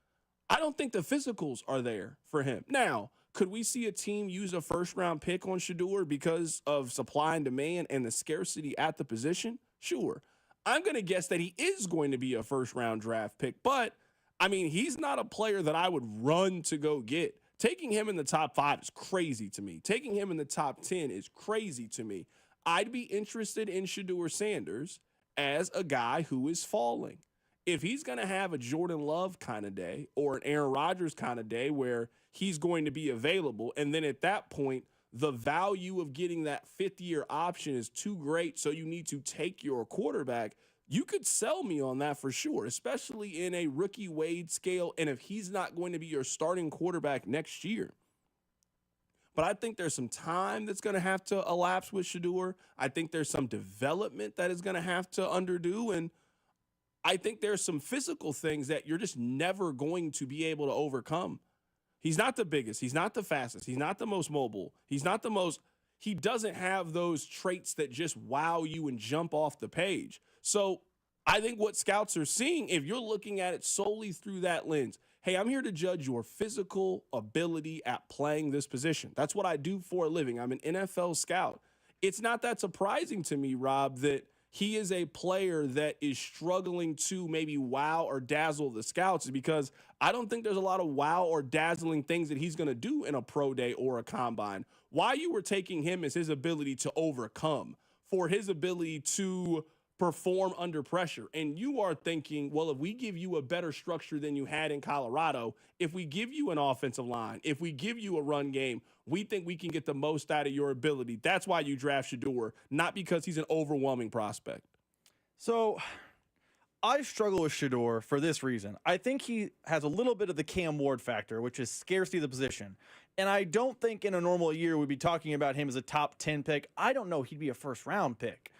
I don't think the physicals are there for him. Now, could we see a team use a first-round pick on Shedeur because of supply and demand and the scarcity at the position? Sure. I'm going to guess that he is going to be a first-round draft pick, but, I mean, he's not a player that I would run to go get. Taking him in the top 5 is crazy to me. Taking him in the top 10 is crazy to me. I'd be interested in Shedeur Sanders as a guy who is falling. If he's going to have a Jordan Love kind of day or an Aaron Rodgers kind of day where he's going to be available, and then at that point, the value of getting that fifth-year option is too great, so you need to take your quarterback, you could sell me on that for sure, especially in a rookie wage scale, and if he's not going to be your starting quarterback next year. But I think there's some time that's going to have to elapse with Shedeur. I think there's some development that is going to have to underdo, and I think there's some physical things that you're just never going to be able to overcome. He's not the biggest. He's not the fastest. He's not the most mobile. He doesn't have those traits that just wow you and jump off the page. So I think what scouts are seeing, if you're looking at it solely through that lens, hey, I'm here to judge your physical ability at playing this position. That's what I do for a living. I'm an NFL scout. It's not that surprising to me, Rob, that he is a player that is struggling to maybe wow or dazzle the scouts, because I don't think there's a lot of wow or dazzling things that he's going to do in a pro day or a combine. Why you were taking him is his ability to overcome, for his ability to perform under pressure. And you are thinking, well, if we give you a better structure than you had in Colorado, if we give you an offensive line, if we give you a run game, we think we can get the most out of your ability. That's why you draft Shedeur, not because he's an overwhelming prospect. So I struggle with Shedeur for this reason. I think he has a little bit of the Cam Ward factor, which is scarcity of the position. And I don't think in a normal year we'd be talking about him as a top 10 pick. I don't know he'd be a first-round pick.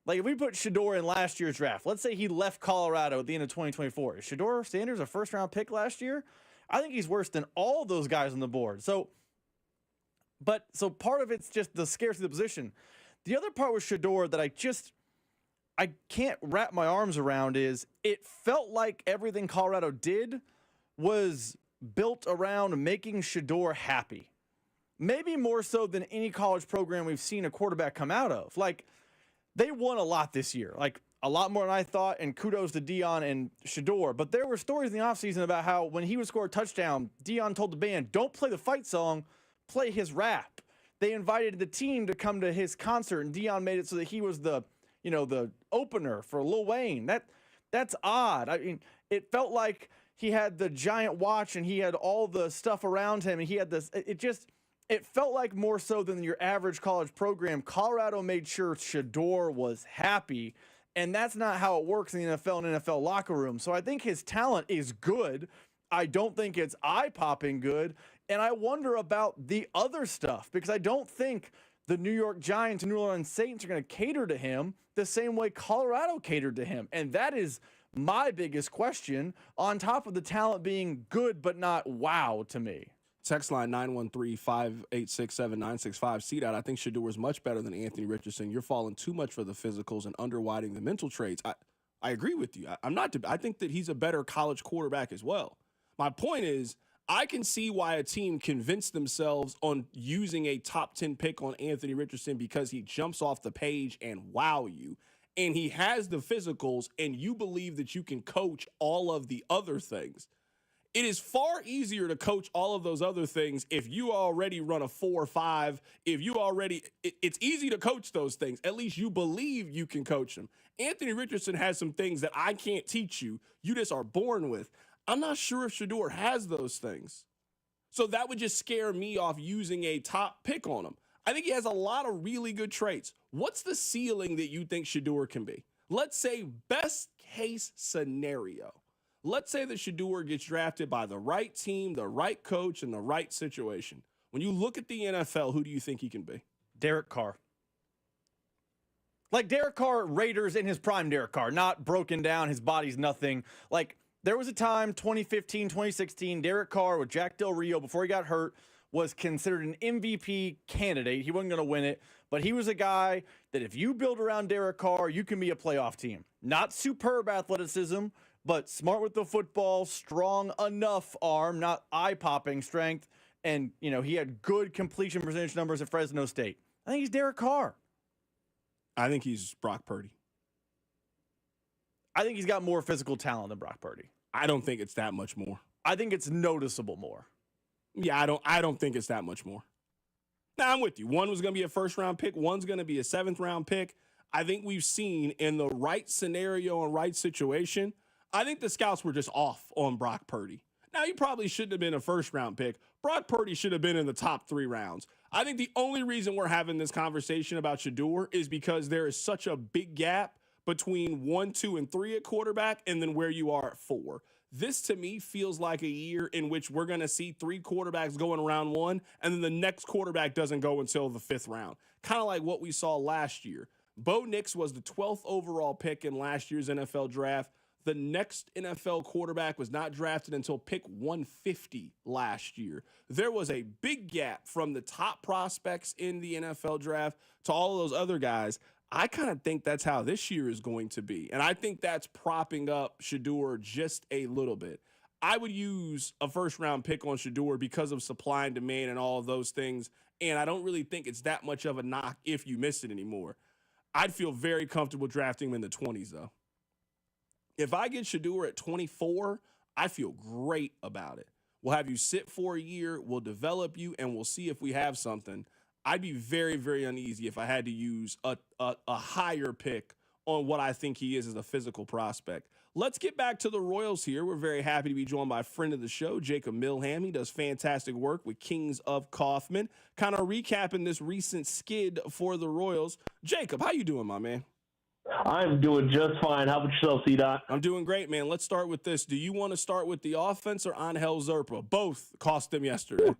Like, if we put Shedeur in last year's draft, let's say he left Colorado at the end of 2024. Is Shedeur Sanders a first-round pick last year? I think he's worse than all of those guys on the board. So part of it's just the scarcity of the position. The other part with Shedeur that I can't wrap my arms around is it felt like everything Colorado did was built around making Shedeur happy. Maybe more so than any college program we've seen a quarterback come out of. Like, they won a lot this year. Like, a lot more than I thought, and kudos to Dion and Shador. But there were stories in the offseason about how when he would score a touchdown, Dion told the band, don't play the fight song, play his rap. They invited the team to come to his concert, and Dion made it so that he was the opener for Lil Wayne. That's odd. I mean, it felt like he had the giant watch and he had all the stuff around him, and he had this. It felt like more so than your average college program. Colorado made sure Shador was happy, and that's not how it works in the NFL and NFL locker room. So I think his talent is good. I don't think it's eye-popping good, and I wonder about the other stuff because I don't think the New York Giants and New Orleans Saints are going to cater to him the same way Colorado catered to him, and that is my biggest question on top of the talent being good but not wow to me. Text line 913-586-7965. C-Dot, I think Shador is much better than Anthony Richardson. You're falling too much for the physicals and underwriting the mental traits. I agree with you. I think that he's a better college quarterback as well. My point is, I can see why a team convinced themselves on using a top 10 pick on Anthony Richardson because he jumps off the page and wow you. And he has the physicals, and you believe that you can coach all of the other things. It is far easier to coach all of those other things if you already run a 4-5. It's easy to coach those things. At least you believe you can coach them. Anthony Richardson has some things that I can't teach you. You just are born with. I'm not sure if Shador has those things. So that would just scare me off using a top pick on him. I think he has a lot of really good traits. What's the ceiling that you think Shador can be? Let's say best case scenario. Let's say that Shador gets drafted by the right team, the right coach, and the right situation. When you look at the NFL, who do you think he can be? Derek Carr. Like Derek Carr, Raiders in his prime Derek Carr, not broken down, his body's nothing. Like there was a time, 2015, 2016, Derek Carr with Jack Del Rio, before he got hurt, was considered an MVP candidate. He wasn't going to win it, but he was a guy that if you build around Derek Carr, you can be a playoff team. Not superb athleticism, but smart with the football, strong enough arm, not eye-popping strength, and he had good completion percentage numbers at Fresno State. I think he's Derek Carr. I think he's Brock Purdy. I think he's got more physical talent than Brock Purdy. I don't think it's that much more. I think it's noticeable more. Yeah, I don't think it's that much more. Now, I'm with you. One was going to be a first-round pick. One's going to be a seventh-round pick. I think we've seen in the right scenario and right situation, I think the scouts were just off on Brock Purdy. Now, he probably shouldn't have been a first-round pick. Brock Purdy should have been in the top 3 rounds. I think the only reason we're having this conversation about Shador is because there is such a big gap between 1, 2, and 3 at quarterback and then where you are at 4. This, to me, feels like a year in which we're going to see 3 quarterbacks go in round 1, and then the next quarterback doesn't go until the 5th round. Kind of like what we saw last year. Bo Nix was the 12th overall pick in last year's NFL draft. The next NFL quarterback was not drafted until pick 150 last year. There was a big gap from the top prospects in the NFL draft to all of those other guys. I kind of think that's how this year is going to be. And I think that's propping up Shador just a little bit. I would use a first-round pick on Shador because of supply and demand and all of those things. And I don't really think it's that much of a knock if you miss it anymore. I'd feel very comfortable drafting him in the 20s, though. If I get Shador at 24, I feel great about it. We'll have you sit for a year, we'll develop you, and we'll see if we have something. I'd be very, very uneasy if I had to use a higher pick on what I think he is as a physical prospect. Let's get back to the Royals here. We're very happy to be joined by a friend of the show, Jacob Milham. He does fantastic work with Kings of Kaufman. Kind of recapping this recent skid for the Royals. Jacob, how you doing, my man? I'm doing just fine. How about yourself, C-Dot? I'm doing great, man. Let's start with this. Do you want to start with the offense or Angel Zerpa? Both cost them yesterday.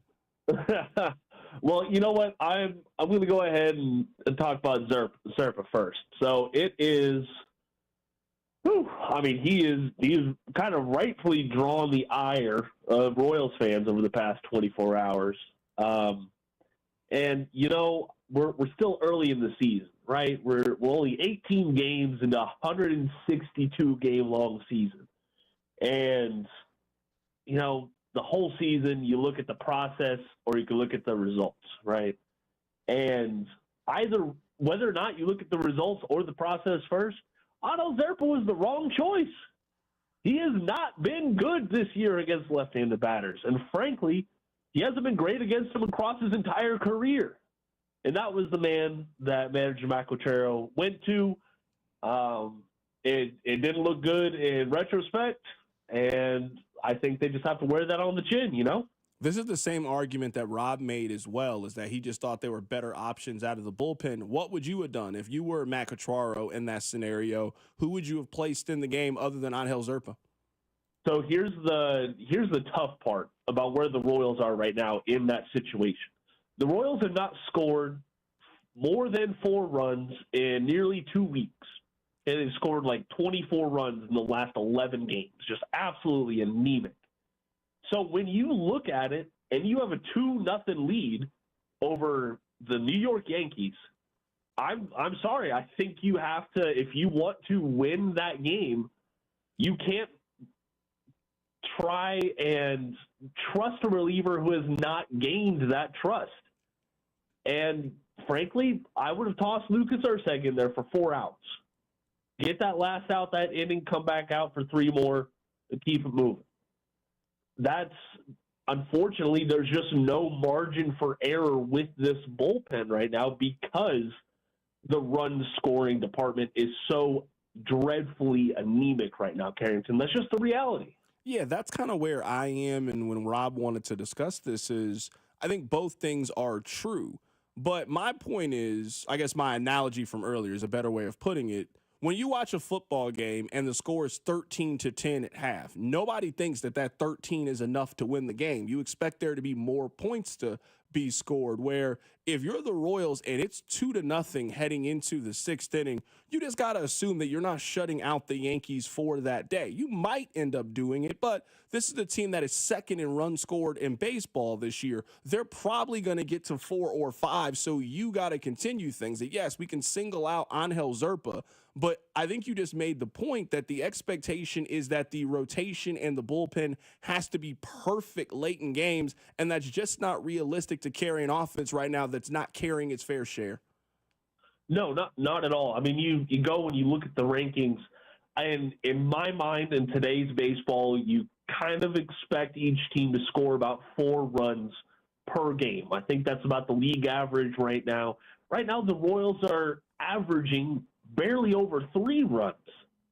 Well, you know what? I'm going to go ahead and talk about Zerpa first. So it is. I mean, he is kind of rightfully drawn the ire of Royals fans over the past 24 hours. And we're still early in the season, right? We're only 18 games into a 162 game long season, and the whole season, you look at the process or you can look at the results, right? And either whether or not you look at the results or the process first, Otto Zerpa was the wrong choice. He has not been good this year against left-handed batters. And frankly, he hasn't been great against them across his entire career. And that was the man that manager Matt Quatraro went to. It didn't look good in retrospect, and I think they just have to wear that on the chin, you know? This is the same argument that Rob made as well, is that he just thought there were better options out of the bullpen. What would you have done if you were Matt Quatraro in that scenario? Who would you have placed in the game other than Angel Zerpa? So here's the tough part about where the Royals are right now in that situation. The Royals have not scored more than 4 runs in nearly 2 weeks. And they've scored like 24 runs in the last 11 games. Just absolutely anemic. So when you look at it and you have a 2-0 lead over the New York Yankees, I'm sorry. I think you have to, if you want to win that game, you can't try and trust a reliever who has not gained that trust. And frankly, I would have tossed Lucas Erceg in there for 4 outs. Get that last out that inning, come back out for 3 more, and keep it moving. That's, unfortunately, there's just no margin for error with this bullpen right now because the run scoring department is so dreadfully anemic right now, Carrington. That's just the reality. Yeah, that's kind of where I am. And when Rob wanted to discuss this is, I think both things are true. But my point is, I guess my analogy from earlier is a better way of putting it. When you watch a football game and the score is 13-10 at half, nobody thinks that 13 is enough to win the game. You expect there to be more points to be scored, where if you're the Royals and it's 2-0 heading into the 6th inning, you just got to assume that you're not shutting out the Yankees for that day. You might end up doing it, but this is the team that is 2nd in runs scored in baseball this year. They're probably going to get to 4 or 5, so you got to continue things. That yes, we can single out Angel Zerpa, but I think you just made the point that the expectation is that the rotation and the bullpen has to be perfect late in games, and that's just not realistic to carry an offense right now that's not carrying its fair share. No, not at all. I mean, you go and you look at the rankings, and in my mind, in today's baseball, you kind of expect each team to score about 4 runs per game. I think that's about the league average right now. Right now, the Royals are averaging barely over 3 runs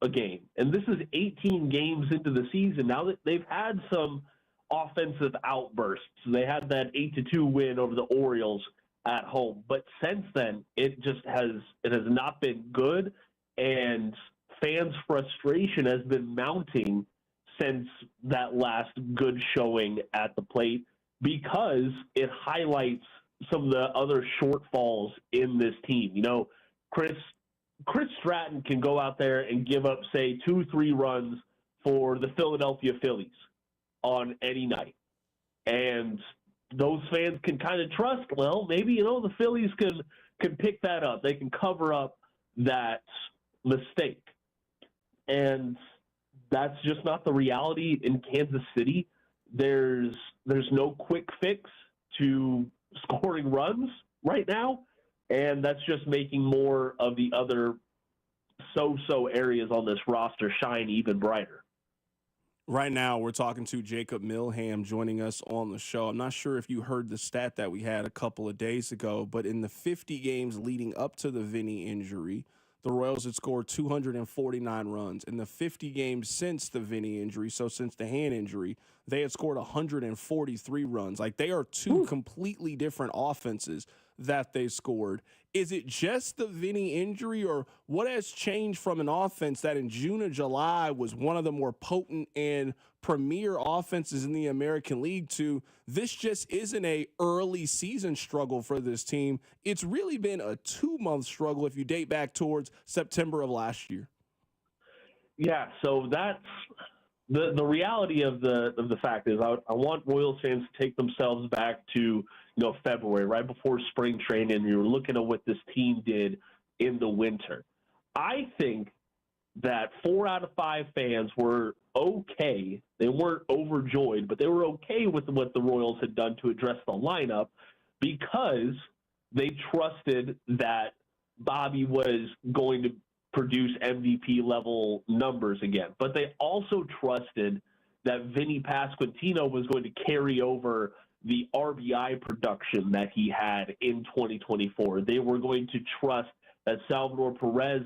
a game, and this is 18 games into the season. Now that they've had some offensive outbursts, they had that 8-2 win over the Orioles at home, but since then it has not been good, and fans' frustration has been mounting since that last good showing at the plate because it highlights some of the other shortfalls in this team. You know, Chris Stratton can go out there and give up, say, 2-3 runs for the Philadelphia Phillies on any night. And those fans can kind of trust, well, maybe, you know, the Phillies can pick that up. They can cover up that mistake. And that's just not the reality in Kansas City. There's no quick fix to scoring runs right now. And that's just making more of the other so-so areas on this roster shine even brighter. Right now, we're talking to Jacob Milham joining us on the show. I'm not sure if you heard the stat that we had a couple of days ago, but in the 50 games leading up to the Vinny injury, the Royals had scored 249 runs. In the 50 games since the Vinny injury, so since the hand injury, they had scored 143 runs. Like, they are 2 completely different offenses that they scored. Is it just the Vinny injury, or what has changed from an offense that in June and July was one of the more potent and premier offenses in the American League to this just isn't a early season struggle for this team? It's really been a 2-month struggle if you date back towards September of last year. Yeah, so that's the reality of the fact is I want Royals fans to take themselves back to February, right before spring training. You were looking at what this team did in the winter. I think that 4 out of 5 fans were okay. They weren't overjoyed, but they were okay with what the Royals had done to address the lineup because they trusted that Bobby was going to produce MVP level numbers again. But they also trusted that Vinny Pasquantino was going to carry over the RBI production that he had in 2024. They were going to trust that Salvador Perez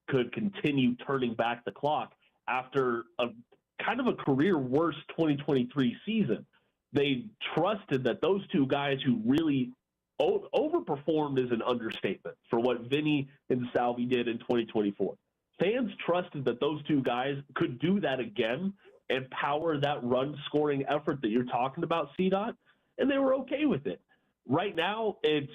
could continue turning back the clock after a kind of a career worst 2023 season. They trusted that those two guys who really overperformed is an understatement for what Vinny and Salvi did in 2024. Fans trusted that those two guys could do that again and power that run-scoring effort that you're talking about, CDOT, and they were okay with it. Right now, it's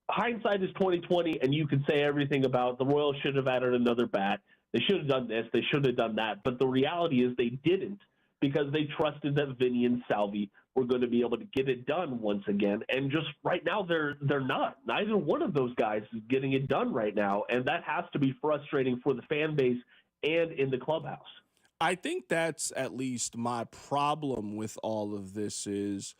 hindsight is 2020, and you can say everything about the Royals should have added another bat. They should have done this. They should have done that. But the reality is they didn't because they trusted that Vinny and Salvi were going to be able to get it done once again. And just right now, they're not. Neither one of those guys is getting it done right now, and that has to be frustrating for the fan base and in the clubhouse. I think that's at least my problem with all of this is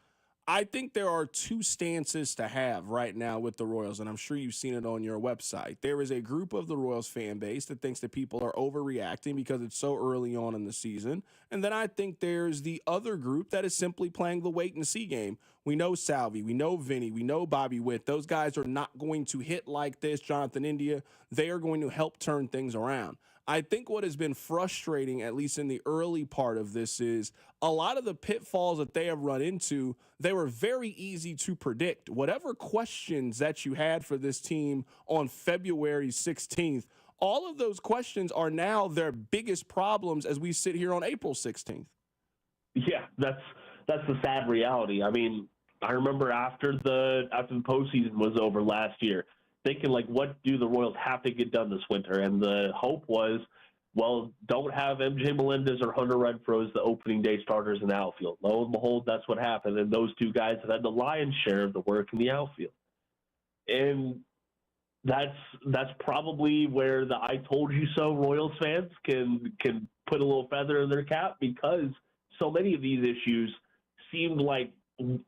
I think there are two stances to have right now with the Royals, and I'm sure you've seen it on your website. There is a group of the Royals fan base that thinks that people are overreacting because it's so early on in the season. And then I think there's the other group that is simply playing the wait-and-see game. We know Salvi, we know Vinny, we know Bobby Witt. Those guys are not going to hit like this. Jonathan India, they are going to help turn things around. I think what has been frustrating, at least in the early part of this, is a lot of the pitfalls that they have run into, they were very easy to predict. Whatever questions that you had for this team on February 16th, all of those questions are now their biggest problems as we sit here on April 16th. Yeah, that's the sad reality. I mean, I remember after the postseason was over last year, thinking, like, what do the Royals have to get done this winter? And the hope was, well, don't have MJ Melendez or Hunter Renfroe as the opening day starters in the outfield. Lo and behold, that's what happened. And those two guys have had the lion's share of the work in the outfield. And that's probably where the I told you so Royals fans can put a little feather in their cap, because so many of these issues seemed like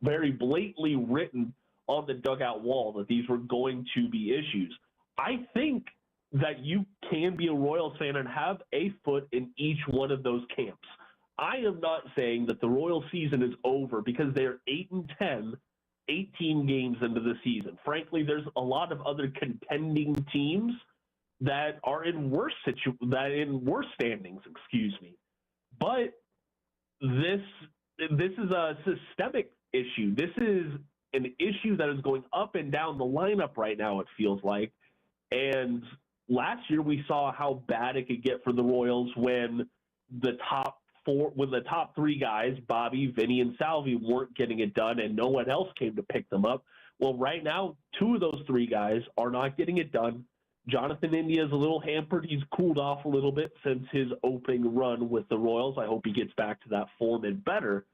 very blatantly written on the dugout wall that these were going to be issues. I think that you can be a Royals fan and have a foot in each one of those camps. I am not saying that the Royals season is over because they're 8-10, 18 games into the season. Frankly, there's a lot of other contending teams that are in worse standings, But this is a systemic issue. This is an issue that is going up and down the lineup right now, it feels like. And last year we saw how bad it could get for the Royals when the top three guys, Bobby, Vinny, and Salvi, weren't getting it done and no one else came to pick them up. Well, right now, two of those three guys are not getting it done. Jonathan India is a little hampered. He's cooled off a little bit since his opening run with the Royals. I hope he gets back to that form and better.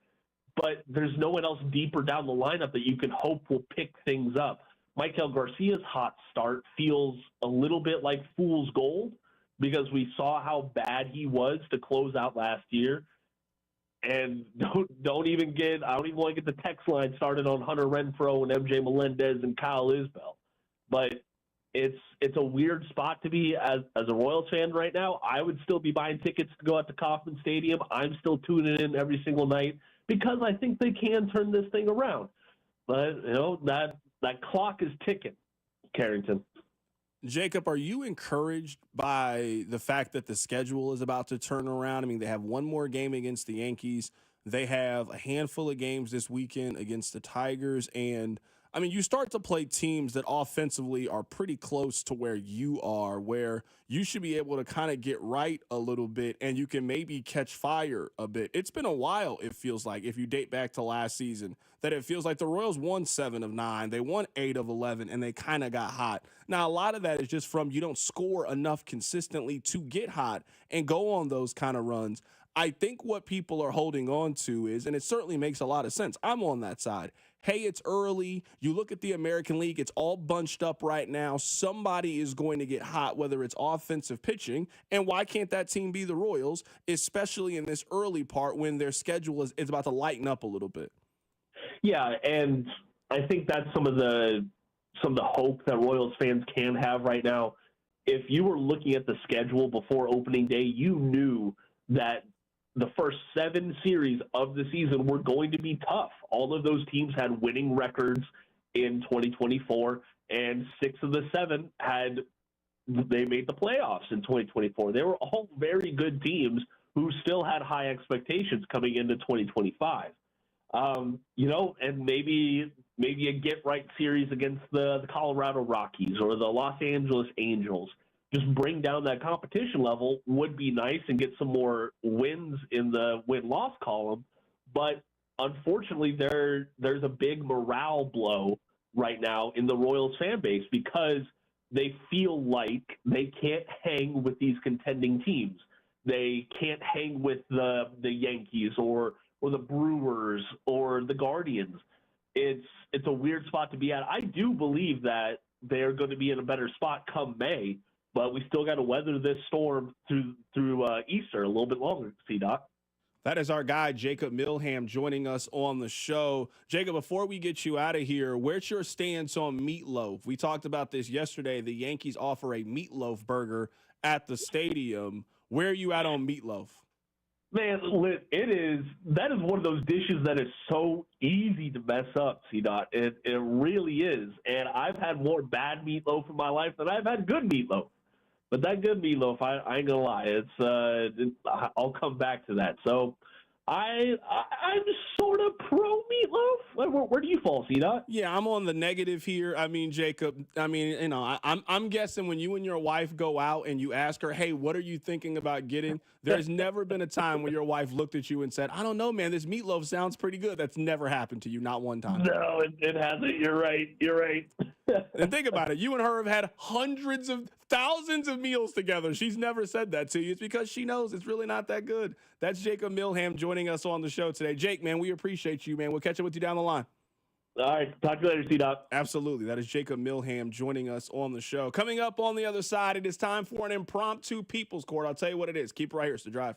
But there's no one else deeper down the lineup that you can hope will pick things up. Michael Garcia's hot start feels a little bit like fool's gold because we saw how bad he was to close out last year. And don't even want to get the text line started on Hunter Renfroe and MJ Melendez and Kyle Isbell. But it's a weird spot to be as a Royals fan right now. I would still be buying tickets to go out to Kauffman Stadium. I'm still tuning in every single night because I think they can turn this thing around. But, that clock is ticking, Carrington. Jacob, are you encouraged by the fact that the schedule is about to turn around? I mean, they have one more game against the Yankees. They have a handful of games this weekend against the Tigers. And, I mean, you start to play teams that offensively are pretty close to where you are, where you should be able to kind of get right a little bit and you can maybe catch fire a bit. It's been a while, it feels like, if you date back to last season, that it feels like the Royals won 7 of 9, they won 8 of 11, and they kind of got hot. Now, a lot of that is just from you don't score enough consistently to get hot and go on those kind of runs. I think what people are holding on to is, and it certainly makes a lot of sense, I'm on that side. Hey, it's early. You look at the American League, it's all bunched up right now. Somebody is going to get hot, whether it's offensive pitching. And why can't that team be the Royals, especially in this early part when their schedule is about to lighten up a little bit? Yeah, and I think that's some of the hope that Royals fans can have right now if you were looking at the schedule before opening day, you knew that the first 7 series of the season were going to be tough. All of those teams had winning records in 2024, and 6 of the 7 they made the playoffs in 2024. They were all very good teams who still had high expectations coming into 2025. And maybe a get-right series against the Colorado Rockies or the Los Angeles Angels. Just bring down that competition level would be nice and get some more wins in the win-loss column. But unfortunately, there's a big morale blow right now in the Royals fan base because they feel like they can't hang with these contending teams. They can't hang with the Yankees or the Brewers or the Guardians. It's a weird spot to be at. I do believe that they're going to be in a better spot come May, but we still got to weather this storm through Easter a little bit longer, C-Doc. That is our guy, Jacob Milham, joining us on the show. Jacob, before we get you out of here, where's your stance on meatloaf? We talked about this yesterday. The Yankees offer a meatloaf burger at the stadium. Where are you at on meatloaf? Man, that is one of those dishes that is so easy to mess up, C-Dot. It really is. And I've had more bad meatloaf in my life than I've had good meatloaf. But that good meatloaf, I ain't gonna lie, I'll come back to that. So I'm sort of pro meatloaf. Where do you fall, C-Dot? Yeah, I'm on the negative here. I mean, Jacob, I'm guessing when you and your wife go out and you ask her, hey, what are you thinking about getting? There's never been a time where your wife looked at you and said, I don't know, man, this meatloaf sounds pretty good. That's never happened to you, not one time. No, it hasn't. You're right. And think about it. You and her have had hundreds of thousands of meals together. She's never said that to you. It's because she knows it's really not that good. That's Jacob Milham joining us on the show today. Jake, man, we appreciate you, man. We'll catch up with you down the line. All right. Talk to you later, C-Doc. Absolutely. That is Jacob Milham joining us on the show. Coming up on the other side, it is time for an impromptu People's Court. I'll tell you what it is. Keep it right here. It's The Drive.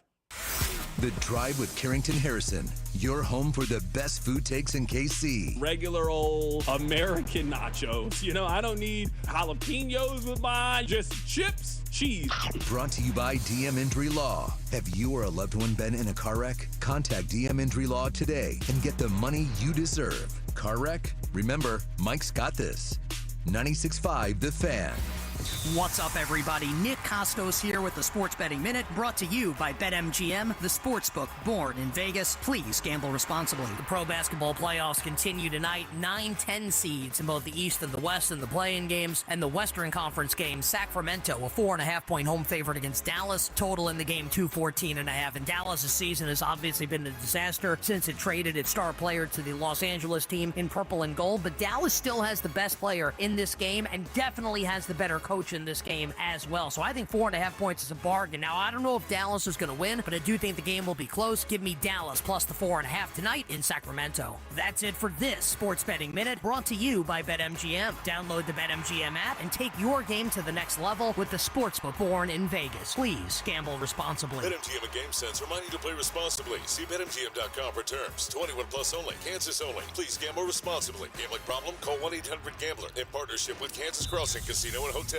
The Drive with Carrington Harrison, your home for the best food takes in KC. Regular old American nachos. I don't need jalapenos with mine, just chips, cheese. Brought to you by DM Injury Law. Have you or a loved one been in a car wreck? Contact DM Injury Law today and get the money you deserve. Car wreck? Remember, Mike's got this. 96.5 The Fan. What's up, everybody? Nick Costos here with the Sports Betting Minute, brought to you by BetMGM, the sportsbook born in Vegas. Please gamble responsibly. The pro basketball playoffs continue tonight. 9-10 seeds in both the East and the West in the play-in games, and the Western Conference game. Sacramento, a 4.5-point home favorite against Dallas. Total in the game, 214.5. And Dallas' season has obviously been a disaster since it traded its star player to the Los Angeles team in purple and gold. But Dallas still has the best player in this game and definitely has the better coach in this game as well. So I think 4.5 points is a bargain. Now, I don't know if Dallas is going to win, but I do think the game will be close. Give me Dallas plus the 4.5 tonight in Sacramento. That's it for this Sports Betting Minute, brought to you by BetMGM. Download the BetMGM app and take your game to the next level with the sportsbook born in Vegas. Please gamble responsibly. BetMGM and GameSense remind you to play responsibly. See BetMGM.com for terms. 21 plus only. Kansas only. Please gamble responsibly. Gambling problem? Call 1-800-GAMBLER. In partnership with Kansas Crossing Casino and Hotel.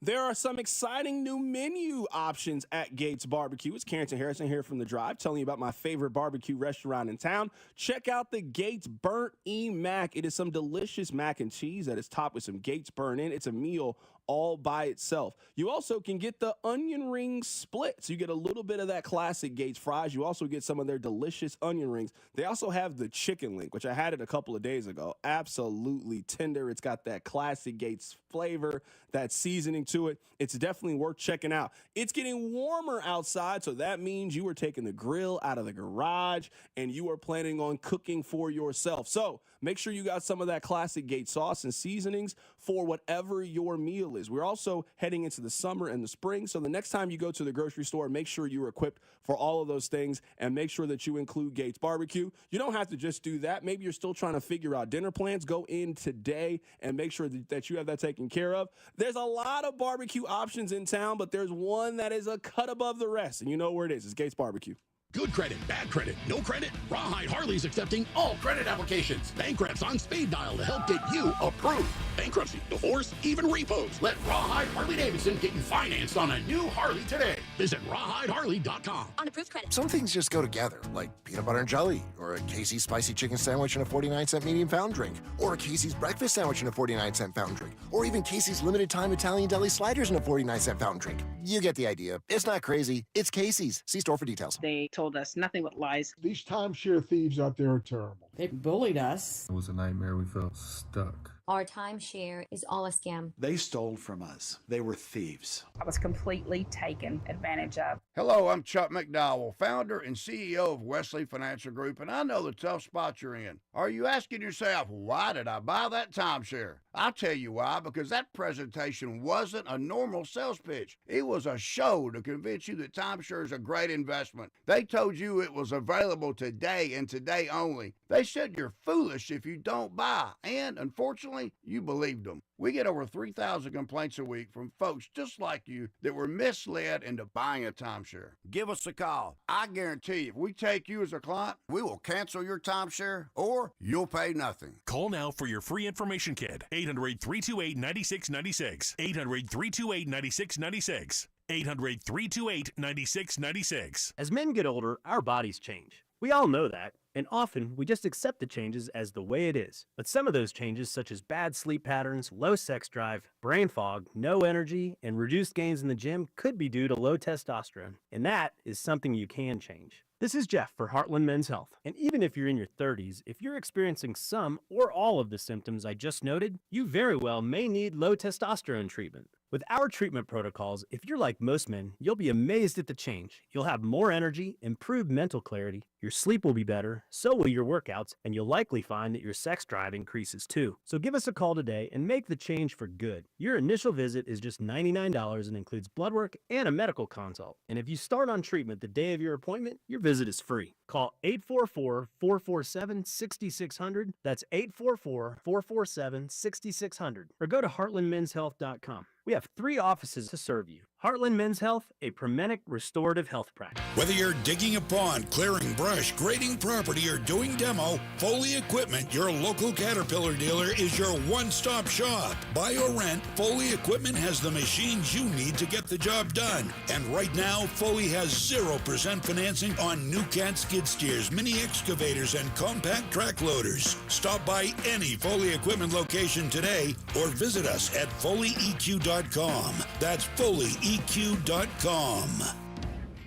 There are some exciting new menu options at Gates Barbecue. It's Carrington Harrison here from The Drive, telling you about my favorite barbecue restaurant in town. Check out the Gates Burnt E Mac. It is some delicious mac and cheese that is topped with some Gates Burnt In. It's a meal all by itself. You also can get the onion ring split, so you get a little bit of that classic Gates fries. You also get some of their delicious onion rings. They also have the chicken link, which I had it a couple of days ago. Absolutely tender. It's got that classic Gates flavor, that seasoning to it. It's definitely worth checking out. It's getting warmer outside, so that means you are taking the grill out of the garage and you are planning on cooking for yourself. So make sure you got some of that classic Gates sauce and seasonings for whatever your meal is. We're also heading into the summer and the spring, so the next time you go to the grocery store, make sure you're equipped for all of those things and make sure that you include Gates Barbecue. You don't have to just do that. Maybe you're still trying to figure out dinner plans. Go in today and make sure that you have that taken care of. There's a lot of barbecue options in town, but there's one that is a cut above the rest, and you know where it is. It's Gates Barbecue. Good credit, bad credit, no credit? Rawhide Harley's accepting all credit applications. Bank reps on speed dial to help get you approved. Bankruptcy, divorce, even repos. Let Rawhide Harley Davidson get you financed on a new Harley today. Visit rawhideharley.com. On approved credit. Some things just go together, like peanut butter and jelly, or a Casey's spicy chicken sandwich and a 49-cent medium fountain drink, or a Casey's breakfast sandwich and a 49-cent fountain drink, or even Casey's limited time Italian deli sliders and a 49-cent fountain drink. You get the idea. It's not crazy. It's Casey's. See store for details. They told us nothing but lies. These timeshare thieves out there are terrible. They bullied us. It was a nightmare. We felt stuck. Our timeshare is all a scam. They stole from us. They were thieves. I was completely taken advantage of. Hello, I'm Chuck McDowell, founder and CEO of Wesley Financial Group, and I know the tough spot you're in. Are you asking yourself, why did I buy that timeshare? I'll tell you why, because that presentation wasn't a normal sales pitch. It was a show to convince you that timeshare is a great investment. They told you it was available today and today only. They said you're foolish if you don't buy, and unfortunately, you believed them. We get over 3,000 complaints a week from folks just like you that were misled into buying a timeshare. Give us a call. I guarantee if we take you as a client, we will cancel your timeshare or you'll pay nothing. Call now for your free information kit. 800-328-9696. 800-328-9696. 800-328-9696. As men get older, our bodies change. We all know that, and often we just accept the changes as the way it is. But some of those changes, such as bad sleep patterns, low sex drive, brain fog, no energy, and reduced gains in the gym, could be due to low testosterone. And that is something you can change. This is Jeff for Heartland Men's Health. And even if you're in your 30s, if you're experiencing some or all of the symptoms I just noted, you very well may need low testosterone treatment. With our treatment protocols, if you're like most men, you'll be amazed at the change. You'll have more energy, improved mental clarity, your sleep will be better, so will your workouts, and you'll likely find that your sex drive increases too. So give us a call today and make the change for good. Your initial visit is just $99 and includes blood work and a medical consult. And if you start on treatment the day of your appointment, your visit is free. Call 844-447-6600. That's 844-447-6600. Or go to heartlandmenshealth.com. We have 3 offices to serve you. Heartland Men's Health, a Promenic restorative health practice. Whether you're digging a pond, clearing brush, grading property, or doing demo, Foley Equipment, your local Caterpillar dealer, is your one-stop shop. Buy or rent, Foley Equipment has the machines you need to get the job done. And right now, Foley has 0% financing on new cat skid steers, mini excavators, and compact track loaders. Stop by any Foley Equipment location today or visit us at FoleyEQ.com. That's FoleyEQ.com.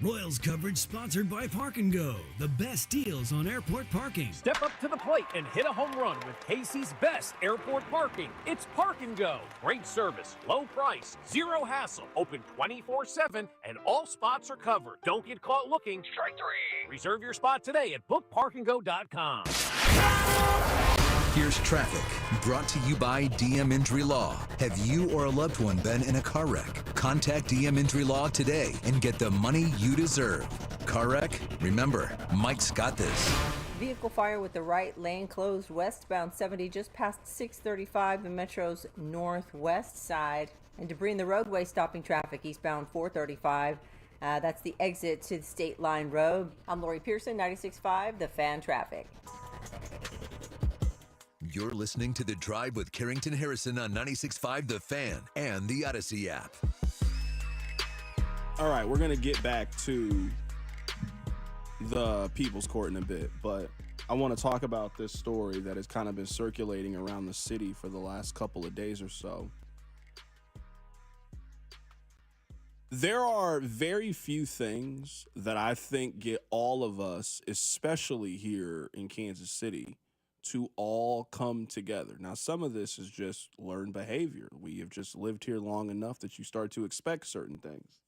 Royals coverage sponsored by Park & Go, the best deals on airport parking. Step up to the plate and hit a home run with Casey's best airport parking. It's Park & Go. Great service, low price, zero hassle, open 24/7, and all spots are covered. Don't get caught looking. Strike 3. Reserve your spot today at bookparkandgo.com. Here's traffic, brought to you by DM Injury Law. Have you or a loved one been in a car wreck? Contact DM Injury Law today and get the money you deserve. Car wreck? Remember, Mike's got this. Vehicle fire with the right lane closed westbound 70 just past 635, the Metro's northwest side. And debris in the roadway stopping traffic eastbound 435. That's the exit to the State Line Road. I'm Lori Pearson, 96.5, The Fan Traffic. You're listening to The Drive with Carrington Harrison on 96.5 The Fan and the Odyssey app. All right, we're going to get back to the People's Court in a bit, but I want to talk about this story that has kind of been circulating around the city for the last couple of days or so. There are very few things that I think get all of us, especially here in Kansas City, to all come together. Now, some of this is just learned behavior. We have just lived here long enough that you start to expect certain things.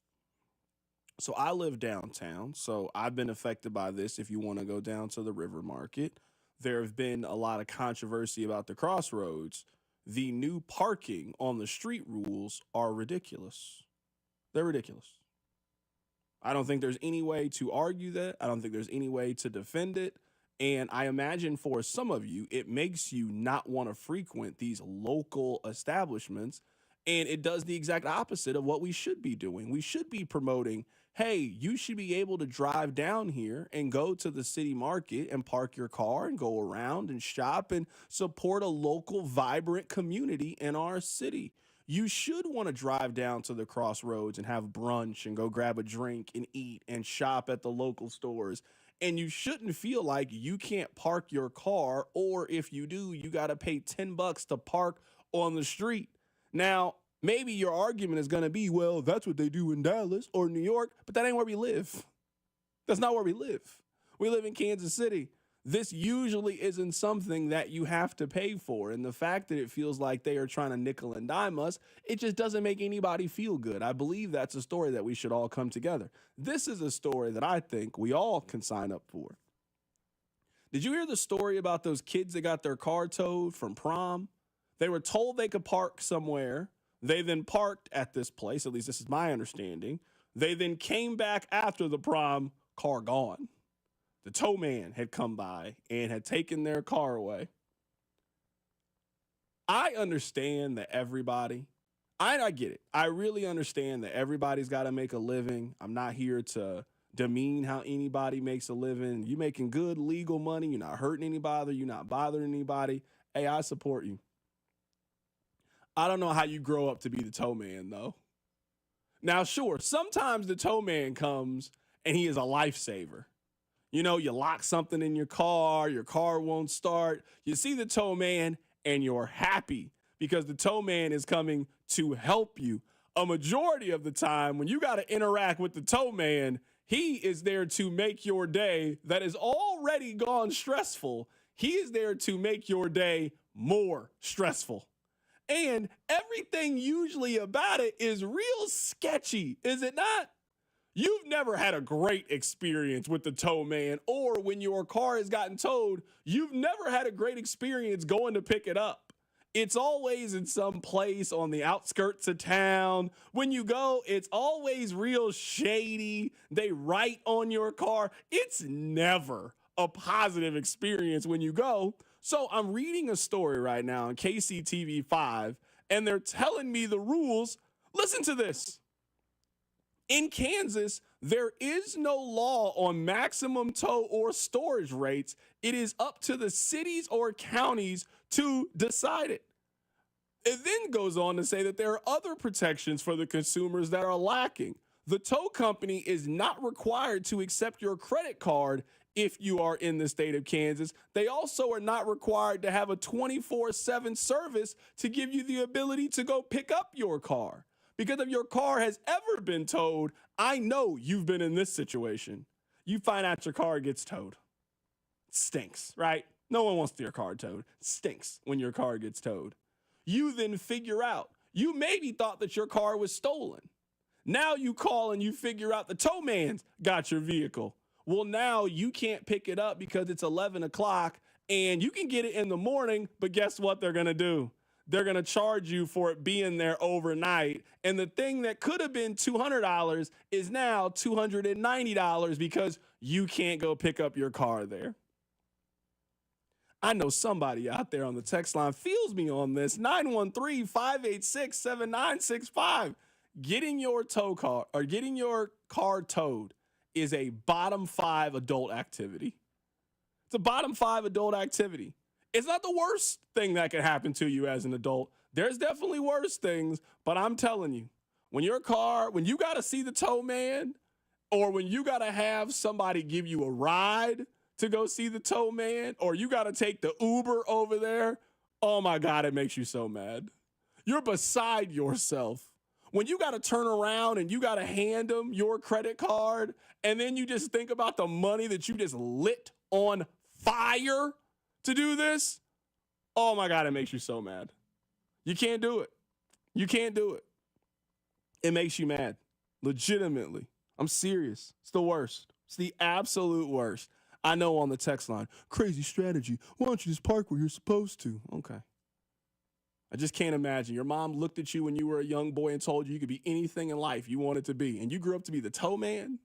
So I live downtown, so I've been affected by this. If you want to go down to the River Market, there have been a lot of controversy about the crossroads. The new parking on the street rules are ridiculous. They're ridiculous. I don't think there's any way to argue that. I don't think there's any way to defend it. And I imagine for some of you, it makes you not want to frequent these local establishments And it does the exact opposite of what we should be doing. We should be promoting, hey, you should be able to drive down here and go to the city market and park your car and go around and shop and support a local, vibrant community in our city. You should want to drive down to the crossroads and have brunch and go grab a drink and eat and shop at the local stores. And you shouldn't feel like you can't park your car, or if you do, you got to pay $10 to park on the street. Now, maybe your argument is going to be, well, that's what they do in Dallas or New York, but that ain't where we live. That's not where we live. We live in Kansas City. This usually isn't something that you have to pay for. And the fact that it feels like they are trying to nickel and dime us, it just doesn't make anybody feel good. I believe that's a story that we should all come together. This is a story that I think we all can sign up for. Did you hear the story about those kids that got their car towed from prom? They were told they could park somewhere. They then parked at this place. At least this is my understanding. They then came back after the prom, car gone. The tow man had come by and had taken their car away. I understand that everybody, I get it. I really understand that everybody's got to make a living. I'm not here to demean how anybody makes a living. You making good legal money. You're not hurting anybody. You're not bothering anybody. Hey, I support you. I don't know how you grow up to be the tow man, though. Now, sure, sometimes the tow man comes and he is a lifesaver. You know, you lock something in your car won't start. You see the tow man and you're happy because the tow man is coming to help you. A majority of the time, when you got to interact with the tow man, he is there to make your day that is already gone stressful. He is there to make your day more stressful. And everything usually about it is real sketchy, is it not? You've never had a great experience with the tow man, or when your car has gotten towed, you've never had a great experience going to pick it up. It's always in some place on the outskirts of town. When you go, it's always real shady. They write on your car. It's never a positive experience when you go. So I'm reading a story right now on KCTV5, and they're telling me the rules. Listen to this. In Kansas, there is no law on maximum tow or storage rates. It is up to the cities or counties to decide it. It then goes on to say that there are other protections for the consumers that are lacking. The tow company is not required to accept your credit card if you are in the state of Kansas. They also are not required to have a 24/7 service to give you the ability to go pick up your car. Because if your car has ever been towed, I know you've been in this situation. You find out your car gets towed. It stinks, right? No one wants their car towed. It stinks when your car gets towed. You then figure out, you maybe thought that your car was stolen. Now you call and you figure out the tow man's got your vehicle. Well, now you can't pick it up because it's 11 o'clock and you can get it in the morning, but guess what they're going to do? They're going to charge you for it being there overnight. And the thing that could have been $200 is now $290 because you can't go pick up your car there. I know somebody out there on the text line feels me on this. 913-586-7965. Getting your tow car or getting your car towed is a bottom 5 adult activity. It's a bottom 5 adult activity. It's not the worst thing that can happen to you as an adult. There's definitely worse things, but I'm telling you, when you got to see the tow man, or when you got to have somebody give you a ride to go see the tow man, or you got to take the Uber over there, oh my God, it makes you so mad. You're beside yourself. When you got to turn around and you got to hand them your credit card, and then you just think about the money that you just lit on fire to do this, oh my God, it makes you so mad. You can't do it. You can't do it. It makes you mad. Legitimately. I'm serious. It's the worst. It's the absolute worst. I know on the text line, crazy strategy. Why don't you just park where you're supposed to? Okay. I just can't imagine. Your mom looked at you when you were a young boy and told you could be anything in life you wanted to be, and you grew up to be the tow man?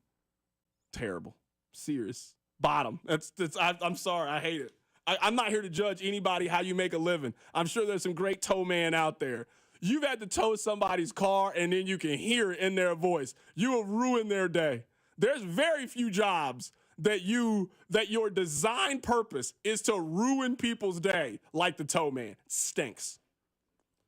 Terrible. Serious. Bottom. I'm sorry. I hate it. I'm not here to judge anybody how you make a living. I'm sure there's some great tow man out there. You've had to tow somebody's car and then you can hear it in their voice. You have ruined their day. There's very few jobs that your design purpose is to ruin people's day, like the tow man. Stinks.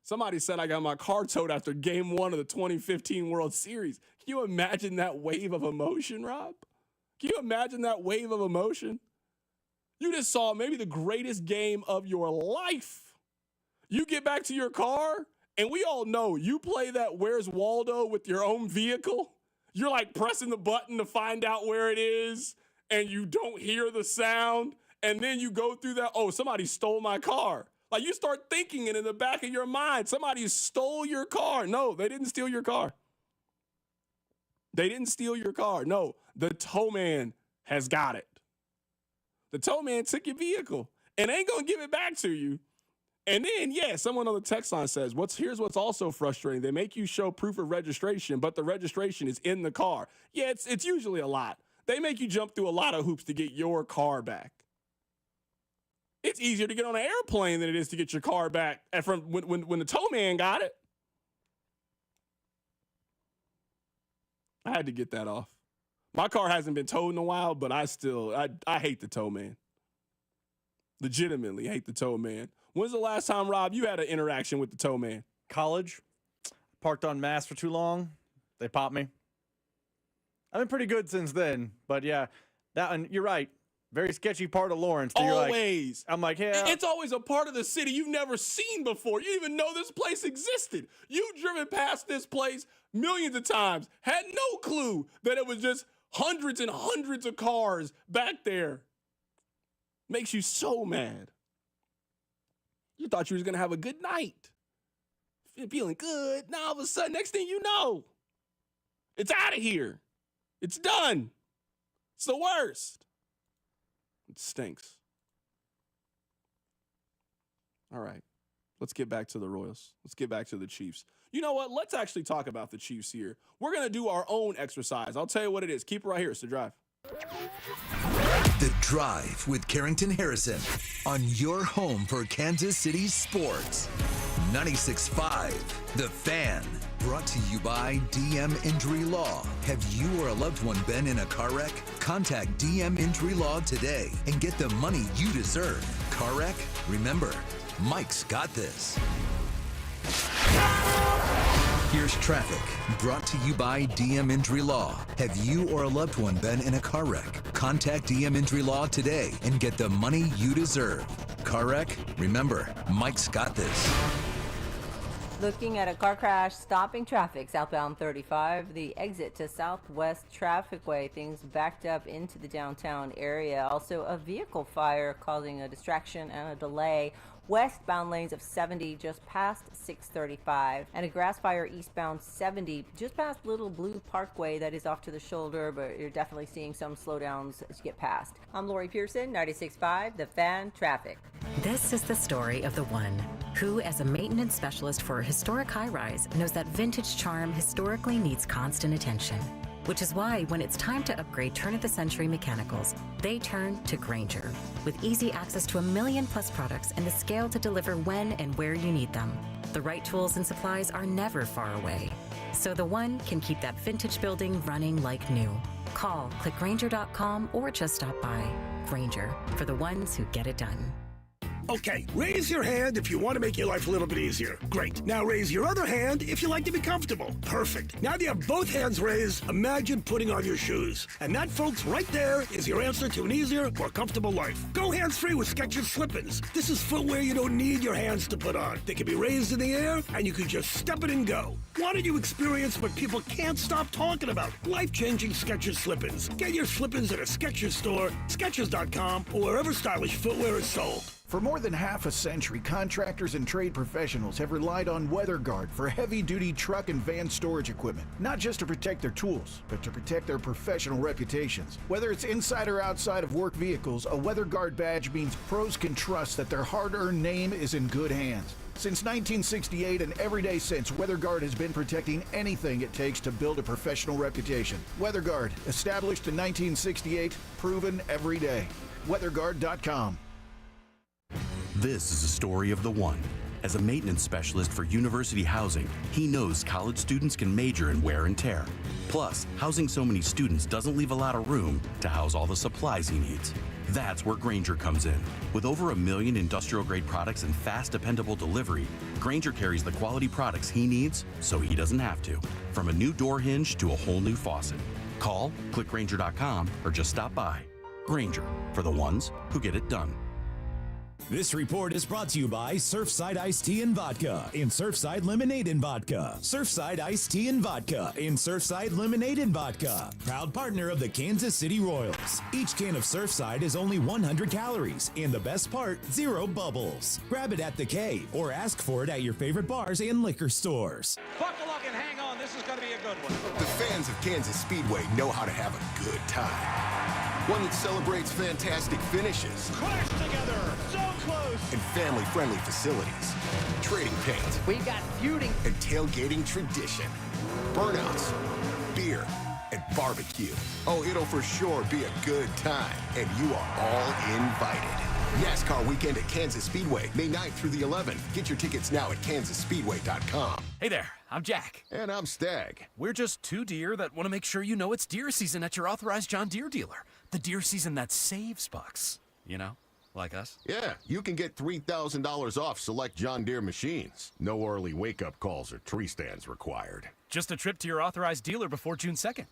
Somebody said I got my car towed after game 1 of the 2015 World Series. Can you imagine that wave of emotion, Rob? Can you imagine that wave of emotion? You just saw maybe the greatest game of your life. You get back to your car, and we all know you play that Where's Waldo with your own vehicle. You're like pressing the button to find out where it is, and you don't hear the sound. And then you go through that, oh, somebody stole my car. Like you start thinking it in the back of your mind. Somebody stole your car. No, they didn't steal your car. They didn't steal your car. No, the tow man has got it. The tow man took your vehicle and ain't going to give it back to you. And then, yeah, someone on the text line says, here's what's also frustrating. They make you show proof of registration, but the registration is in the car. Yeah, it's usually a lot. They make you jump through a lot of hoops to get your car back. It's easier to get on an airplane than it is to get your car back from when the tow man got it. I had to get that off. My car hasn't been towed in a while, but I hate the tow man. Legitimately hate the tow man. When's the last time, Rob, you had an interaction with the tow man? College. Parked on Mass for too long. They popped me. I've been pretty good since then, but yeah, and you're right. Very sketchy part of Lawrence. Always. I'm like, yeah. It's always a part of the city you've never seen before. You didn't even know this place existed. You've driven past this place millions of times, had no clue that it was just hundreds and hundreds of cars back there. Makes you so mad. You thought you was going to have a good night. Feeling good. Now all of a sudden, next thing you know, it's out of here. It's done. It's the worst. It stinks. All right. Let's get back to the Royals. Let's get back to the Chiefs. You know what? Let's actually talk about the Chiefs here. We're going to do our own exercise. I'll tell you what it is. Keep it right here. It's The Drive. The Drive with Carrington Harrison on your home for Kansas City sports. 96.5 The Fan. Brought to you by DM Injury Law. Have you or a loved one been in a car wreck? Contact DM Injury Law today and get the money you deserve. Car wreck? Remember, Mike's got this. Here's traffic, brought to you by DM Injury Law. Have you or a loved one been in a car wreck? Contact DM Injury Law today and get the money you deserve. Car wreck? Remember, Mike's got this. Looking at a car crash stopping traffic southbound 35, the exit to Southwest Trafficway, things backed up into the downtown area. Also a vehicle fire causing a distraction and a delay westbound lanes of 70 just past 635, and a grass fire eastbound 70 just past Little Blue Parkway that is off to the shoulder, but you're definitely seeing some slowdowns as you get past. I'm Lori Pearson, 96.5 The Fan Traffic. This is the story of the one who, as a maintenance specialist for a historic high-rise, knows that vintage charm historically needs constant attention. Which is why when it's time to upgrade turn-of-the-century mechanicals, they turn to Grainger. With easy access to 1 million+ products and the scale to deliver when and where you need them. The right tools and supplies are never far away. So the one can keep that vintage building running like new. Call, click Grainger.com, or just stop by. Grainger, for the ones who get it done. Okay, raise your hand if you want to make your life a little bit easier. Great. Now raise your other hand if you like to be comfortable. Perfect. Now that you have both hands raised, imagine putting on your shoes. And that, folks, right there is your answer to an easier, more comfortable life. Go hands-free with Skechers Slip-ins. This is footwear you don't need your hands to put on. They can be raised in the air, and you can just step it and go. Why don't you experience what people can't stop talking about? Life-changing Skechers Slip-ins. Get your Slip-ins at a Skechers store, Skechers.com, or wherever stylish footwear is sold. For more than half a century, contractors and trade professionals have relied on WeatherGuard for heavy-duty truck and van storage equipment, not just to protect their tools, but to protect their professional reputations. Whether it's inside or outside of work vehicles, a WeatherGuard badge means pros can trust that their hard-earned name is in good hands. Since 1968 and every day since, WeatherGuard has been protecting anything it takes to build a professional reputation. WeatherGuard, established in 1968, proven every day. WeatherGuard.com. This is a story of the one As a maintenance specialist for university housing, he knows college students can major in wear and tear. Plus, housing so many students doesn't leave a lot of room to house all the supplies he needs. That's where Grainger comes in. With over 1 million industrial-grade products and fast, dependable delivery, Grainger carries the quality products he needs so he doesn't have to. From a new door hinge to a whole new faucet. Call, click Grainger.com, or just stop by. Grainger, for the ones who get it done. This report is brought to you by Surfside Iced Tea and Vodka and Surfside Lemonade and Vodka. Surfside Iced Tea and Vodka and Surfside Lemonade and Vodka. Proud partner of the Kansas City Royals. Each can of Surfside is only 100 calories, and the best part, 0 bubbles. Grab it at the K or ask for it at your favorite bars and liquor stores. Buckle up and hang on. This is going to be a good one. The fans of Kansas Speedway know how to have a good time. One that celebrates fantastic finishes. Crash together. So close. And family-friendly facilities. Trading paint. We've got feuding. And tailgating tradition. Burnouts. Beer. And barbecue. Oh, it'll for sure be a good time. And you are all invited. NASCAR weekend at Kansas Speedway, May 9th through the 11th. Get your tickets now at kansasspeedway.com. Hey there, I'm Jack. And I'm Stag. We're just two deer that want to make sure you know it's deer season at your authorized John Deere dealer. The deer season that saves bucks. You know, like us. Yeah, you can get $3,000 off select John Deere machines. No early wake-up calls or tree stands required. Just a trip to your authorized dealer before June 2nd.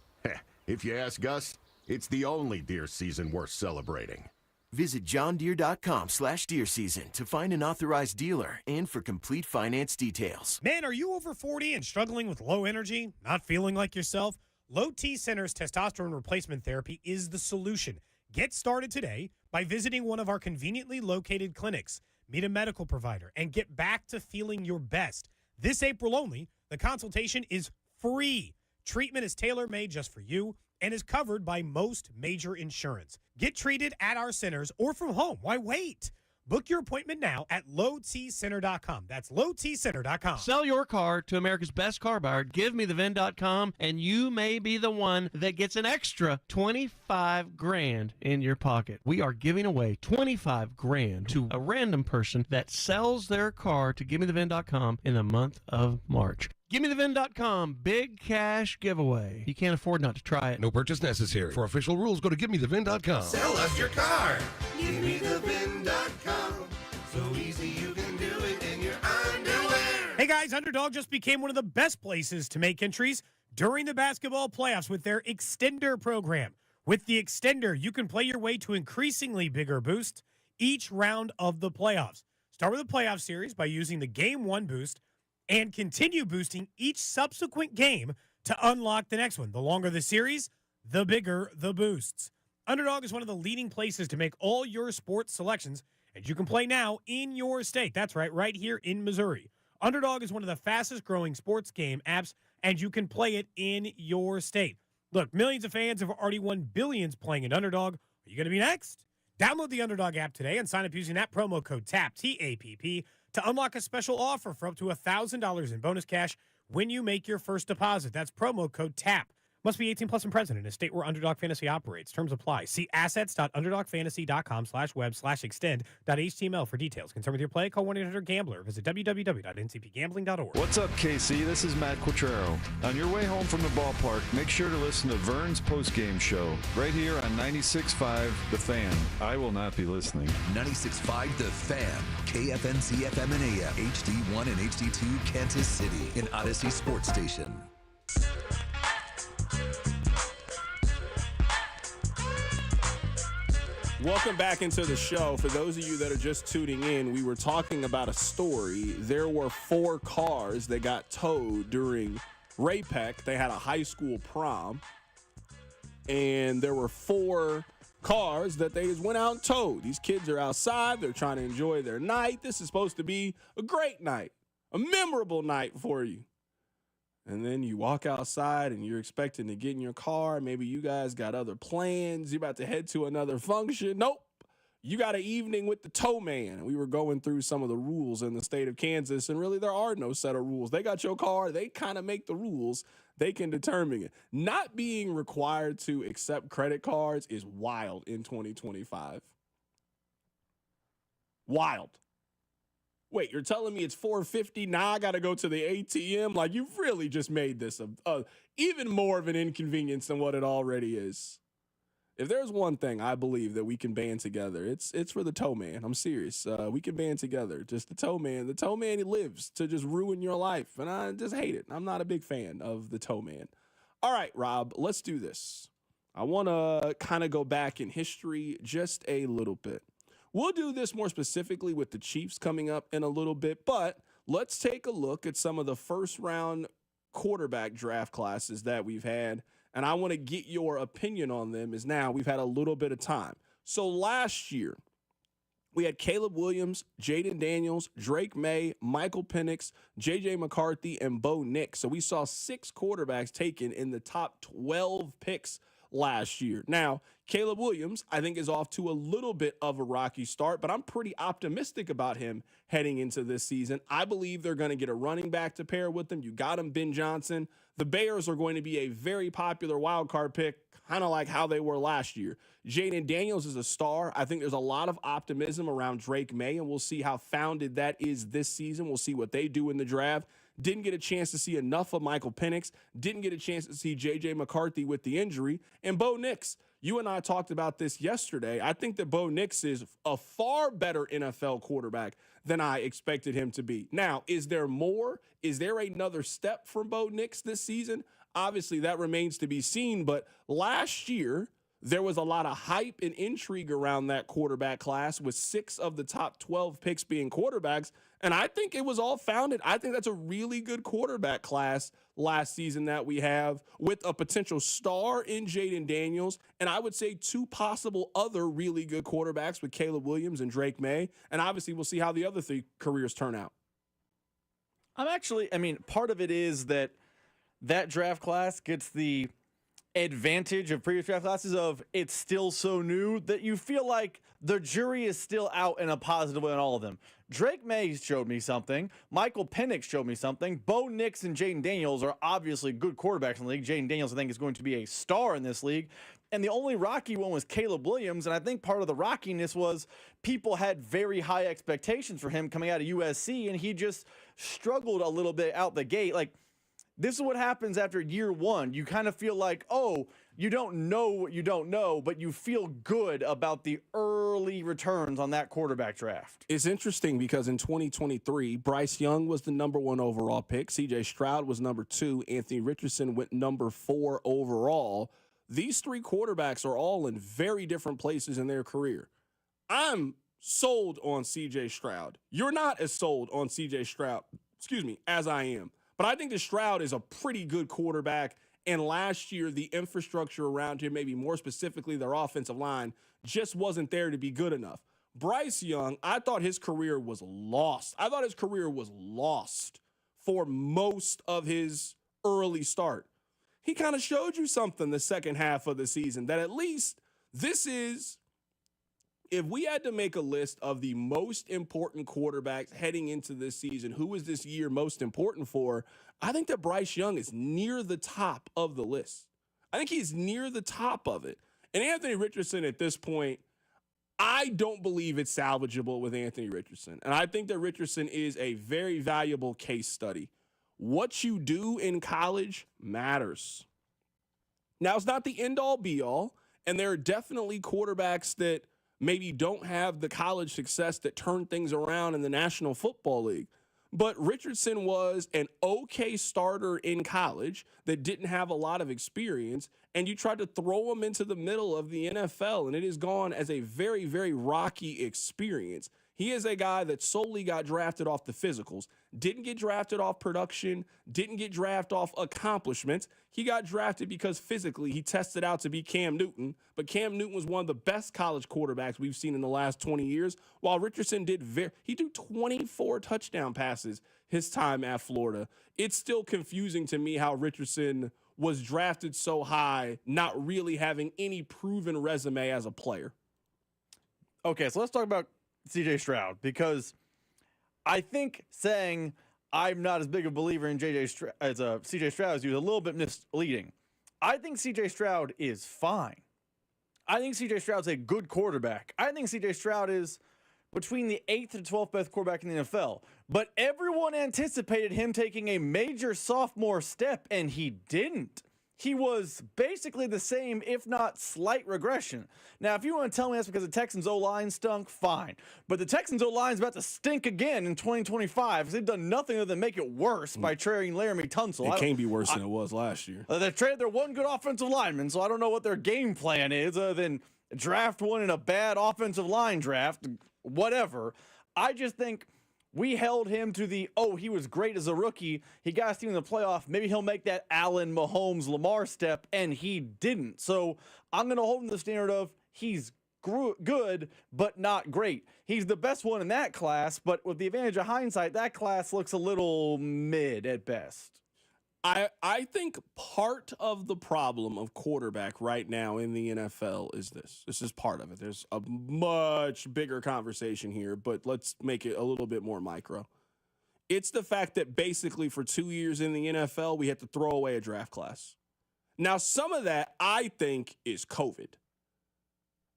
If you ask us, it's the only deer season worth celebrating. Visit johndeere.com/deer season to find an authorized dealer and for complete finance details. Man, are you over 40 and struggling with low energy, not feeling like yourself? Low T Center's testosterone replacement therapy is the solution. Get started today by visiting one of our conveniently located clinics. Meet a medical provider and get back to feeling your best. This April only, the consultation is free. Treatment is tailor-made just for you and is covered by most major insurance. Get treated at our centers or from home. Why wait? Book your appointment now at lowtcenter.com. That's lowtcenter.com. Sell your car to America's best car buyer. GiveMeTheVin.com, and you may be the one that gets an extra $25,000 in your pocket. We are giving away $25,000 to a random person that sells their car to GiveMeTheVin.com in the month of March. GiveMeTheVin.com, big cash giveaway. You can't afford not to try it. No purchase necessary. For official rules, go to GiveMeTheVin.com. Sell us your car. GiveMeTheVin.com. So easy you can do it in your underwear. Hey guys, Underdog just became one of the best places to make entries during the basketball playoffs with their Extender program. With the Extender, you can play your way to increasingly bigger boosts each round of the playoffs. Start with the playoff series by using the Game 1 boost and continue boosting each subsequent game to unlock the next one. The longer the series, the bigger the boosts. Underdog is one of the leading places to make all your sports selections, and you can play now in your state. That's right here in Missouri. Underdog is one of the fastest growing sports game apps, and you can play it in your state. Look, millions of fans have already won billions playing at Underdog. Are you going to be next? Download the Underdog app today and sign up using that promo code TAPP, T-A-P-P, to unlock a special offer for up to $1,000 in bonus cash when you make your first deposit. That's promo code TAPP. Must be 18 plus and present in a state where Underdog Fantasy operates. Terms apply. See assets.underdogfantasy.com/web/extend.html for details. Concerned with your play? Call 1-800-GAMBLER. Visit www.ncpgambling.org. What's up, KC? This is Matt Quattrero. On your way home from the ballpark, make sure to listen to Vern's postgame show right here on 96.5 The Fan. I will not be listening. 96.5 The Fan, KFNC FM and AM, HD1 and HD2 Kansas City, an Odyssey Sports Station. Welcome back into the show. For those of you that are just tuning in, we were talking about a story. There were 4 cars that got towed during Ray-Pec. They had a high school prom. And there were 4 cars that they just went out and towed. These kids are outside. They're trying to enjoy their night. This is supposed to be a great night, a memorable night for you. And then you walk outside and you're expecting to get in your car. Maybe you guys got other plans. You're about to head to another function. Nope. You got an evening with the tow man. We were going through some of the rules in the state of Kansas, and really there are no set of rules. They got your car. They kind of make the rules. They can determine it. Not being required to accept credit cards is wild in 2025. Wild. Wait, you're telling me it's 4:50 now? I got to go to the ATM? Like, you've really just made this even more of an inconvenience than what it already is. If there's one thing I believe that we can band together, it's for the toe man. I'm serious. We can band together. Just the toe man. The toe man, he lives to just ruin your life, and I just hate it. I'm not a big fan of the toe man. All right, Rob, let's do this. I want to kind of go back in history just a little bit. We'll do this more specifically with the Chiefs coming up in a little bit, but let's take a look at some of the first-round quarterback draft classes that we've had, and I want to get your opinion on them as now we've had a little bit of time. So last year, we had Caleb Williams, Jaden Daniels, Drake May, Michael Penix, J.J. McCarthy, and Bo Nix. So we saw 6 quarterbacks taken in the top 12 picks last year. Now, Caleb Williams, I think, is off to a little bit of a rocky start, but I'm pretty optimistic about him heading into this season. I believe they're going to get a running back to pair with him. You got him, Ben Johnson. The Bears are going to be a very popular wild card pick, kind of like how they were last year. Jaden Daniels is a star. I think there's a lot of optimism around Drake May, and we'll see how founded that is this season. We'll see what they do in the draft. Didn't get a chance to see enough of Michael Penix. Didn't get a chance to see J.J. McCarthy with the injury. And Bo Nix, you and I talked about this yesterday. I think that Bo Nix is a far better NFL quarterback than I expected him to be. Now, is there more? Is there another step from Bo Nix this season? Obviously, that remains to be seen. But last year, there was a lot of hype and intrigue around that quarterback class with 6 of the top 12 picks being quarterbacks. And I think it was all founded. I think that's a really good quarterback class last season that we have with a potential star in Jaden Daniels. And I would say 2 possible other really good quarterbacks with Caleb Williams and Drake May. And obviously we'll see how the other 3 careers turn out. Part of it is that draft class gets the advantage of previous draft classes of it's still so new that you feel like the jury is still out in a positive way on all of them. Drake May showed me something. Michael Penix showed me something. Bo Nix and Jaden Daniels are obviously good quarterbacks in the league. Jaden Daniels, I think, is going to be a star in this league. And the only rocky one was Caleb Williams. And I think part of the rockiness was people had very high expectations for him coming out of USC, and he just struggled a little bit out the gate. Like, this is what happens after year 1. You kind of feel like, oh, you don't know what you don't know, but you feel good about the early returns on that quarterback draft. It's interesting because in 2023, Bryce Young was the number 1 overall pick. C.J. Stroud was number 2. Anthony Richardson went number 4 overall. These 3 quarterbacks are all in very different places in their career. I'm sold on C.J. Stroud. You're not as sold on C.J. Stroud, as I am. But I think that Stroud is a pretty good quarterback, and last year the infrastructure around him, maybe more specifically their offensive line, just wasn't there to be good enough. Bryce Young, I thought his career was lost. I thought his career was lost for most of his early start. He kind of showed you something the second half of the season, that at least this is, if we had to make a list of the most important quarterbacks heading into this season, who is this year most important for, I think that Bryce Young is near the top of the list. I think he's near the top of it. And Anthony Richardson at this point, I don't believe it's salvageable with Anthony Richardson. And I think that Richardson is a very valuable case study. What you do in college matters. Now, it's not the end-all, be-all, and there are definitely quarterbacks that maybe don't have the college success that turned things around in the National Football League. But Richardson was an okay starter in college that didn't have a lot of experience, and you tried to throw him into the middle of the NFL, and it has gone as a very, very rocky experience. He is a guy that solely got drafted off the physicals, didn't get drafted off production, didn't get drafted off accomplishments. He got drafted because physically he tested out to be Cam Newton, but Cam Newton was one of the best college quarterbacks we've seen in the last 20 years, while Richardson he threw 24 touchdown passes his time at Florida. It's still confusing to me how Richardson was drafted so high, not really having any proven resume as a player. Okay, so let's talk about C.J. Stroud, because I think saying I'm not as big a believer in C.J. Stroud as you is a little bit misleading. I think C.J. Stroud is fine. I think C.J. Stroud's a good quarterback. I think C.J. Stroud is between the 8th and 12th best quarterback in the NFL. But everyone anticipated him taking a major sophomore step, and he didn't. He was basically the same, if not slight regression. Now, if you want to tell me that's because the Texans' O-line stunk, fine. But the Texans' O-line is about to stink again in 2025 because they've done nothing other than make it worse by trading Laramie Tunsil. It can't be worse than it was last year. They traded their one good offensive lineman, so I don't know what their game plan is other than draft one in a bad offensive line draft, whatever. I just think we held him to he was great as a rookie. He got us team in the playoff. Maybe he'll make that Allen, Mahomes, Lamar step, and he didn't. So I'm going to hold him to the standard of he's good, but not great. He's the best one in that class, but with the advantage of hindsight, that class looks a little mid at best. I think part of the problem of quarterback right now in the NFL is this. This is part of it. There's a much bigger conversation here, but let's make it a little bit more micro. It's the fact that basically for 2 years in the NFL, we had to throw away a draft class. Now, some of that I think is COVID.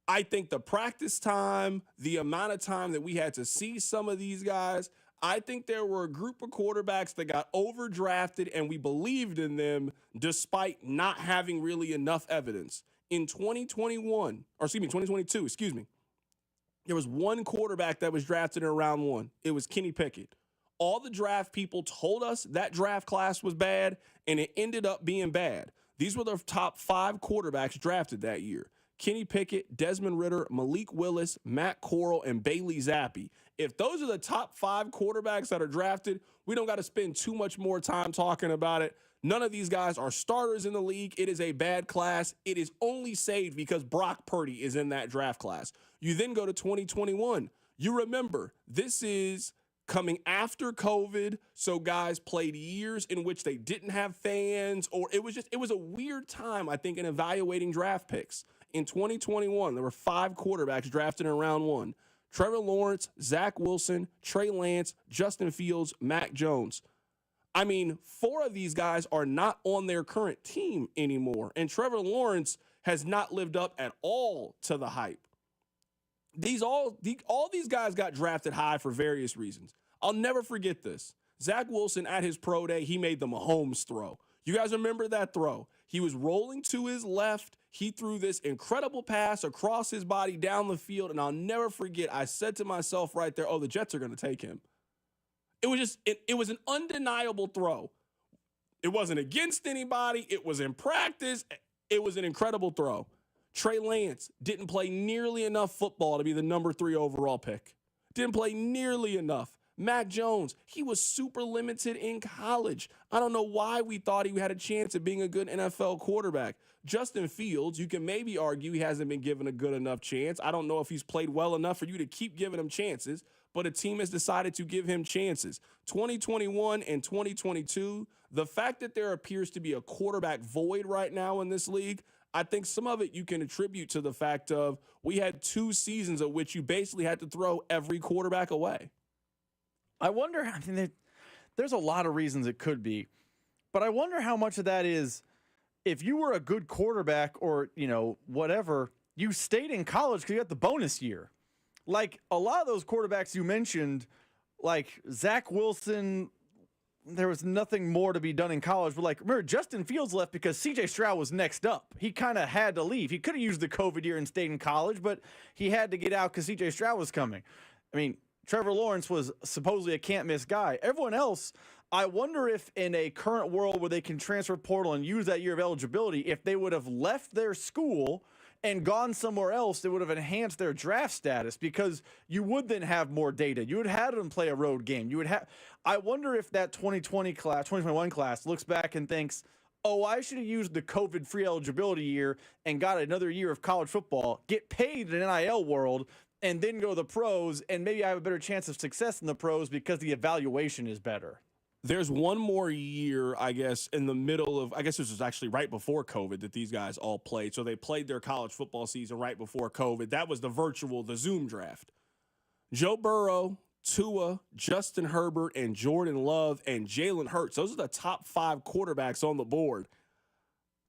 I think the practice time, the amount of time that we had to see some of these guys, I think there were a group of quarterbacks that got overdrafted and we believed in them despite not having really enough evidence. In 2022, there was one quarterback that was drafted in round one. It was Kenny Pickett. All the draft people told us that draft class was bad, and it ended up being bad. These were the top 5 quarterbacks drafted that year. Kenny Pickett, Desmond Ridder, Malik Willis, Matt Corral, and Bailey Zappi. If those are the top 5 quarterbacks that are drafted, we don't got to spend too much more time talking about it. None of these guys are starters in the league. It is a bad class. It is only saved because Brock Purdy is in that draft class. You then go to 2021. You remember, this is coming after COVID, so guys played years in which they didn't have fans, or it was a weird time, I think, in evaluating draft picks. In 2021, there were 5 quarterbacks drafted in round 1. Trevor Lawrence, Zach Wilson, Trey Lance, Justin Fields, Mac Jones. I mean, 4 of these guys are not on their current team anymore, and Trevor Lawrence has not lived up at all to the hype. All these guys got drafted high for various reasons. I'll never forget this. Zach Wilson, at his pro day, he made the Mahomes throw. You guys remember that throw? He was rolling to his left. He threw this incredible pass across his body down the field, and I'll never forget, I said to myself right there, the Jets are going to take him. It was an undeniable throw. It wasn't against anybody. It was in practice. It was an incredible throw. Trey Lance didn't play nearly enough football to be the number 3 overall pick. Didn't play nearly enough. Mac Jones, he was super limited in college. I don't know why we thought he had a chance at being a good NFL quarterback. Justin Fields, you can maybe argue he hasn't been given a good enough chance. I don't know if he's played well enough for you to keep giving him chances, but a team has decided to give him chances. 2021 and 2022, the fact that there appears to be a quarterback void right now in this league, I think some of it you can attribute to the fact of we had 2 seasons of which you basically had to throw every quarterback away. I wonder, there's a lot of reasons it could be, but I wonder how much of that is if you were a good quarterback or, whatever, you stayed in college because you got the bonus year. Like a lot of those quarterbacks you mentioned, like Zach Wilson, there was nothing more to be done in college. But remember, Justin Fields left because C.J. Stroud was next up. He kind of had to leave. He could have used the COVID year and stayed in college, but he had to get out because C.J. Stroud was coming. Trevor Lawrence was supposedly a can't-miss guy. Everyone else, I wonder if in a current world where they can transfer portal and use that year of eligibility, if they would have left their school and gone somewhere else, they would have enhanced their draft status because you would then have more data. You would have them play a road game. I wonder if that 2021 class looks back and thinks, I should have used the COVID-free eligibility year and got another year of college football, get paid in an NIL world, and then go to the pros, and maybe I have a better chance of success in the pros because the evaluation is better. There's one more year, I guess, in the middle of, I guess this was actually right before COVID that these guys all played. So they played their college football season right before COVID. That was the Zoom draft. Joe Burrow, Tua, Justin Herbert, and Jordan Love, and Jalen Hurts. Those are the top 5 quarterbacks on the board.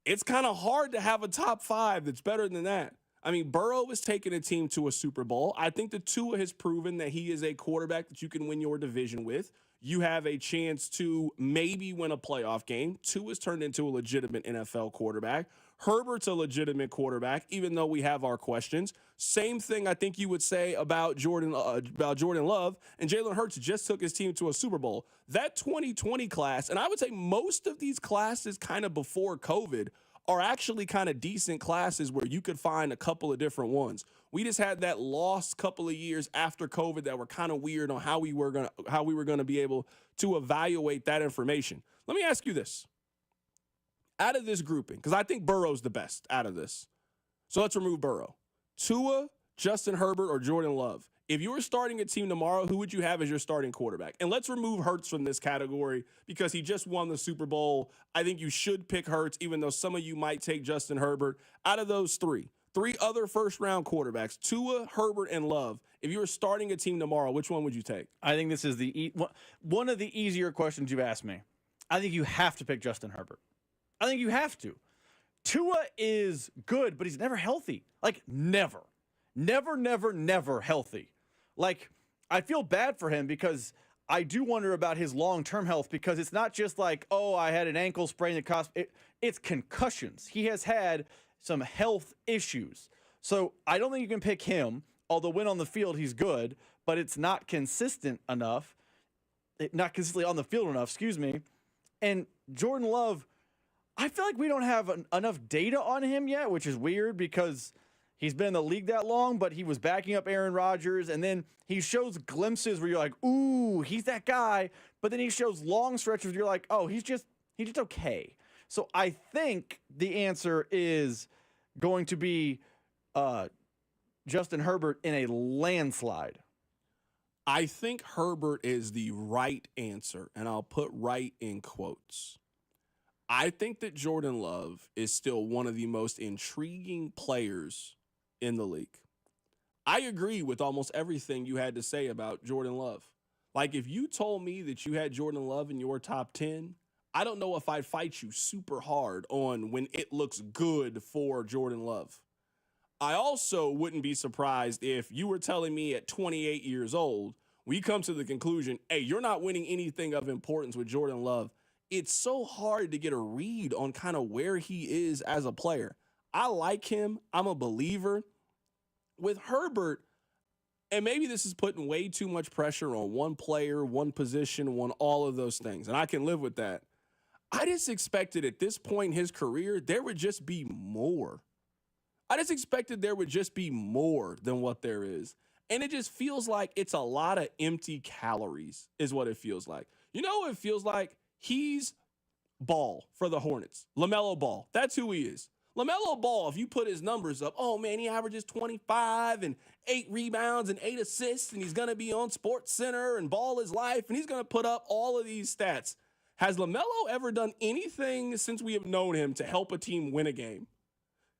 It's kind of hard to have a top 5 that's better than that. I mean, Burrow is taking a team to a Super Bowl. I think that Tua has proven that he is a quarterback that you can win your division with. You have a chance to maybe win a playoff game. Tua's turned into a legitimate NFL quarterback. Herbert's a legitimate quarterback, even though we have our questions. Same thing I think you would say about Jordan Love, and Jalen Hurts just took his team to a Super Bowl. That 2020 class, and I would say most of these classes kind of before COVID are actually kind of decent classes where you could find a couple of different ones. We just had that lost couple of years after COVID that were kind of weird on how we were going to be able to evaluate that information. Let me ask you this. Out of this grouping, because I think Burrow's the best out of this. So let's remove Burrow. Tua, Justin Herbert, or Jordan Love. If you were starting a team tomorrow, who would you have as your starting quarterback? And let's remove Hurts from this category because he just won the Super Bowl. I think you should pick Hurts, even though some of you might take Justin Herbert. Out of those three other first-round quarterbacks, Tua, Herbert, and Love, if you were starting a team tomorrow, which one would you take? I think this is one of the easier questions you've asked me. I think you have to pick Justin Herbert. I think you have to. Tua is good, but he's never healthy. Like, never. Never healthy. Like, I feel bad for him because I do wonder about his long-term health because it's not just like, oh, I had an ankle sprain that cost it's concussions. He has had some health issues. So I don't think you can pick him, although when on the field he's good, but it's not consistent enough. Not consistently on the field enough, excuse me. And Jordan Love, I feel like we don't have enough data on him yet, which is weird because he's been in the league that long, but he was backing up Aaron Rodgers, and then he shows glimpses where you're like, ooh, he's that guy, but then he shows long stretches where you're like, oh, he's just okay. So I think the answer is going to be Justin Herbert in a landslide. I think Herbert is the right answer, and I'll put right in quotes. I think that Jordan Love is still one of the most intriguing players in the league. I agree with almost everything you had to say about Jordan Love. Like, if you told me that you had Jordan Love in your top 10, I don't know if I'd fight you super hard on when it looks good for Jordan Love. I also wouldn't be surprised if you were telling me at 28 years old, we come to the conclusion, hey, you're not winning anything of importance with Jordan Love. It's so hard to get a read on kind of where he is as a player. I like him. I'm a believer. With Herbert, and maybe this is putting way too much pressure on one player, one position, on all of those things, and I can live with that. I just expected at this point in his career, there would just be more. I just expected there would just be more than what there is. And it just feels like it's a lot of empty calories is what it feels like. You know what it feels like? He's Ball for the Hornets. LaMelo Ball. That's who he is. LaMelo Ball, if you put his numbers up, oh, man, he averages 25 and 8 rebounds and 8 assists, and he's going to be on SportsCenter and Ball is life, and he's going to put up all of these stats. Has LaMelo ever done anything since we have known him to help a team win a game?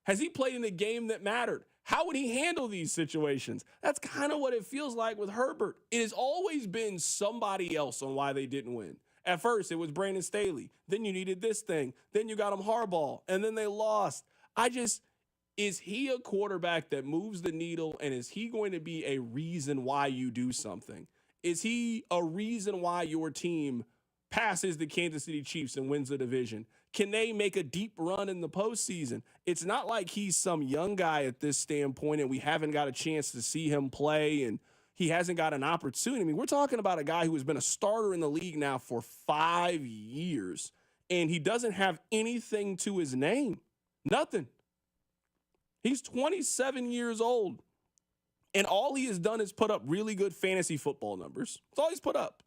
Has he played in a game that mattered? How would he handle these situations? That's kind of what it feels like with Herbert. It has always been somebody else on why they didn't win. At first, it was Brandon Staley. Then you needed this thing. Then you got him Harbaugh. And then they lost. Is he a quarterback that moves the needle? And is he going to be a reason why you do something? Is he a reason why your team passes the Kansas City Chiefs and wins the division? Can they make a deep run in the postseason? It's not like he's some young guy at this standpoint and we haven't got a chance to see him play and he hasn't got an opportunity. I mean, we're talking about a guy who has been a starter in the league now for 5 years, and he doesn't have anything to his name. Nothing. He's 27 years old, and all he has done is put up really good fantasy football numbers. That's all he's put up.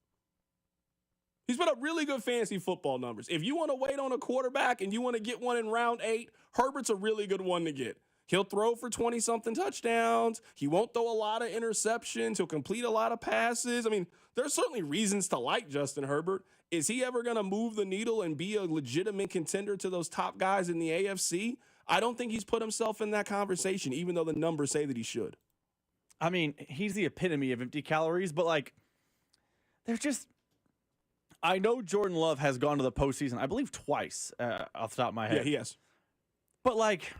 He's put up really good fantasy football numbers. If you want to wait on a quarterback and you want to get one in round 8, Herbert's a really good one to get. He'll throw for 20-something touchdowns. He won't throw a lot of interceptions. He'll complete a lot of passes. I mean, there's certainly reasons to like Justin Herbert. Is he ever going to move the needle and be a legitimate contender to those top guys in the AFC? I don't think he's put himself in that conversation, even though the numbers say that he should. I mean, he's the epitome of empty calories, but like, they're just. I know Jordan Love has gone to the postseason, I believe twice, off the top of my head. Yeah, he has. But like,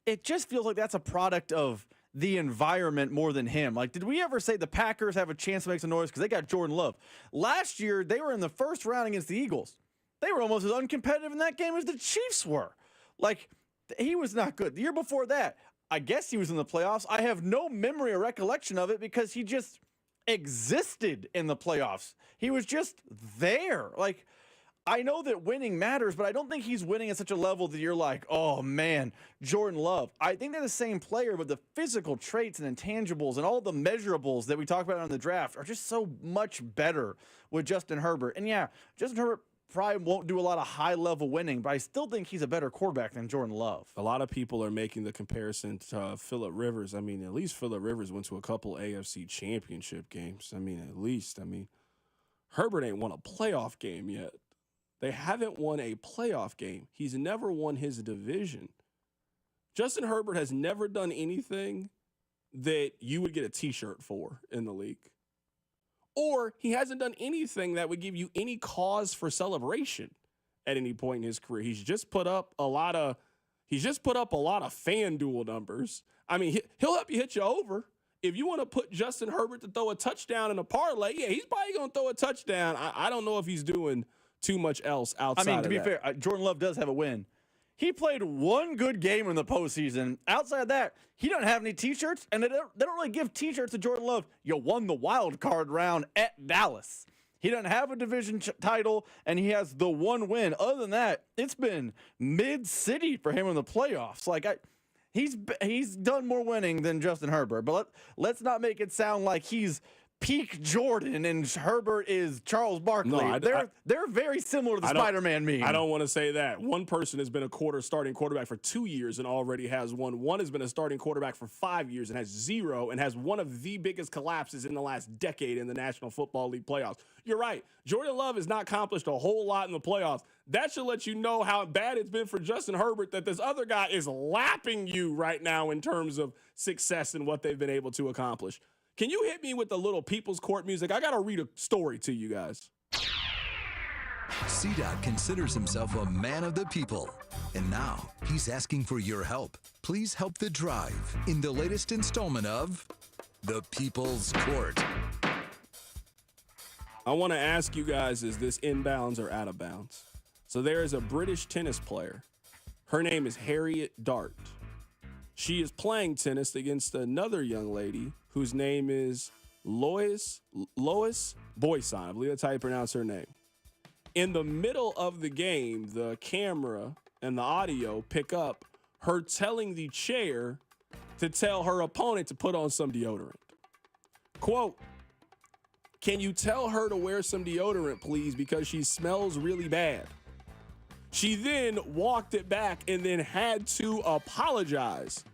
it just feels like that's a product of the environment more than him. Like, did we ever say the Packers have a chance to make some noise because they got Jordan Love? Last year, they were in the first round against the Eagles. They were almost as uncompetitive in that game as the Chiefs were. Like, he was not good. The year before that, I guess he was in the playoffs. I have no memory or recollection of it because he just existed in the playoffs. He was just there. Like, I know that winning matters, but I don't think he's winning at such a level that you're like, oh man, Jordan Love. I think they're the same player, but the physical traits and intangibles and all the measurables that we talk about on the draft are just so much better with Justin Herbert. And yeah, Justin Herbert probably won't do a lot of high-level winning, but I still think he's a better quarterback than Jordan Love. A lot of people are making the comparison to Phillip Rivers. I mean, at least Phillip Rivers went to a couple AFC championship games. I mean, at least. I mean, Herbert ain't won a playoff game yet. They haven't won a playoff game. He's never won his division. Justin Herbert has never done anything that you would get a T-shirt for in the league. Or he hasn't done anything that would give you any cause for celebration at any point in his career. He's just put up a lot of FanDuel numbers. I mean, he'll help you hit you over. If you want to put Justin Herbert to throw a touchdown in a parlay, yeah, he's probably going to throw a touchdown. I don't know if he's doing too much else outside of that. I mean, to be fair, Jordan Love does have a win. He played one good game in the postseason. Outside of that, he doesn't have any T-shirts, and they don't really give T-shirts to Jordan Love. You won the wild card round at Dallas. He doesn't have a division title, and he has the one win. Other than that, it's been mid-city for him in the playoffs. Like, he's done more winning than Justin Herbert, but let's not make it sound like he's peak Jordan and Herbert is Charles Barkley. No, they're very similar to the Spider-Man meme. I don't want to say that. One person has been a starting quarterback for 2 years and already has won. One has been a starting quarterback for 5 years and has 0 and has one of the biggest collapses in the last decade in the National Football League playoffs. You're right. Jordan Love has not accomplished a whole lot in the playoffs. That should let you know how bad it's been for Justin Herbert that this other guy is lapping you right now in terms of success and what they've been able to accomplish. Can you hit me with the little People's Court music? I got to read a story to you guys. CDOT considers himself a man of the people. And now he's asking for your help. Please help the drive in the latest installment of The People's Court. I want to ask you guys, is this inbounds or out of bounds? So there is a British tennis player. Her name is Harriet Dart. She is playing tennis against another young lady whose name is Lois Boyson. I believe that's how you pronounce her name. In the middle of the game, the camera and the audio pick up her telling the chair to tell her opponent to put on some deodorant. Quote, "Can you tell her to wear some deodorant, please, because she smells really bad?" She then walked it back and then had to apologize.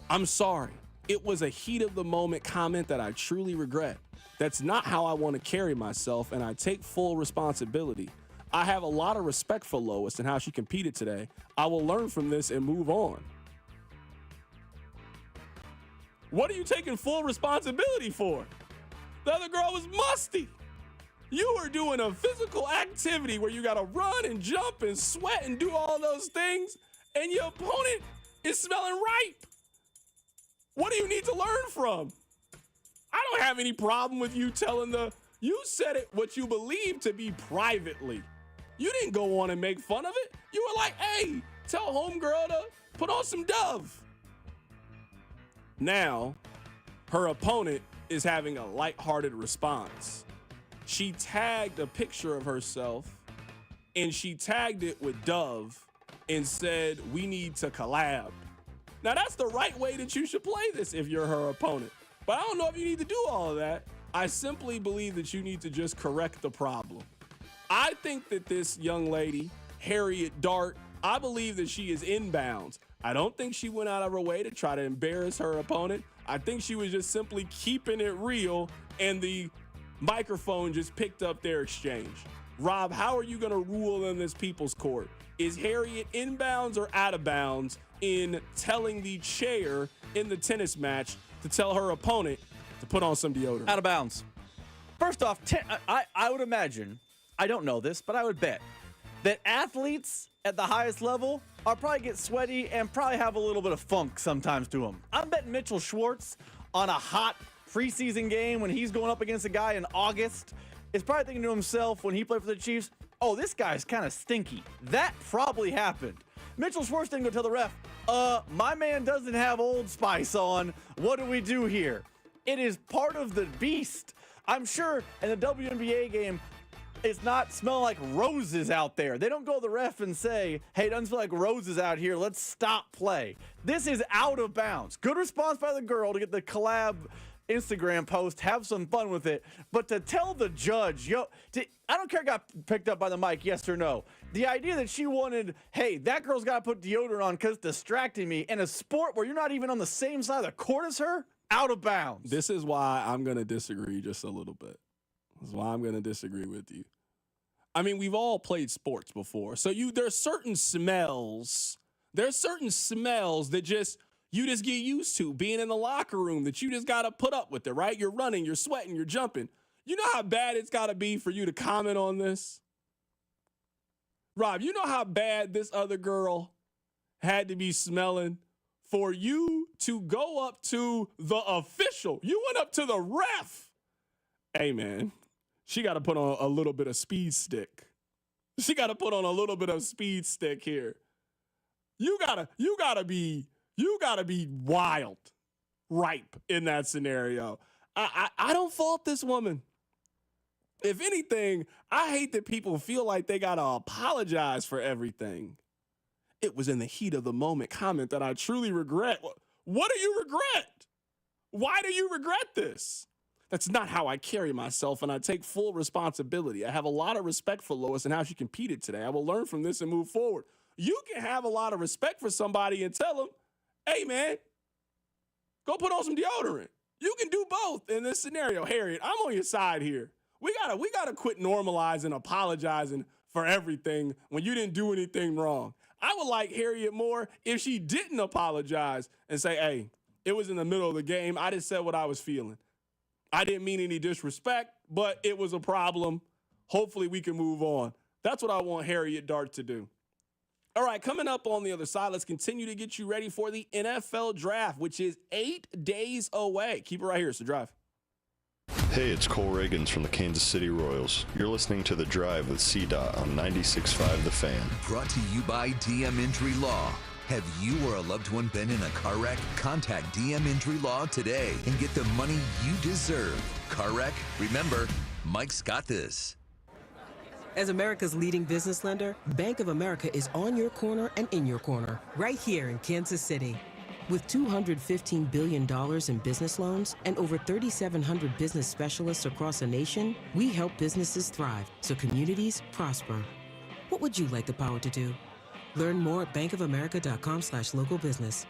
"I'm sorry. It was a heat of the moment comment that I truly regret. That's not how I want to carry myself, and I take full responsibility. I have a lot of respect for Lois and how she competed today. I will learn from this and move on." What are you taking full responsibility for? The other girl was musty. You were doing a physical activity where you got to run and jump and sweat and do all those things, and your opponent is smelling ripe. What do you need to learn from? I don't have any problem with you you said it what you believe to be privately. You didn't go on and make fun of it. You were like, hey, tell homegirl to put on some Dove. Now, her opponent is having a lighthearted response. She tagged a picture of herself and she tagged it with Dove and said, "We need to collab." Now, that's the right way that you should play this if you're her opponent. But I don't know if you need to do all of that. I simply believe that you need to just correct the problem. I think that this young lady, Harriet Dart, I believe that she is inbounds. I don't think she went out of her way to try to embarrass her opponent. I think she was just simply keeping it real, and the microphone just picked up their exchange. Rob, how are you going to rule in this People's Court? Is Harriet inbounds or out of bounds in telling the chair in the tennis match to tell her opponent to put on some deodorant? Out of bounds. First off, I would imagine, I don't know this, but I would bet that athletes at the highest level are probably get sweaty and probably have a little bit of funk sometimes to them. I'm betting Mitchell Schwartz on a hot preseason game when he's going up against a guy in August is probably thinking to himself when he played for the Chiefs, oh, this guy's kind of stinky. That probably happened. Mitchell Schwartz didn't go tell the ref, my man doesn't have Old Spice on. What do we do here? It is part of the beast. I'm sure in the WNBA game, it's not smelling like roses out there. They don't go to the ref and say, hey, it doesn't smell like roses out here. Let's stop play. This is out of bounds. Good response by the girl to get the collab Instagram post, have some fun with it. But to tell the judge, I don't care if it got picked up by the mic, yes or no. The idea that she wanted, hey, that girl's got to put deodorant on because it's distracting me in a sport where you're not even on the same side of the court as her, out of bounds. This is why I'm going to disagree just a little bit. That's why I'm going to disagree with you. I mean, we've all played sports before. So there's certain smells. There's certain smells that you just get used to being in the locker room that you just got to put up with it, right? You're running, you're sweating, you're jumping. You know how bad it's got to be for you to comment on this? Rob, you know how bad this other girl had to be smelling for you to go up to the official? You went up to the ref. Hey, man. She got to put on a little bit of speed stick. She got to put on a little bit of speed stick here. You gotta be wild, ripe in that scenario. I don't fault this woman. If anything, I hate that people feel like they gotta apologize for everything. It was in the heat of the moment comment that I truly regret. What do you regret? Why do you regret this? That's not how I carry myself, and I take full responsibility. I have a lot of respect for Lois and how she competed today. I will learn from this and move forward. You can have a lot of respect for somebody and tell them, hey, man, go put on some deodorant. You can do both in this scenario. Harriet, I'm on your side here. We gotta quit normalizing, apologizing for everything when you didn't do anything wrong. I would like Harriet more if she didn't apologize and say, hey, it was in the middle of the game. I just said what I was feeling. I didn't mean any disrespect, but it was a problem. Hopefully we can move on. That's what I want Harriet Dart to do. All right, coming up on the other side, let's continue to get you ready for the NFL Draft, which is 8 days away. Keep it right here. It's The Drive. Hey, it's Cole Reagans from the Kansas City Royals. You're listening to The Drive with C-Dot on 96.5 The Fan. Brought to you by DM Injury Law. Have you or a loved one been in a car wreck? Contact DM Injury Law today and get the money you deserve. Car wreck? Remember, Mike's got this. As America's leading business lender, Bank of America is on your corner and in your corner, right here in Kansas City. With $215 billion in business loans and over 3,700 business specialists across the nation, we help businesses thrive so communities prosper. What would you like the power to do? Learn more at bankofamerica.com/local business.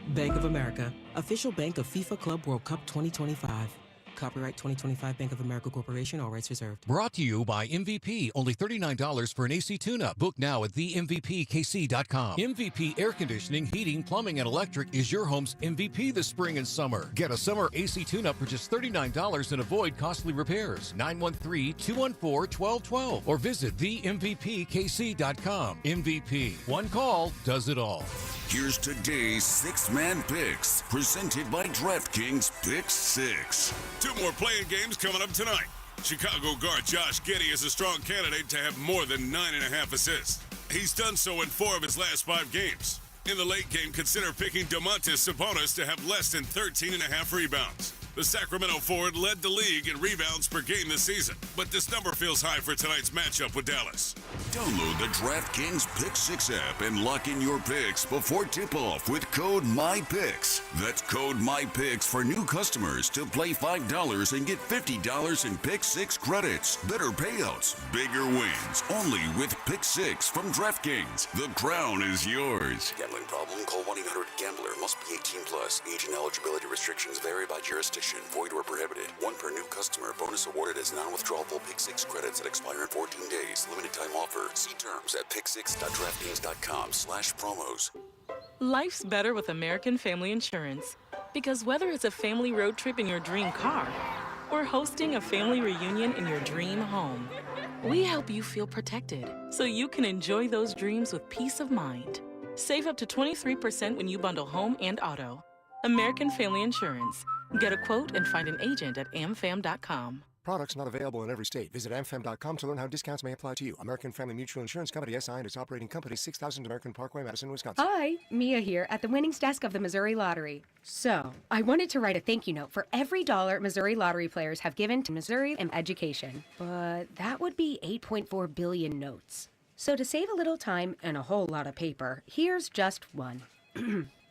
Bank of America, official bank of FIFA Club World Cup 2025. Copyright 2025 Bank of America Corporation, all rights reserved. Brought to you by MVP. Only $39 for an AC tune-up. Book now at themvpkc.com. MVP Air Conditioning, Heating, Plumbing, and Electric is your home's MVP this spring and summer. Get a summer AC tune-up for just $39 and avoid costly repairs. 913-214-1212 or visit themvpkc.com. MVP. One call does it all. Here's today's six-man picks, presented by DraftKings Pick 6. Two more playing games coming up tonight. Chicago guard Josh Giddey is a strong candidate to have more than 9.5 assists. He's done so in 4 of his last 5 games. In the late game, consider picking Domantas Sabonis to have less than 13.5 rebounds. The Sacramento forward led the league in rebounds per game this season, but this number feels high for tonight's matchup with Dallas. Download the DraftKings Pick 6 app and lock in your picks before tip-off with code MyPicks. That's code MyPicks for new customers to play $5 and get $50 in Pick 6 credits. Better payouts, bigger wins. Only with Pick 6 from DraftKings. The crown is yours. Gambling problem? Call 1-800-GAMBLER. Must be 18 plus. Age and eligibility restrictions vary by jurisdiction. Void or prohibited. 1 per new customer. Bonus awarded as non-withdrawable Pick 6 credits that expire in 14 days. Limited time offer. See terms at pick6.draftkings.com/promos. Life's better with American Family Insurance. Because whether it's a family road trip in your dream car or hosting a family reunion in your dream home, we help you feel protected so you can enjoy those dreams with peace of mind. Save up to 23% when you bundle home and auto. American Family Insurance. Get a quote and find an agent at amfam.com. Products not available in every state. Visit amfam.com to learn how discounts may apply to you. American Family Mutual Insurance Company, SI, and its operating company, 6000 American Parkway, Madison, Wisconsin. Hi, Mia here at the winnings desk of the Missouri Lottery. So, I wanted to write a thank you note for every dollar Missouri Lottery players have given to Missouri and education. But that would be 8.4 billion notes. So to save a little time and a whole lot of paper, here's just one.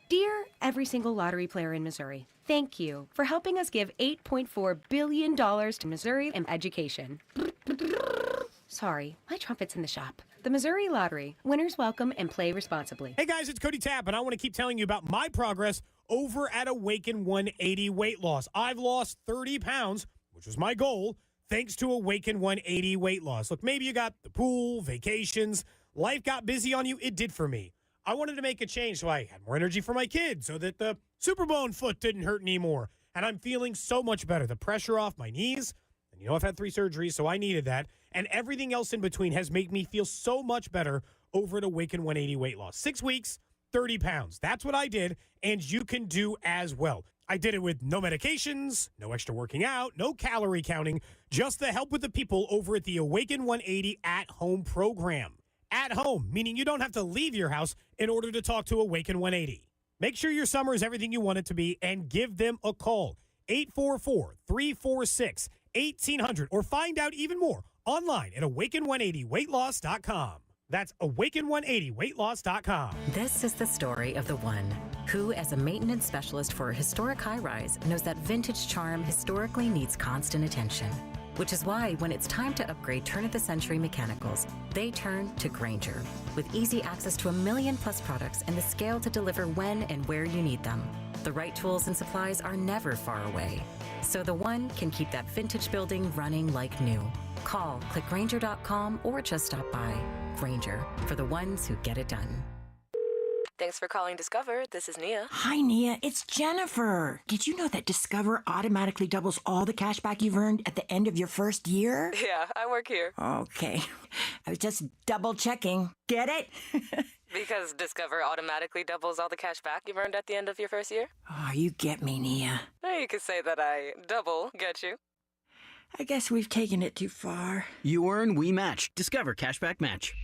Dear every single lottery player in Missouri, thank you for helping us give $8.4 billion to Missouri and education. Sorry, my trumpet's in the shop. The Missouri Lottery. Winners welcome and play responsibly. Hey guys, it's Cody Tapp, and I want to keep telling you about my progress over at Awaken 180 Weight Loss. I've lost 30 pounds, which was my goal, thanks to Awaken 180 Weight Loss. Look, maybe you got the pool, vacations, life got busy on you. It did for me. I wanted to make a change so I had more energy for my kids, so that the superbone foot didn't hurt anymore. And I'm feeling so much better. The pressure off my knees, and I've had 3 surgeries, so I needed that. And everything else in between has made me feel so much better over at Awaken 180 Weight Loss. 6 weeks, 30 pounds. That's what I did, and you can do as well. I did it with no medications, no extra working out, no calorie counting, just the help with the people over at the Awaken 180 at-home program. At home, meaning you don't have to leave your house in order to talk to Awaken 180. Make sure your summer is everything you want it to be and give them a call. 844-346-1800 or find out even more online at awaken180weightloss.com. That's awaken180weightloss.com. This is the story of the one who, as a maintenance specialist for a historic high-rise, knows that vintage charm historically needs constant attention. Which is why when it's time to upgrade turn-of-the-century mechanicals, they turn to Grainger. With easy access to 1 million-plus products and the scale to deliver when and where you need them. The right tools and supplies are never far away. So the one can keep that vintage building running like new. Call, click Grainger.com, or just stop by. Grainger, for the ones who get it done. Thanks for calling Discover. This is Nia. Hi, Nia. It's Jennifer. Did you know that Discover automatically doubles all the cash back you've earned at the end of your first year? Yeah, I work here. Okay. I was just double checking. Get it? Because Discover automatically doubles all the cash back you've earned at the end of your first year? Oh, you get me, Nia. You could say that I double get you. I guess we've taken it too far. You earn, we match. Discover Cashback Match.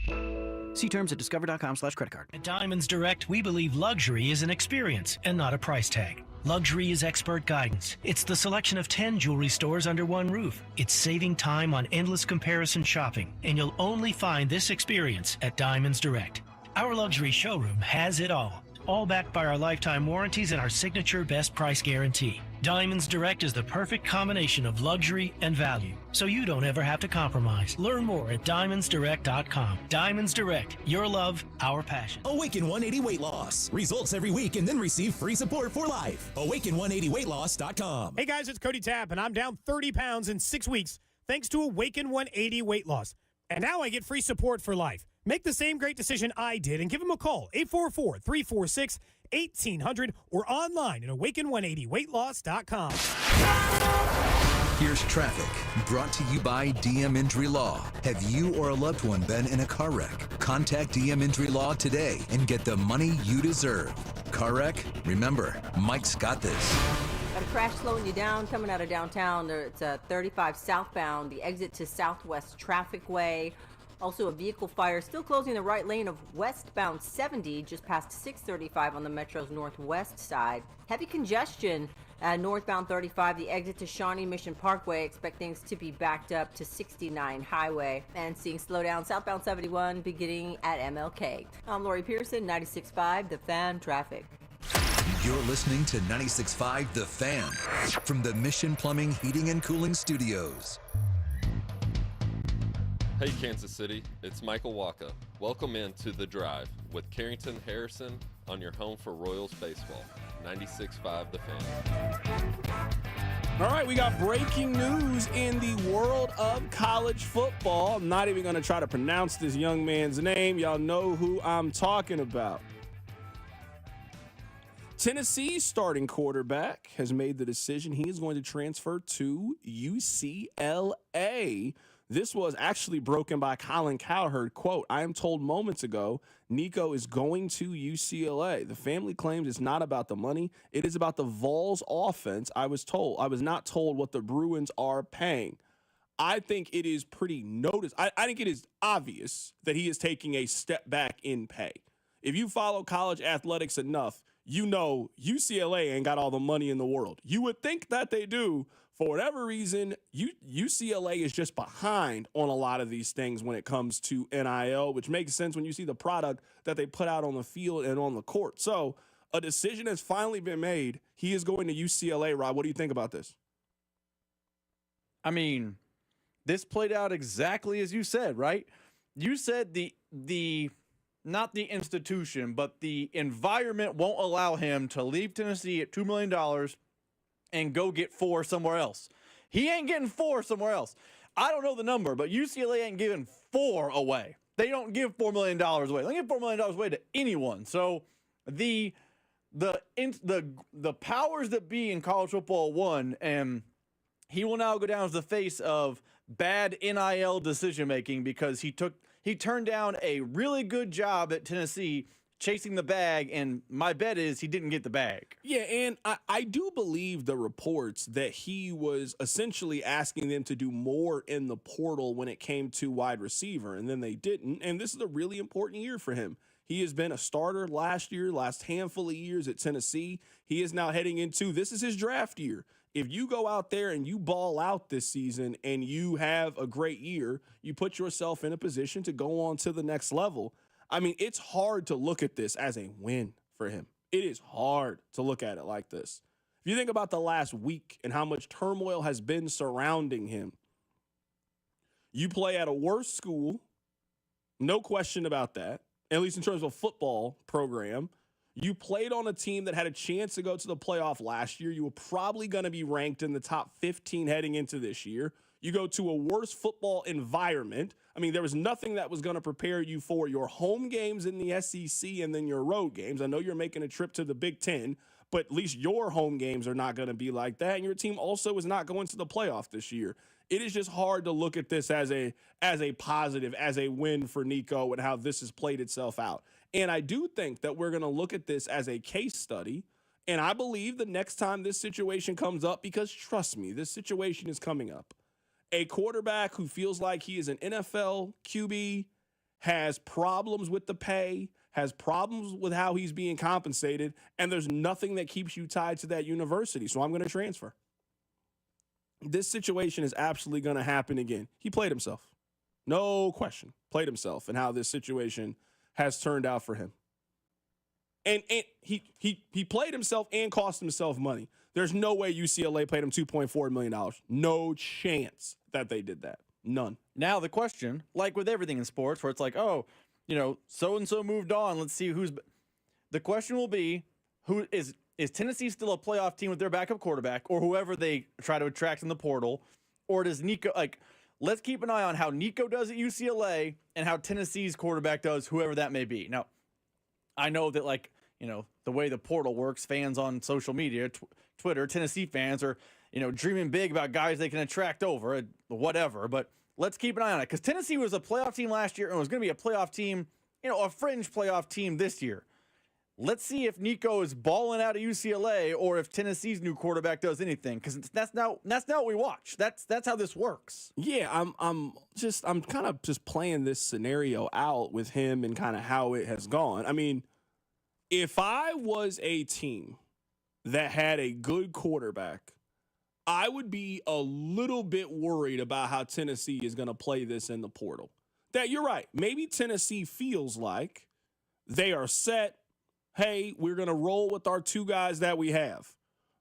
See terms at discover.com/creditcard. At Diamonds Direct, we believe luxury is an experience and not a price tag. Luxury is expert guidance. It's the selection of 10 jewelry stores under one roof. It's saving time on endless comparison shopping, and you'll only find this experience at Diamonds Direct. Our luxury showroom has it all backed by our lifetime warranties and our signature best price guarantee. Diamonds Direct is the perfect combination of luxury and value, so you don't ever have to compromise. Learn more at diamondsdirect.com. Diamonds Direct, your love, our passion. Awaken 180 Weight Loss. Results every week and then receive free support for life. Awaken180weightloss.com. Hey guys, it's Cody Tapp, and I'm down 30 pounds in 6 weeks thanks to Awaken 180 Weight Loss. And now I get free support for life. Make the same great decision I did and give them a call, 844-346-1800, or online at awaken180weightloss.com. Here's traffic, brought to you by DM Injury Law. Have you or a loved one been in a car wreck? Contact DM Injury Law today and get the money you deserve. Car wreck? Remember, Mike's got this. Got a crash slowing you down coming out of downtown. It's 35 southbound, the exit to Southwest Traffic Way. Also, a vehicle fire still closing the right lane of westbound 70 just past 635 on the Metro's northwest side. Heavy congestion northbound 35, the exit to Shawnee Mission Parkway. Expect things to be backed up to 69 Highway. And seeing slowdown southbound 71 beginning at MLK. I'm Lori Pearson, 96.5 The Fan Traffic. You're listening to 96.5 The Fan from the Mission Plumbing, Heating, and Cooling Studios. Hey Kansas City, it's Michael Waka. Welcome into The Drive with Carrington Harrison on your home for Royals baseball. 96.5 The Fan. All right, we got breaking news in the world of college football. I'm not even going to try to pronounce this young man's name. Y'all know who I'm talking about. Tennessee's starting quarterback has made the decision he is going to transfer to UCLA. This was actually broken by Colin Cowherd. Quote, I am told moments ago, Nico is going to UCLA. The family claims it's not about the money. It is about the Vols offense. I was not told what the Bruins are paying. I think it is pretty I think it is obvious that he is taking a step back in pay. If you follow college athletics enough, you know UCLA ain't got all the money in the world. You would think that they do. For whatever reason, UCLA is just behind on a lot of these things when it comes to NIL, which makes sense when you see the product that they put out on the field and on the court. So a decision has finally been made. He is going to UCLA, Rob. What do you think about this? I mean, this played out exactly as you said, right? You said the not the institution, but the environment won't allow him to leave Tennessee at $2 million and go get $4 somewhere else. He ain't getting $4 somewhere else. I don't know the number, but UCLA ain't giving $4 away. They don't give $4 million away. They don't give $4 million away to anyone. So the powers that be in college football won, and he will now go down as the face of bad NIL decision making because he turned down a really good job at Tennessee chasing the bag, and my bet is he didn't get the bag. Yeah, and I do believe the reports that he was essentially asking them to do more in the portal when it came to wide receiver, and then they didn't, and this is a really important year for him. He has been a starter last handful of years at Tennessee. He is now heading into, this is his draft year. If you go out there and you ball out this season and you have a great year, you put yourself in a position to go on to the next level. I mean, it's hard to look at this as a win for him. It is hard to look at it like this. If you think about the last week and how much turmoil has been surrounding him, you play at a worse school, no question about that, at least in terms of a football program. You played on a team that had a chance to go to the playoff last year. You were probably going to be ranked in the top 15 heading into this year. You go to a worse football environment. I mean, there was nothing that was going to prepare you for your home games in the SEC and then your road games. I know you're making a trip to the Big Ten, but at least your home games are not going to be like that. And your team also is not going to the playoff this year. It is just hard to look at this as a positive, as a win for Nico and how this has played itself out. And I do think that we're going to look at this as a case study. And I believe the next time this situation comes up, because trust me, this situation is coming up, a quarterback who feels like he is an NFL QB, has problems with the pay, has problems with how he's being compensated, and there's nothing that keeps you tied to that university. So I'm going to transfer. This situation is absolutely going to happen again. He played himself. No question. Played himself and how this situation has turned out for him. And he played himself and cost himself money. There's no way UCLA paid him $2.4 million. No chance that they did that. None. Now the question, like with everything in sports, where it's like, oh, so-and-so moved on. Let's see who's... The question will be, who is Tennessee still a playoff team with their backup quarterback or whoever they try to attract in the portal? Or does Nico... let's keep an eye on how Nico does at UCLA and how Tennessee's quarterback does, whoever that may be. Now, I know that, the way the portal works, fans on social media, Twitter, Tennessee fans are, dreaming big about guys they can attract over, whatever. But let's keep an eye on it because Tennessee was a playoff team last year and was going to be a playoff team, a fringe playoff team this year. Let's see if Nico is balling out of UCLA or if Tennessee's new quarterback does anything, because that's not what we watch. That's how this works. Yeah, I'm kind of just playing this scenario out with him and kind of how it has gone. I mean, if I was a team that had a good quarterback, I would be a little bit worried about how Tennessee is going to play this in the portal. That you're right. Maybe Tennessee feels like they are set. Hey, we're going to roll with our two guys that we have.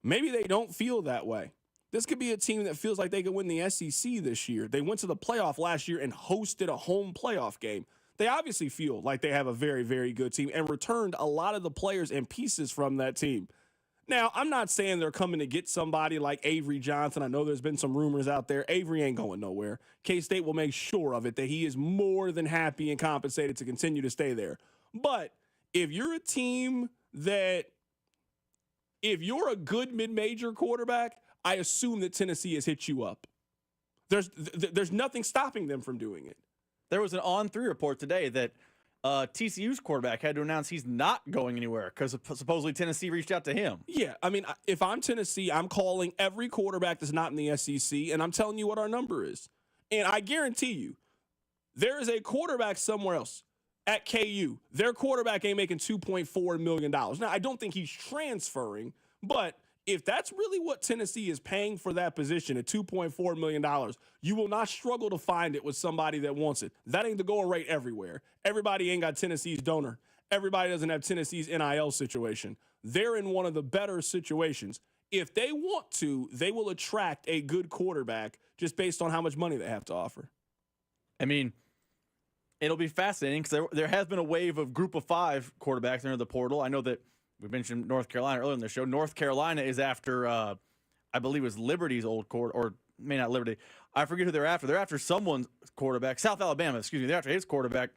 Maybe they don't feel that way. This could be a team that feels like they could win the SEC this year. They went to the playoff last year and hosted a home playoff game. They obviously feel like they have a very, very good team and returned a lot of the players and pieces from that team. Now, I'm not saying they're coming to get somebody like Avery Johnson. I know there's been some rumors out there. Avery ain't going nowhere. K-State will make sure of it that he is more than happy and compensated to continue to stay there. But if you're a team if you're a good mid-major quarterback, I assume that Tennessee has hit you up. There's nothing stopping them from doing it. There was an On3 report today that TCU's quarterback had to announce he's not going anywhere because supposedly Tennessee reached out to him. Yeah, I mean, if I'm Tennessee, I'm calling every quarterback that's not in the SEC, and I'm telling you what our number is. And I guarantee you, there is a quarterback somewhere else at KU. Their quarterback ain't making $2.4 million. Now, I don't think he's transferring, but if that's really what Tennessee is paying for that position at $2.4 million, you will not struggle to find it with somebody that wants it. That ain't the going rate everywhere. Everybody ain't got Tennessee's donor. Everybody doesn't have Tennessee's NIL situation. They're in one of the better situations. If they want to, they will attract a good quarterback just based on how much money they have to offer. I mean, it'll be fascinating because there has been a wave of group of 5 quarterbacks enter the portal. I know that we mentioned North Carolina earlier in the show. North Carolina is after, I believe it was Liberty's old or maybe not Liberty. I forget who they're after. They're after someone's quarterback. South Alabama, excuse me. They're after his quarterback.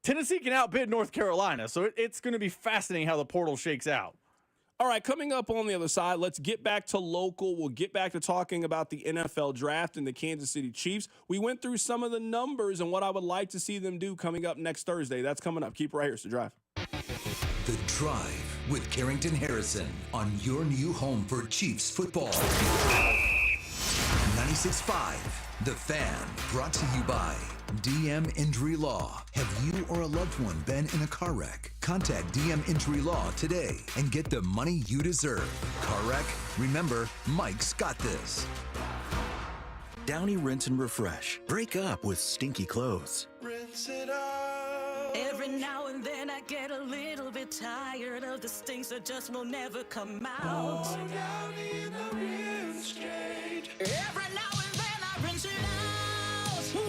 Tennessee can outbid North Carolina, so it's going to be fascinating how the portal shakes out. All right, coming up on the other side, let's get back to local. We'll get back to talking about the NFL draft and the Kansas City Chiefs. We went through some of the numbers and what I would like to see them do coming up next Thursday. That's coming up. Keep it right here. It's The Drive. The Drive with Carrington Harrison on your new home for Chiefs football. 96.5, The Fan, brought to you by DM Injury Law. Have you or a loved one been in a car wreck? Contact DM Injury Law today and get the money you deserve. Car wreck? Remember, Mike's got this. Downy Rinse and Refresh. Break up with stinky clothes. Rinse it out. Every now and then I get a little bit tired of the stinks that just will never come out. Oh, Downy in the rinse shade. Every now and then I rinse it out.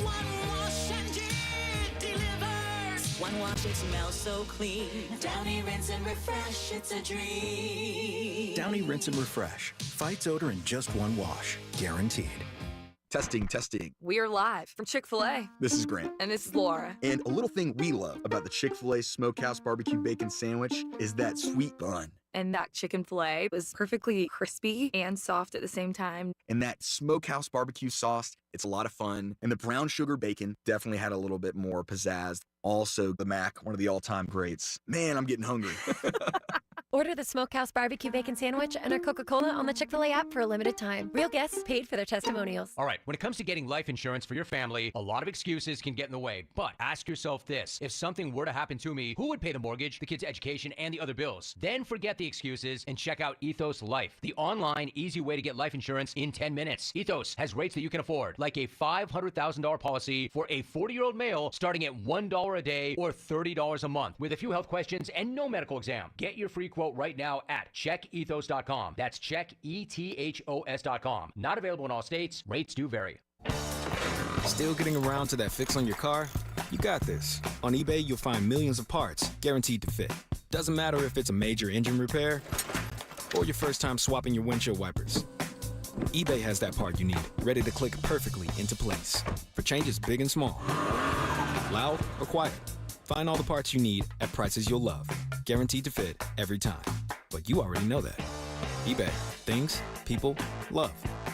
One wash and it delivers. One wash, it smells so clean. Downy Rinse and Refresh, it's a dream. Downy Rinse and Refresh. Fights odor in just one wash. Guaranteed. Testing, testing. We're live from Chick-fil-A. This is Grant. And this is Laura. And a little thing we love about the Chick-fil-A Smokehouse Barbecue Bacon Sandwich is that sweet bun. And that chicken filet was perfectly crispy and soft at the same time. And that Smokehouse Barbecue sauce, it's a lot of fun. And the brown sugar bacon definitely had a little bit more pizzazz. Also, the Mac, one of the all-time greats. Man, I'm getting hungry. Order the Smokehouse Barbecue Bacon Sandwich and our Coca-Cola on the Chick-fil-A app for a limited time. Real guests paid for their testimonials. All right, when it comes to getting life insurance for your family, a lot of excuses can get in the way. But ask yourself this. If something were to happen to me, who would pay the mortgage, the kids' education, and the other bills? Then forget the excuses and check out Ethos Life, the online, easy way to get life insurance in 10 minutes. Ethos has rates that you can afford, like a $500,000 policy for a 40-year-old male starting at $1 a day or $30 a month with a few health questions and no medical exam. Get your free quote right now at checkethos.com. That's checkethos.com. Not available in all states. Rates do vary. Still getting around to that fix on your car? You got this. On eBay, you'll find millions of parts guaranteed to fit. Doesn't matter if it's a major engine repair or your first time swapping your windshield wipers. eBay has that part you need, ready to click perfectly into place for changes big and small. Loud or quiet. Find all the parts you need at prices you'll love. Guaranteed to fit every time. But you already know that. eBay. Things, people, love.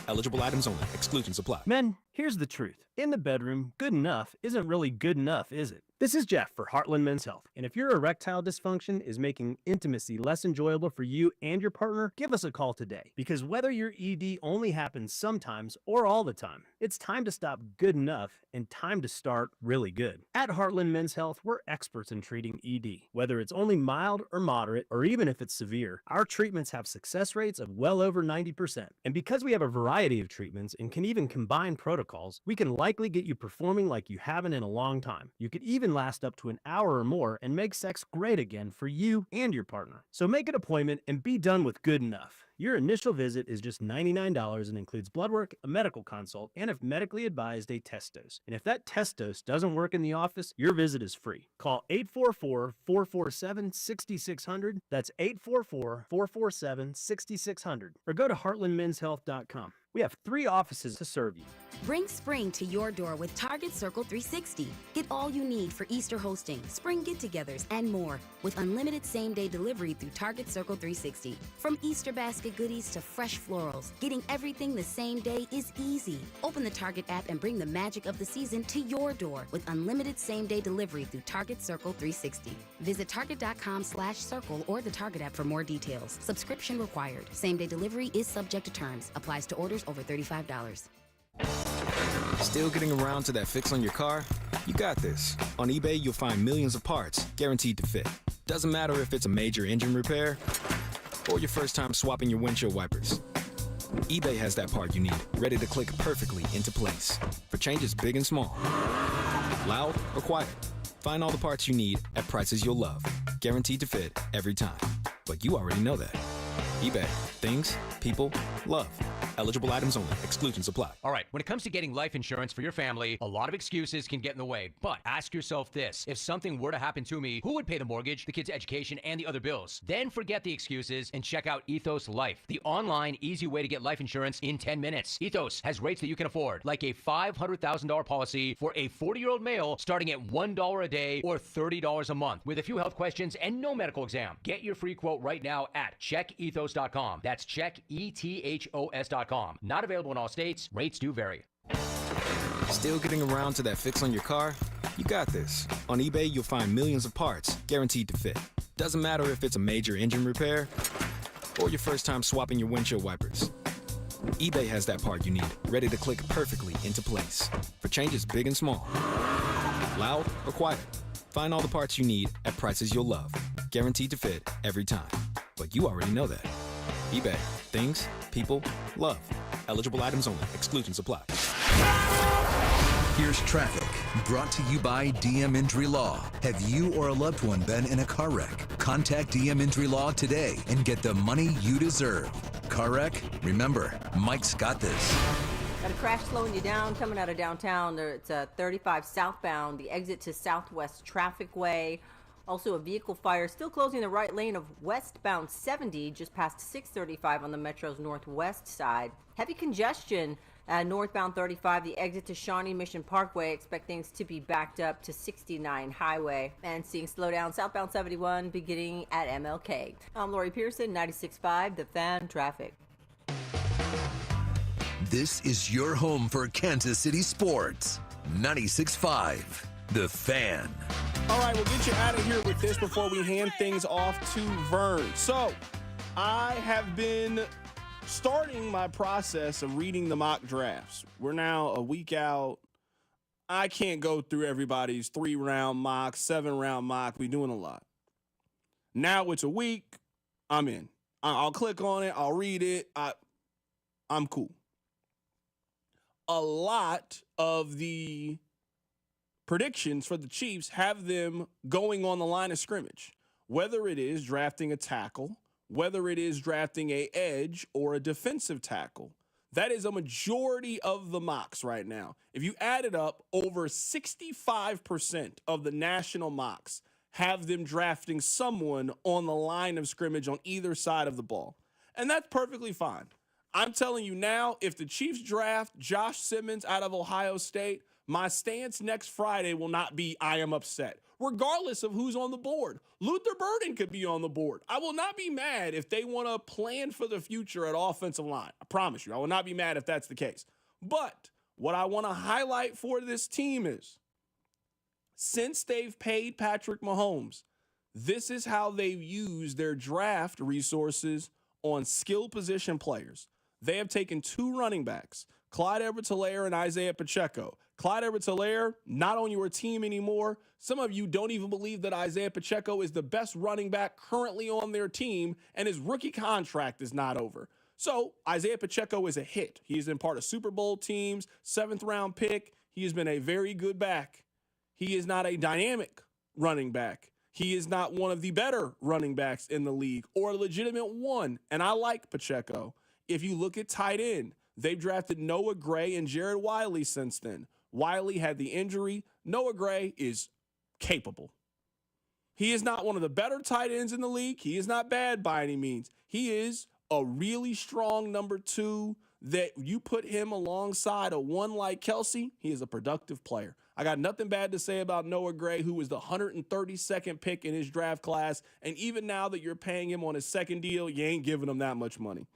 Eligible items only. Exclusions apply. Men, here's the truth. In the bedroom, good enough isn't really good enough, is it? This is Jeff for Heartland Men's Health. And if your erectile dysfunction is making intimacy less enjoyable for you and your partner, give us a call today. Because whether your ED only happens sometimes or all the time, it's time to stop good enough and time to start really good. At Heartland Men's Health, we're experts in treating ED. Whether it's only mild or moderate, or even if it's severe, our treatments have success rates of well over 90%. And because we have a variety of treatments and can even combine protocols, we can likely get you performing like you haven't in a long time. You could even last up to an hour or more and make sex great again for you and your partner. So make an appointment and be done with good enough. Your initial visit is just $99 and includes blood work, a medical consult, and if medically advised, a test dose. And if that test dose doesn't work in the office, your visit is free. Call 844-447-6600. That's 844-447-6600. Or go to heartlandmenshealth.com. We have 3 offices to serve you. Bring spring to your door with Target Circle 360. Get all you need for Easter hosting, spring get-togethers, and more with unlimited same-day delivery through Target Circle 360. From Easter basket goodies to fresh florals, getting everything the same day is easy. Open the Target app and bring the magic of the season to your door with unlimited same-day delivery through Target Circle 360. Visit target.com/circle or the Target app for more details. Subscription required. Same-day delivery is subject to terms. Applies to orders over $35. Still getting around to that fix on your car? You got this. On eBay, you'll find millions of parts, guaranteed to fit. Doesn't matter if it's a major engine repair or your first time swapping your windshield wipers. eBay has that part you need, ready to click perfectly into place for changes big and small. Loud or quiet, find all the parts you need at prices you'll love, guaranteed to fit every time. But you already know that. eBay. Things, people, love. Eligible items only. Exclusions apply. All right, when it comes to getting life insurance for your family, a lot of excuses can get in the way. But ask yourself this. If something were to happen to me, who would pay the mortgage, the kids' education, and the other bills? Then forget the excuses and check out Ethos Life, the online, easy way to get life insurance in 10 minutes. Ethos has rates that you can afford, like a $500,000 policy for a 40-year-old male starting at $1 a day or $30 a month with a few health questions and no medical exam. Get your free quote right now at checkethos.com. That's checkethos.com. Not available in all states. Rates do vary. Still getting around to that fix on your car? You got this. On eBay, you'll find millions of parts, guaranteed to fit. Doesn't matter if it's a major engine repair or your first time swapping your windshield wipers. eBay has that part you need, ready to click perfectly into place for changes big and small. Loud or quiet, find all the parts you need at prices you'll love, guaranteed to fit every time. But you already know that. eBay. Things, people, love. Eligible items only. Exclusions apply. Here's traffic, brought to you by DM Injury Law. Have you or a loved one been in a car wreck? Contact DM Injury Law today and get the money you deserve. Car wreck? Remember, Mike's got this. Got a crash slowing you down coming out of downtown. It's 35 southbound, the exit to Southwest Traffic Way. Also, a vehicle fire still closing the right lane of westbound 70 just past 635 on the Metro's northwest side. Heavy congestion northbound 35, the exit to Shawnee Mission Parkway. Expect things to be backed up to 69 Highway. And seeing slowdown southbound 71 beginning at MLK. I'm Lori Pearson, 96.5, The Fan Traffic. This is your home for Kansas City sports. 96.5, The Fan. All right, we'll get you out of here with this before we hand things off to Vern. So, I have been starting my process of reading the mock drafts. We're now a week out. I can't go through everybody's 3-round mock, 7-round mock. We're doing a lot. Now it's a week. I'm in. I'll click on it. I'll read it. I'm cool. A lot of the predictions for the Chiefs have them going on the line of scrimmage, whether it is drafting a tackle, whether it is drafting a edge or a defensive tackle. That is a majority of the mocks right now. If you add it up, over 65% of the national mocks have them drafting someone on the line of scrimmage on either side of the ball. And that's perfectly fine. I'm telling you now, if the Chiefs draft Josh Simmons out of Ohio State, my stance next Friday will not be, I am upset, regardless of who's on the board. Luther Burden could be on the board. I will not be mad if they want to plan for the future at offensive line. I promise you, I will not be mad if that's the case. But what I want to highlight for this team is, since they've paid Patrick Mahomes, this is how they've used their draft resources on skill position players. They have taken 2 running backs, Clyde Edwards-Helaire and Isaiah Pacheco. Clyde Edwards-Helaire, not on your team anymore. Some of you don't even believe that Isaiah Pacheco is the best running back currently on their team, and his rookie contract is not over. So Isaiah Pacheco is a hit. He has been part of Super Bowl teams, 7th-round pick. He has been a very good back. He is not a dynamic running back. He is not one of the better running backs in the league or a legitimate one, and I like Pacheco. If you look at tight end, they've drafted Noah Gray and Jared Wiley since then. Wiley had the injury. Noah Gray is capable. He is not one of the better tight ends in the league. He is not bad by any means. He is a really strong number 2 that you put him alongside a one like Kelsey, he is a productive player. I got nothing bad to say about Noah Gray, who was the 132nd pick in his draft class. And even now that you're paying him on his second deal, you ain't giving him that much money.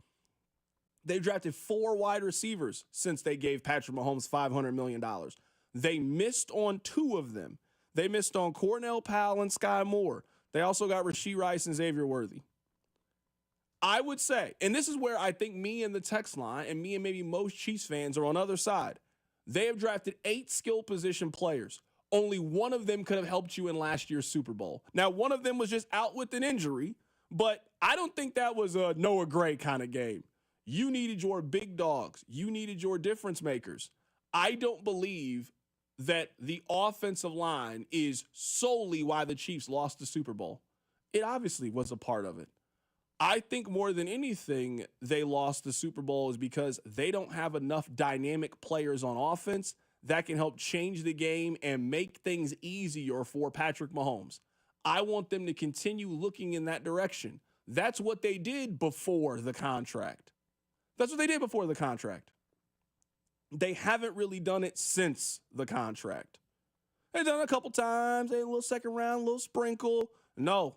They've drafted 4 wide receivers since they gave Patrick Mahomes $500 million. They missed on 2 of them. They missed on Cornell Powell and Sky Moore. They also got Rashee Rice and Xavier Worthy. I would say, and this is where I think me and the text line and me and maybe most Chiefs fans are on the other side. They have drafted 8 skill position players. Only one of them could have helped you in last year's Super Bowl. Now, one of them was just out with an injury, but I don't think that was a Noah Gray kind of game. You needed your big dogs. You needed your difference makers. I don't believe that the offensive line is solely why the Chiefs lost the Super Bowl. It obviously was a part of it. I think more than anything, they lost the Super Bowl is because they don't have enough dynamic players on offense that can help change the game and make things easier for Patrick Mahomes. I want them to continue looking in that direction. That's what they did before the contract. That's what they did before the contract. They haven't really done it since the contract. They've done it a couple times. They had a little second round, a little sprinkle. No.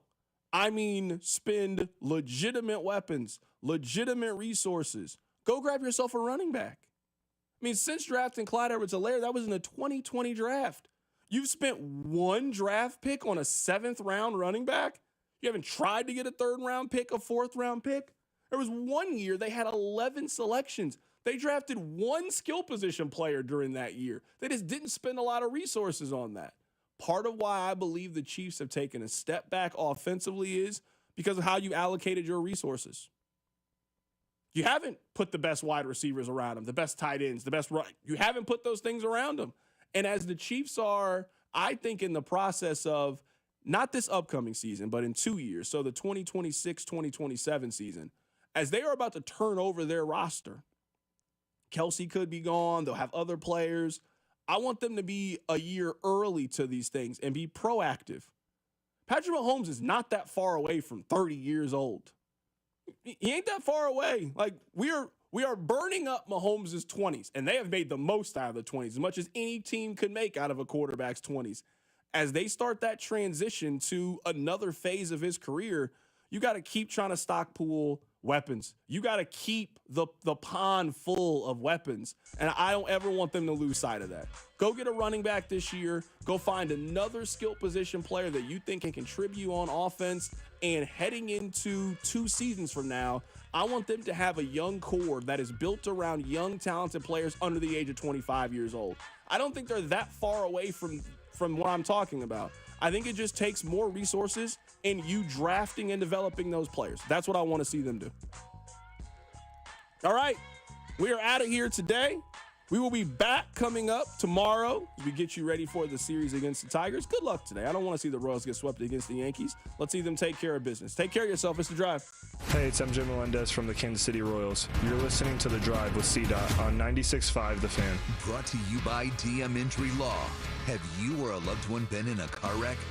I mean, spend legitimate weapons, legitimate resources. Go grab yourself a running back. I mean, since drafting Clyde Edwards-Helaire, that was in the 2020 draft. You've spent 1 draft pick on a 7th round running back. You haven't tried to get a 3rd round pick, a 4th round pick. There was 1 year they had 11 selections. They drafted 1 skill position player during that year. They just didn't spend a lot of resources on that. Part of why I believe the Chiefs have taken a step back offensively is because of how you allocated your resources. You haven't put the best wide receivers around them, the best tight ends, the best run. You haven't put those things around them. And as the Chiefs are, I think, in the process of not this upcoming season, but in 2 years, so the 2026-2027 season, as they are about to turn over their roster, Kelsey could be gone. They'll have other players. I want them to be a year early to these things and be proactive. Patrick Mahomes is not that far away from 30 years old. He ain't that far away. Like, we are burning up Mahomes' 20s, and they have made the most out of the 20s, as much as any team could make out of a quarterback's 20s. As they start that transition to another phase of his career, you got to keep trying to stock pool weapons. You got to keep the pond full of weapons. And I don't ever want them to lose sight of that. Go get a running back this year. Go find another skill position player that you think can contribute on offense. And heading into 2 seasons from now, I want them to have a young core that is built around young, talented players under the age of 25 years old. I don't think they're that far away from what I'm talking about. I think it just takes more resources in you drafting and developing those players. That's what I want to see them do. All right, we are out of here today. We will be back coming up tomorrow as we get you ready for the series against the Tigers. Good luck today. I don't want to see the Royals get swept against the Yankees. Let's see them take care of business. Take care of yourself. It's The Drive. Hey, it's MJ Melendez from the Kansas City Royals. You're listening to The Drive with C-Dot on 96.5 The Fan. Brought to you by DM Injury Law. Have you or a loved one been in a car wreck?